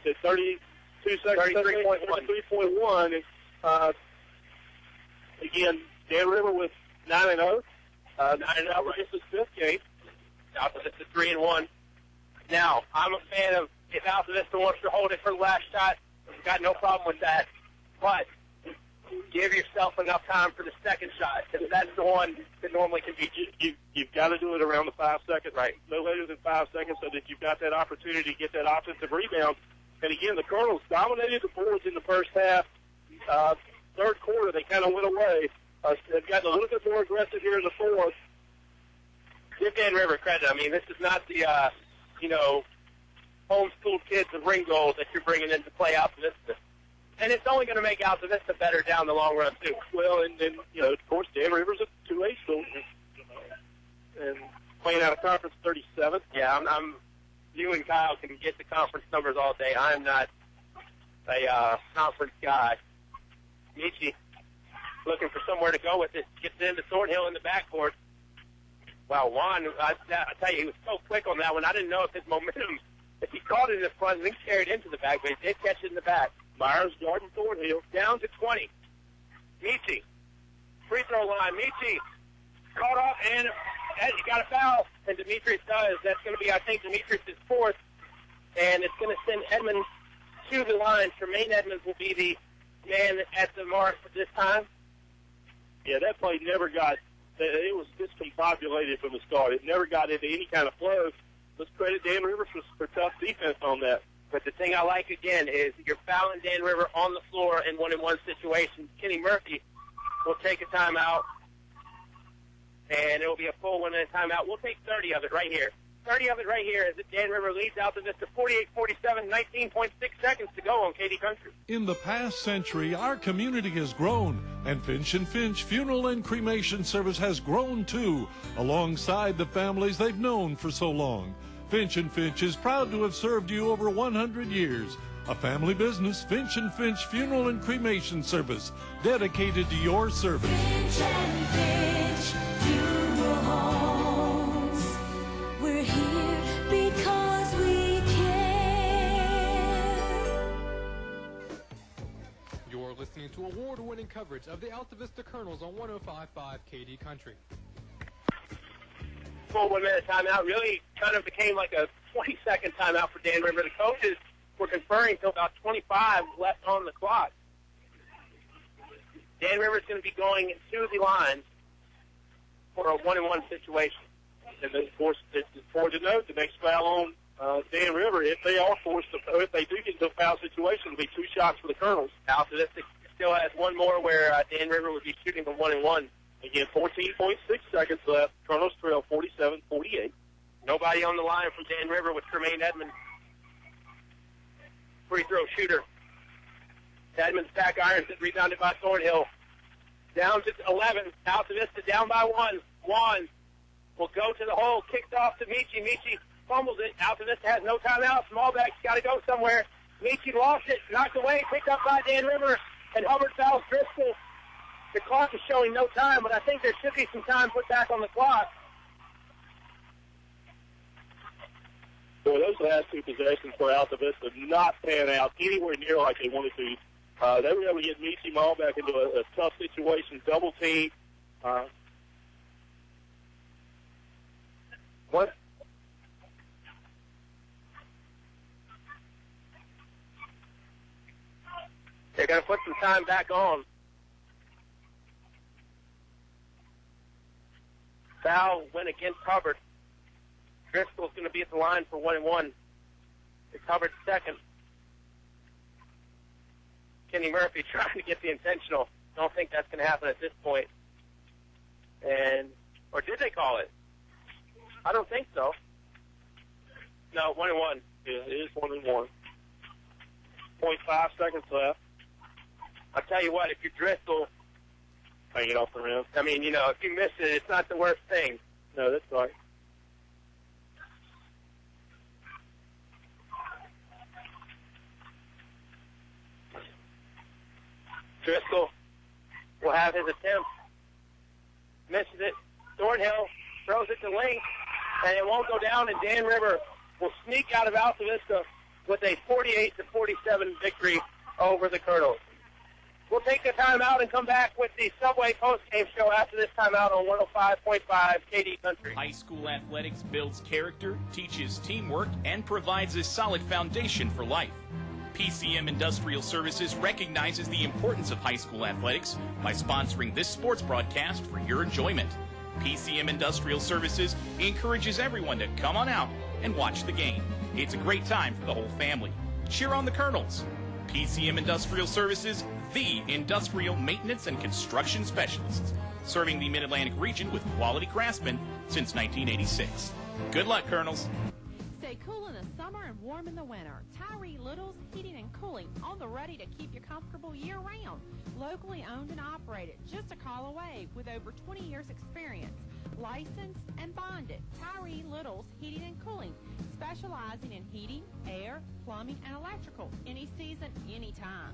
at 32 seconds, 33.1. Again, Dan River with 9-0. 9-0 against his 5th game. Altavista 3-1. Now, I'm a fan of if Altavista wants to hold it for the last shot, got no problem with that. But give yourself enough time for the second shot, because that's the one that normally can be. You've got to do it around the 5 seconds, right? No later than 5 seconds, so that you've got that opportunity to get that offensive rebound. And again, the Colonels dominated the boards in the first half. 3rd quarter, they kind of went away. They've gotten a little bit more aggressive here in the 4th. Give Dan River credit. I mean, this is not the, homeschooled kids of Ringgold that you're bringing into play Altavista. And it's only going to make Altavista better down the long run, too. Well, and of course, Dan River's a 2A school. And playing out of conference 37th. Yeah, you and Kyle can get the conference numbers all day. I'm not a conference guy. Michi looking for somewhere to go with it. Gets into Thornhill in the backcourt. Wow, Juan, I tell you, he was so quick on that one. I didn't know if his momentum, if he caught it in the front and then carried into the back, but he did catch it in the back. Myers guarding Thornhill. Down to 20. Michi. Free throw line. Michi caught off, and he got a foul. And Demetrius does. That's going to be, I think, Demetrius' 4th. And it's going to send Edmonds to the line. Tremaine Edmonds will be the man at the mark this time. Yeah, that play never got, it was discombobulated from the start. It never got into any kind of flow. Let's credit Dan Rivers for tough defense on that. But the thing I like, again, is you're fouling Dan River on the floor in 1-on-1 situations. Kenny Murphy will take a timeout, and it will be a full 1-minute timeout. We'll take 30 of it right here. 30 of it right here as Dan River leads Altavista 48-47, 19.6 seconds to go on KD Country. In the past century, our community has grown, and Finch Funeral and Cremation Service has grown too, alongside the families they've known for so long. Finch is proud to have served you over 100 years. A family business, Finch Funeral and Cremation Service, dedicated to your service. Finch Funeral Homes. We're here because we care. You're listening to award-winning coverage of the Altavista Colonels on 105.5 KD Country. Full 1 minute timeout really kind of became like a 20-second timeout for Dan River. The coaches were conferring until about 25 left on the clock. Dan River's going to be going to the line for a 1-and-1 situation. And then, of course, it's important to note the next foul on Dan River, if they are forced to, if they do get into a foul situation, it'll be 2 shots for the Colonels. Altavista still has one more where Dan River would be shooting a 1-and-1. Again, 14.6 seconds left. Colonels trail 47-48. Nobody on the line from Dan River with Tremaine Edmonds. Free throw shooter. Edmonds back irons it, rebounded by Thornhill. Down to 11. Altavista down by 1. Juan will go to the hole. Kicked off to Michi. Michi fumbles it. Altavista has no timeout. Smallback's got to go somewhere. Michi lost it. Knocked away. Picked up by Dan River. And Hubbard fouls Driscoll. The clock is showing no time, but I think there should be some time put back on the clock. Boy, those last 2 possessions for Altavista not pan out anywhere near like they wanted to. They were able to get Michi Mall back into a tough situation, double team. What? They're going to put some time back on. Foul went against Hubbard. Driscoll's going to be at the line for 1-and-1. It's Hubbard's second. Kenny Murphy trying to get the intentional. Don't think that's going to happen at this point. Or did they call it? I don't think so. No, 1-and-1. Yeah, it is 1-and-1. 0.5 seconds left. I'll tell you what, if you're Driscoll, hang it off the rim. I mean, if you miss it, it's not the worst thing. No, that's right. Driscoll will have his attempt. Misses it. Thornhill throws it to Link, and it won't go down, and Dan River will sneak out of Altavista with a 48-47 victory over the Colonels. We'll take the timeout and come back with the Subway postgame show after this timeout on 105.5 KD Country. High school athletics builds character, teaches teamwork, and provides a solid foundation for life. PCM Industrial Services recognizes the importance of high school athletics by sponsoring this sports broadcast for your enjoyment. PCM Industrial Services encourages everyone to come on out and watch the game. It's a great time for the whole family. Cheer on the Colonels. PCM Industrial Services, the industrial maintenance and construction specialists, serving the Mid-Atlantic region with quality craftsmen since 1986. Good luck, Colonels. Stay cool in the summer and warm in the winter. Tyree Little's Heating and Cooling, on the ready to keep you comfortable year-round. Locally owned and operated, just a call away with over 20 years experience. Licensed and bonded, Tyree Little's Heating and Cooling, specializing in heating, air, plumbing, and electrical, any season, anytime.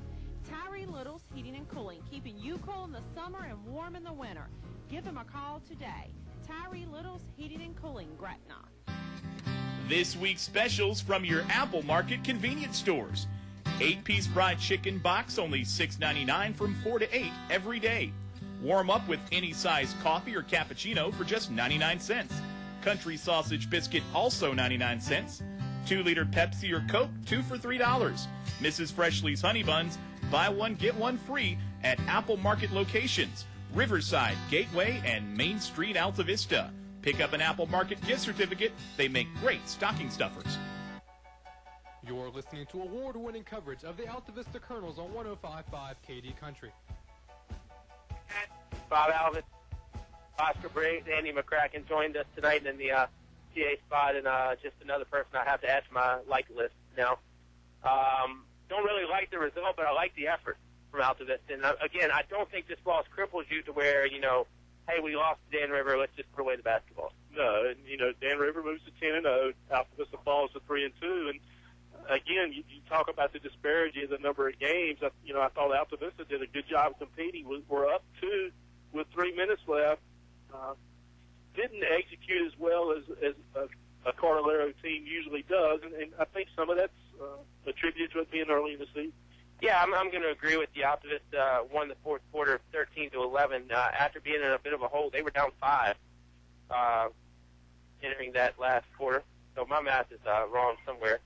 Tyree Little's Heating and Cooling, keeping you cool in the summer and warm in the winter. Give them a call today. Tyree Little's Heating and Cooling, Gretna. This week's specials from your Apple Market convenience stores. 8-piece fried chicken box, only $6.99 from 4 to 8 every day. Warm up with any size coffee or cappuccino for just 99 cents. Country sausage biscuit, also 99 cents. 2-liter Pepsi or Coke, 2 for $3. Mrs. Freshly's Honey Buns, buy one, get one free at Apple Market locations, Riverside, Gateway, and Main Street, Altavista. Pick up an Apple Market gift certificate. They make great stocking stuffers. You're listening to award-winning coverage of the Altavista Colonels on 105.5 KD Country. Bob Alvis, Oscar Briggs, Andy McCracken joined us tonight in the VHSA spot and just another person I have to add to my like list now. Don't really like the result, but I like the effort from Altavista. And again, I don't think this loss cripples you to where, hey, we lost to Dan River, let's just put away the basketball. No, and Dan River moves to 10-0, Altavista falls to 3-2, and again, you talk about the disparity of the number of games. I thought Altavista did a good job of competing. We're up 2 with 3 minutes left. Didn't execute as well as a Cordillera team usually does, and I think some of that's attributed to it being early in the season. Yeah, I'm going to agree with you. Altavista won the fourth quarter 13-11. After being in a bit of a hole, they were down 5 entering that last quarter. So my math is wrong somewhere.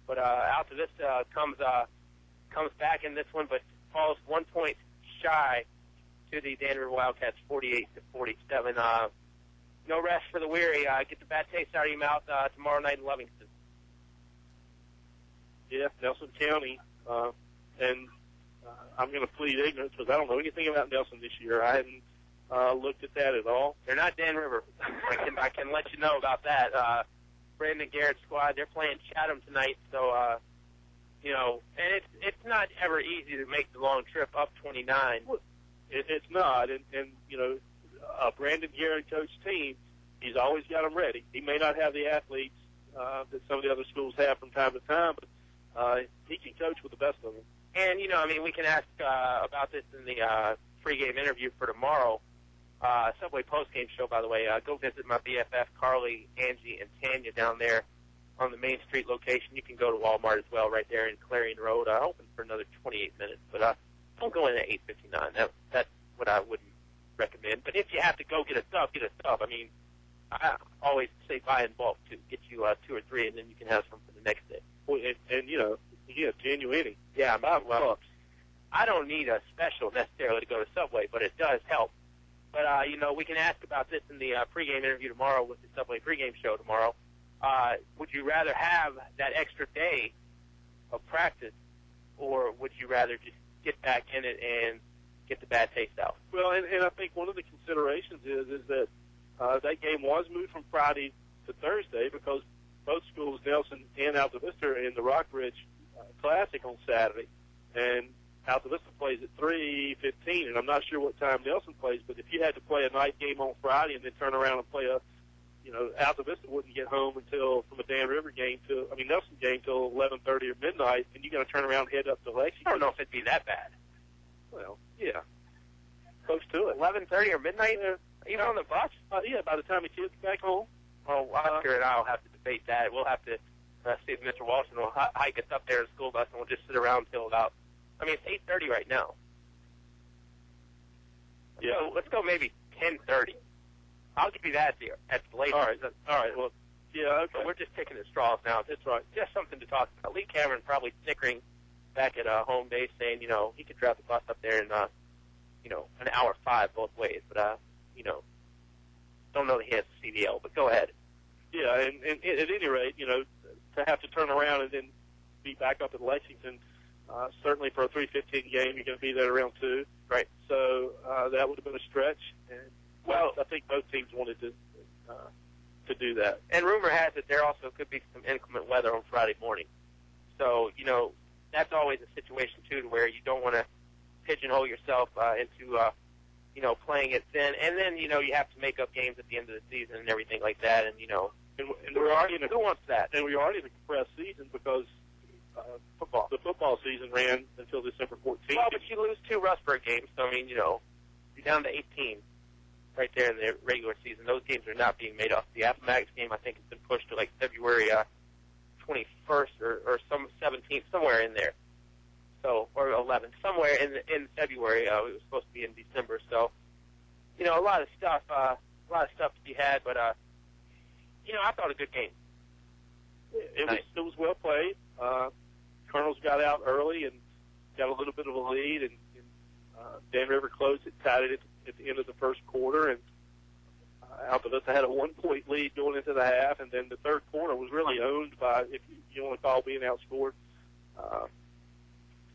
But Altavista comes back in this one, but falls 1 point shy to the Dan River Wildcats, 48-47. No rest for the weary. Get the bad taste out of your mouth tomorrow night in Livingston. Yeah, Nelson County. And I'm going to plead ignorance because I don't know anything about Nelson this year. I haven't looked at that at all. They're not Dan River. I can let you know about that. Brandon Garrett's squad, they're playing Chatham tonight, so, and it's not ever easy to make the long trip up 29. It's not, and a Brandon Garrett coach team, he's always got them ready. He may not have the athletes that some of the other schools have from time to time, but he can coach with the best of them. And, we can ask about this in the pregame interview for tomorrow. Subway postgame show, by the way. Go visit my BFF, Carly, Angie, and Tanya down there on the Main Street location. You can go to Walmart as well right there in Clarion Road. Open for another 28 minutes, but don't go in at 8:59. That's what I wouldn't recommend. But if you have to go get a sub, get a sub. I always say buy in bulk to get you 2 or 3, and then you can have some for the next day. Well, and you have genuine. Yeah, well, I don't need a special necessarily to go to Subway, but it does help. But, we can ask about this in the pregame interview tomorrow with the Subway pregame show tomorrow. Would you rather have that extra day of practice, or would you rather just get back in it and get the bad taste out? Well, and I think one of the considerations is that that game was moved from Friday to Thursday because both schools, Nelson and Altavista, are in the Rockridge Classic on Saturday. And Altavista plays at 3:15, and I'm not sure what time Nelson plays, but if you had to play a night game on Friday and then turn around and play Altavista wouldn't get home from a Dan River game Nelson game till 11:30 or midnight, and you got to turn around and head up to Lexington. I don't know if it'd be that bad. Well, yeah. Close to it. 11:30 or midnight? Even on the bus? Yeah, by the time the kids get back home. Well, Oscar and I will have to debate that. We'll have to see if Mr. Walton will hike us up there in the school bus, and we'll just sit around until about, it's 8:30 right now. Yeah. So let's go maybe 10:30. I'll give you that at the latest. All right. Well, yeah, okay. But we're just picking at straws now. That's right. Just something to talk about. Lee Cameron probably snickering back at home base saying, he could drive the bus up there in, an hour 5 both ways. But, don't know that he has a CDL, but go ahead. Yeah, and at any rate, to have to turn around and then be back up at Lexington, certainly for a 3:15 game, you're going to be there around 2. Right. So that would have been a stretch. And, I think both teams wanted to do that. And rumor has it there also could be some inclement weather on Friday morning. So, that's always a situation, too, to where you don't want to pigeonhole yourself into, playing it thin. And then, you have to make up games at the end of the season and everything like that. And, and we're already who wants that? And we're already in a compressed season because the football season ran until December 14th. Well, but you lose 2 Rustburg games. So, you're down to 18 right there in the regular season. Those games are not being made up. The Appomattox game, I think, has been pushed to February 21st or some 17th, somewhere in there. So, or 11th, somewhere in February. It was supposed to be in December. So, a lot of stuff to be had. But I thought a good game. It was well played. Colonels got out early and got a little bit of a lead, and Dan River closed it, tied it at the end of the first quarter, and Altavista had a 1-point lead going into the half, and then the third quarter was really owned by, if you want to call being outscored,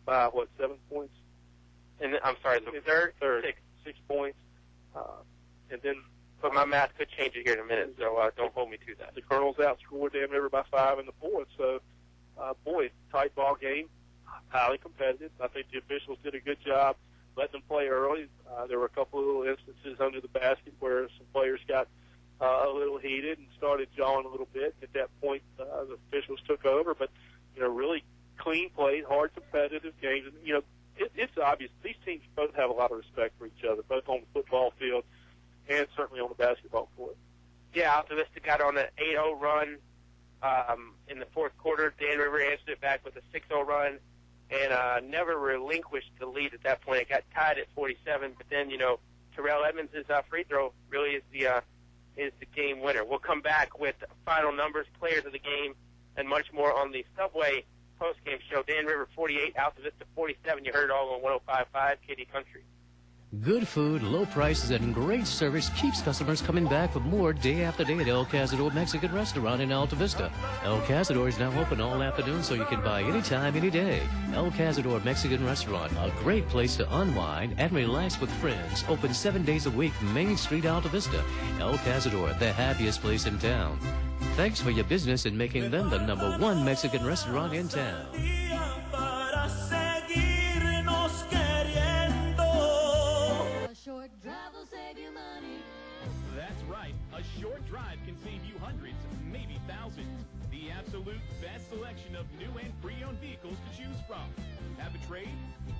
by 7 points? And I'm sorry, the third? 6 points. And then but my math could change it here in a minute, so don't hold me to that. The Colonels outscored Dan River by 5 in the fourth, so, tight ball game, highly competitive. I think the officials did a good job letting them play early. There were a couple of little instances under the basket where some players got a little heated and started jawing a little bit. At that point, the officials took over, but, really clean play, hard competitive games. And, it's obvious these teams both have a lot of respect for each other, both on the football field and certainly on the basketball court. Yeah, Altavista got on an 8-0 run in the fourth quarter. Dan River answered it back with a 6-0 run and never relinquished the lead at that point. It got tied at 47, but then, Terrell Edmonds' free throw really is the game winner. We'll come back with final numbers, players of the game, and much more on the Subway postgame show. Dan River 48, Altavista 47. You heard it all on 105.5 KD Country. Good food, low prices, and great service keeps customers coming back for more day after day at El Cazador Mexican Restaurant in Altavista. El Cazador is now open all afternoon, so you can buy anytime, any day. El Cazador Mexican Restaurant, a great place to unwind and relax with friends. Open 7 days a week, Main Street, Altavista. El Cazador, the happiest place in town. Thanks for your business in making them the #1 Mexican restaurant in town. That's right. A short drive can save you hundreds, maybe thousands. The absolute best selection of new and pre-owned vehicles to choose from. Have a trade?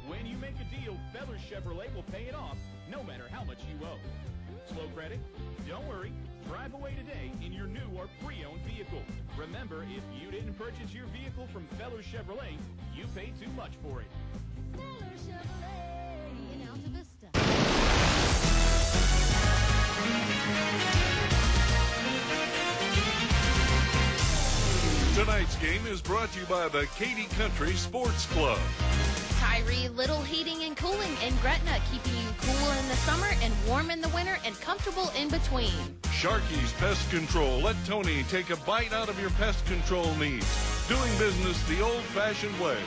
When you make a deal, Feller Chevrolet will pay it off, no matter how much you owe. Slow credit? Don't worry. Drive away today in your new or pre-owned vehicle. Remember, if you didn't purchase your vehicle from Feller Chevrolet, you paid too much for it. Feller Chevrolet in Altavista. Tonight's game is brought to you by the KD Country Sports Club. Tyree Little Heating and Cooling in Gretna, keeping you cool in the summer and warm in the winter and comfortable in between. Sharky's Pest Control. Let Tony take a bite out of your pest control needs. Doing business the old-fashioned way.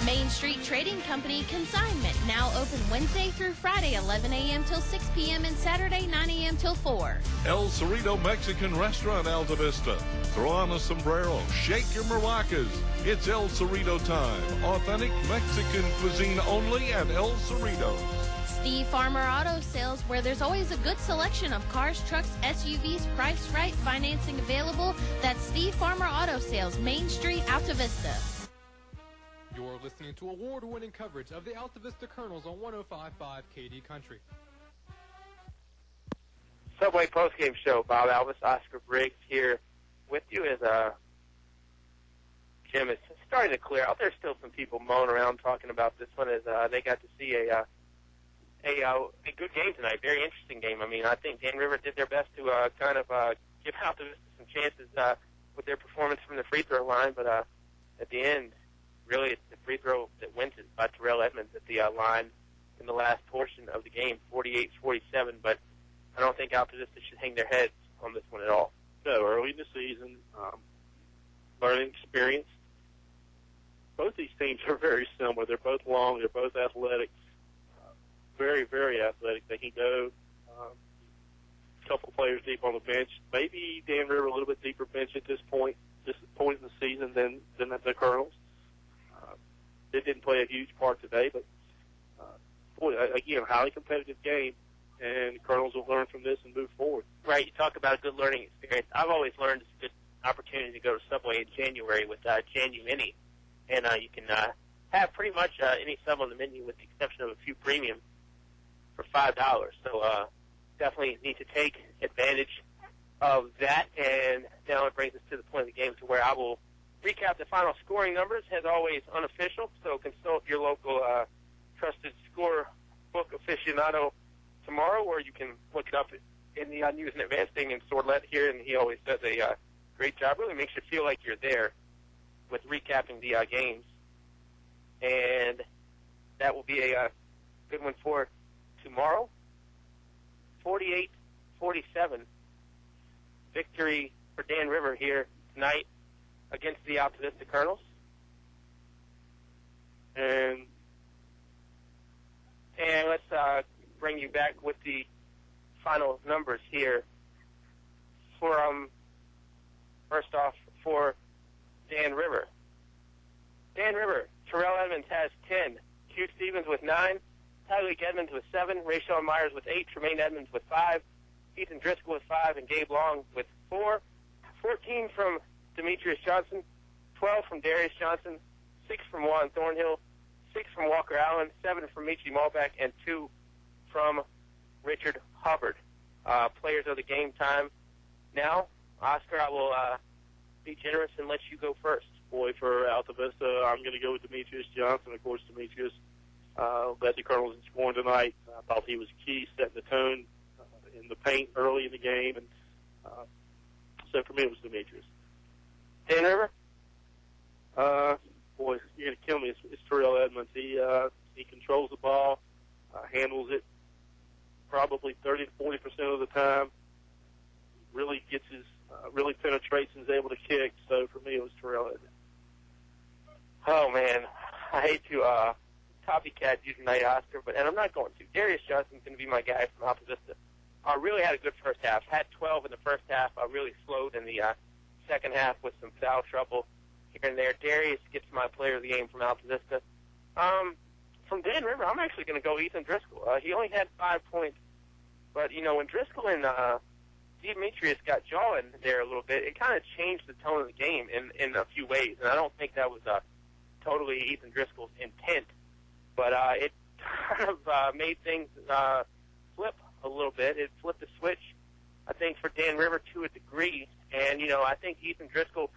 Main Street Trading Company Consignment, now open Wednesday through Friday, 11 a.m. till 6 p.m. and Saturday, 9 a.m. till 4. El Cerrito Mexican Restaurant, Altavista. Throw on a sombrero, shake your maracas. It's El Cerrito time. Authentic Mexican cuisine only at El Cerrito. Steve Farmer Auto Sales, where there's always a good selection of cars, trucks, SUVs, priced right, financing available. That's Steve Farmer Auto Sales, Main Street, Altavista. You're listening to award-winning coverage of the Altavista Colonels on 105.5 KD Country. Subway postgame show. Bob Alvis, Oscar Briggs here with you as Jim is starting to clear out. There's still some people mowing around talking about this one as they got to see a good game tonight. Very interesting game. I mean, I think Dan River did their best to give Altavista some chances with their performance from the free throw line, but at the end, really, it's the free throw that wins it by Terrell Edmonds at the line in the last portion of the game, 48-47. But I don't think Altavista should hang their heads on this one at all. No, early in the season, learning experience. Both these teams are very similar. They're both long. They're both athletic. Very, very athletic. They can go a couple players deep on the bench. Maybe Dan River a little bit deeper bench at this point in the season than the Colonels. It didn't play a huge part today, but again, highly competitive game, and the Colonels will learn from this and move forward. Right, you talk about a good learning experience. I've always learned it's a good opportunity to go to Subway in January with Janu Mini, and you can have pretty much any sub on the menu with the exception of a few premium for $5. So definitely need to take advantage of that, and now it brings us to the point of the game to where I will recap the final scoring numbers, as always unofficial, so consult your local trusted score book aficionado tomorrow, or you can look it up in the News and Advance thing in Sorlet here, and he always does a great job. Really makes you feel like you're there with recapping the games, and that will be a good one for tomorrow. 48-47 victory for Dan River here tonight against the Altavista Colonels. And let's bring you back with the final numbers here. First off, for Dan River. Dan River, Terrell Edmonds has 10. Hugh Stevens with 9. Tyleek Edmonds with 7. Rayshawn Myers with 8. Tremaine Edmonds with 5. Ethan Driscoll with 5. And Gabe Long with 4. 14 from Demetrius Johnson. 12 from Darius Johnson. 6 from Juan Thornhill. 6 from Walker Allen. 7 from Michi Malbeck. And 2 from Richard Hubbard. Players of the game time. Now, Oscar, I will be generous and let you go first. Boy, for Altavista, I'm going to go with Demetrius Johnson. Of course, Demetrius led the Colonels in scoring tonight. I thought he was key, setting the tone in the paint early in the game. And so for me, it was Demetrius. Dan River? Boy, you're going to kill me. It's Terrell Edmonds. He controls the ball, handles it probably 30 to 40% of the time. Really gets his, really penetrates and is able to kick. So for me, it was Terrell Edmonds. Oh, man. I hate to copycat you tonight, Oscar, and I'm not going to. Darius Johnson's going to be my guy from Altavista. Really had a good first half. Had 12 in the first half. Really slowed in the second half with some foul trouble here and there. Darius gets my player of the game from Altavista. From Dan River, I'm actually going to go Ethan Driscoll. He only had 5 points. But, you know, when Driscoll and Demetrius got jawing there a little bit, it kind of changed the tone of the game in a few ways. And I don't think that was totally Ethan Driscoll's intent. But it kind of made things flip a little bit. It flipped the switch, I think, for Dan River to a degree. And, you know, I think Ethan Driscoll,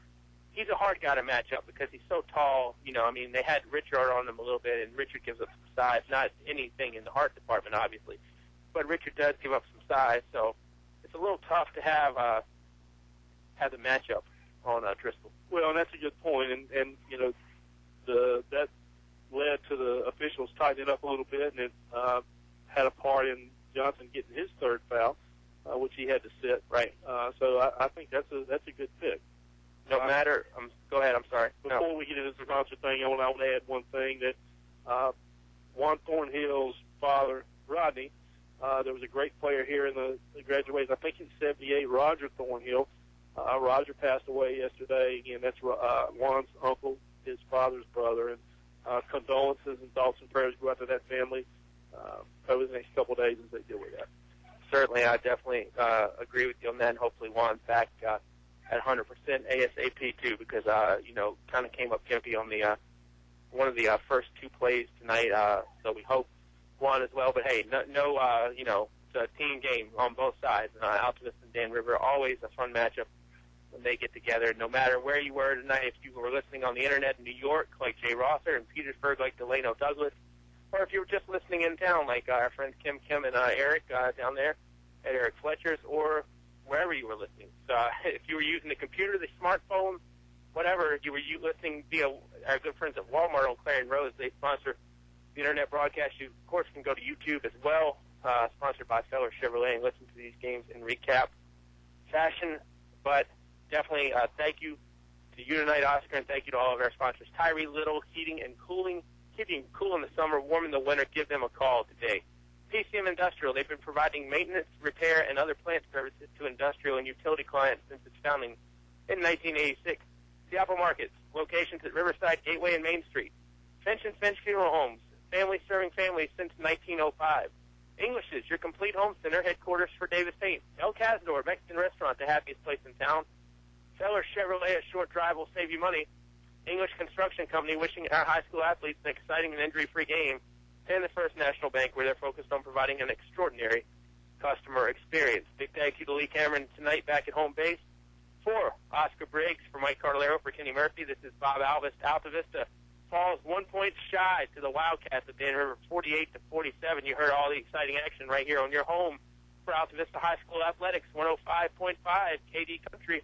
he's a hard guy to match up because he's so tall. You know, I mean, they had Richard on him a little bit, and Richard gives up some size. Not anything in the heart department, obviously. But Richard does give up some size, so it's a little tough to have the matchup on Driscoll. Well, and that's a good point, and you know, that led to the officials tightening it up a little bit, and it had a part in Johnson getting his third foul, which he had to sit. Right. So I think that's a good pick. No matter. Go ahead. I'm sorry. Before we get into the sponsor thing, I want to add one thing that Juan Thornhill's father, Rodney. There was a great player here in the graduation. I think in '78, Roger Thornhill. Roger passed away yesterday. Again, that's Juan's uncle, his father's brother. And condolences and thoughts and prayers go out to that family over the next couple of days as they deal with that. Certainly, I definitely agree with you on that. And hopefully, Juan's back at 100% ASAP too, because you know, kind of came up gimpy on the one of the first 2 plays tonight. So we hope Juan as well. But hey, no, you know, it's a team game on both sides. Altavista and Dan River, always a fun matchup when they get together. No matter where you were tonight, if you were listening on the internet in New York, like Jay Rosser, in Petersburg, like Delano Douglas, or if you were just listening in town, like our friends Kim and Eric down there at Eric Fletcher's, or wherever you were listening. So if you were using the computer, the smartphone, whatever, you were listening via our good friends at Walmart on Clarion Road. They sponsor the internet broadcast. You, of course, can go to YouTube as well, sponsored by Feller Chevrolet, and listen to these games in recap fashion. But definitely thank you to you tonight, Oscar, and thank you to all of our sponsors. Tyree Little, heating and cooling, keeping you cool in the summer, warm in the winter. Give them a call today. PCM Industrial, they've been providing maintenance, repair, and other plant services to industrial and utility clients since its founding in 1986. The Apple Markets, locations at Riverside, Gateway, and Main Street. Finch & Finch Funeral Homes, family serving families since 1905. English's, your complete home center, headquarters for Davis Paint. El Cazador, Mexican restaurant, the happiest place in town. Feller Chevrolet, a short drive will save you money. English Construction Company, wishing our high school athletes an exciting and injury-free game. And the First National Bank, where they're focused on providing an extraordinary customer experience. Big thank you to Lee Cameron tonight back at home base. For Oscar Briggs, for Mike Carlero, for Kenny Murphy, this is Bob Alvis. Altavista falls 1 point shy to the Wildcats of Dan River, 48-47. You heard all the exciting action right here on your home for Altavista High School Athletics, 105.5 KD Country.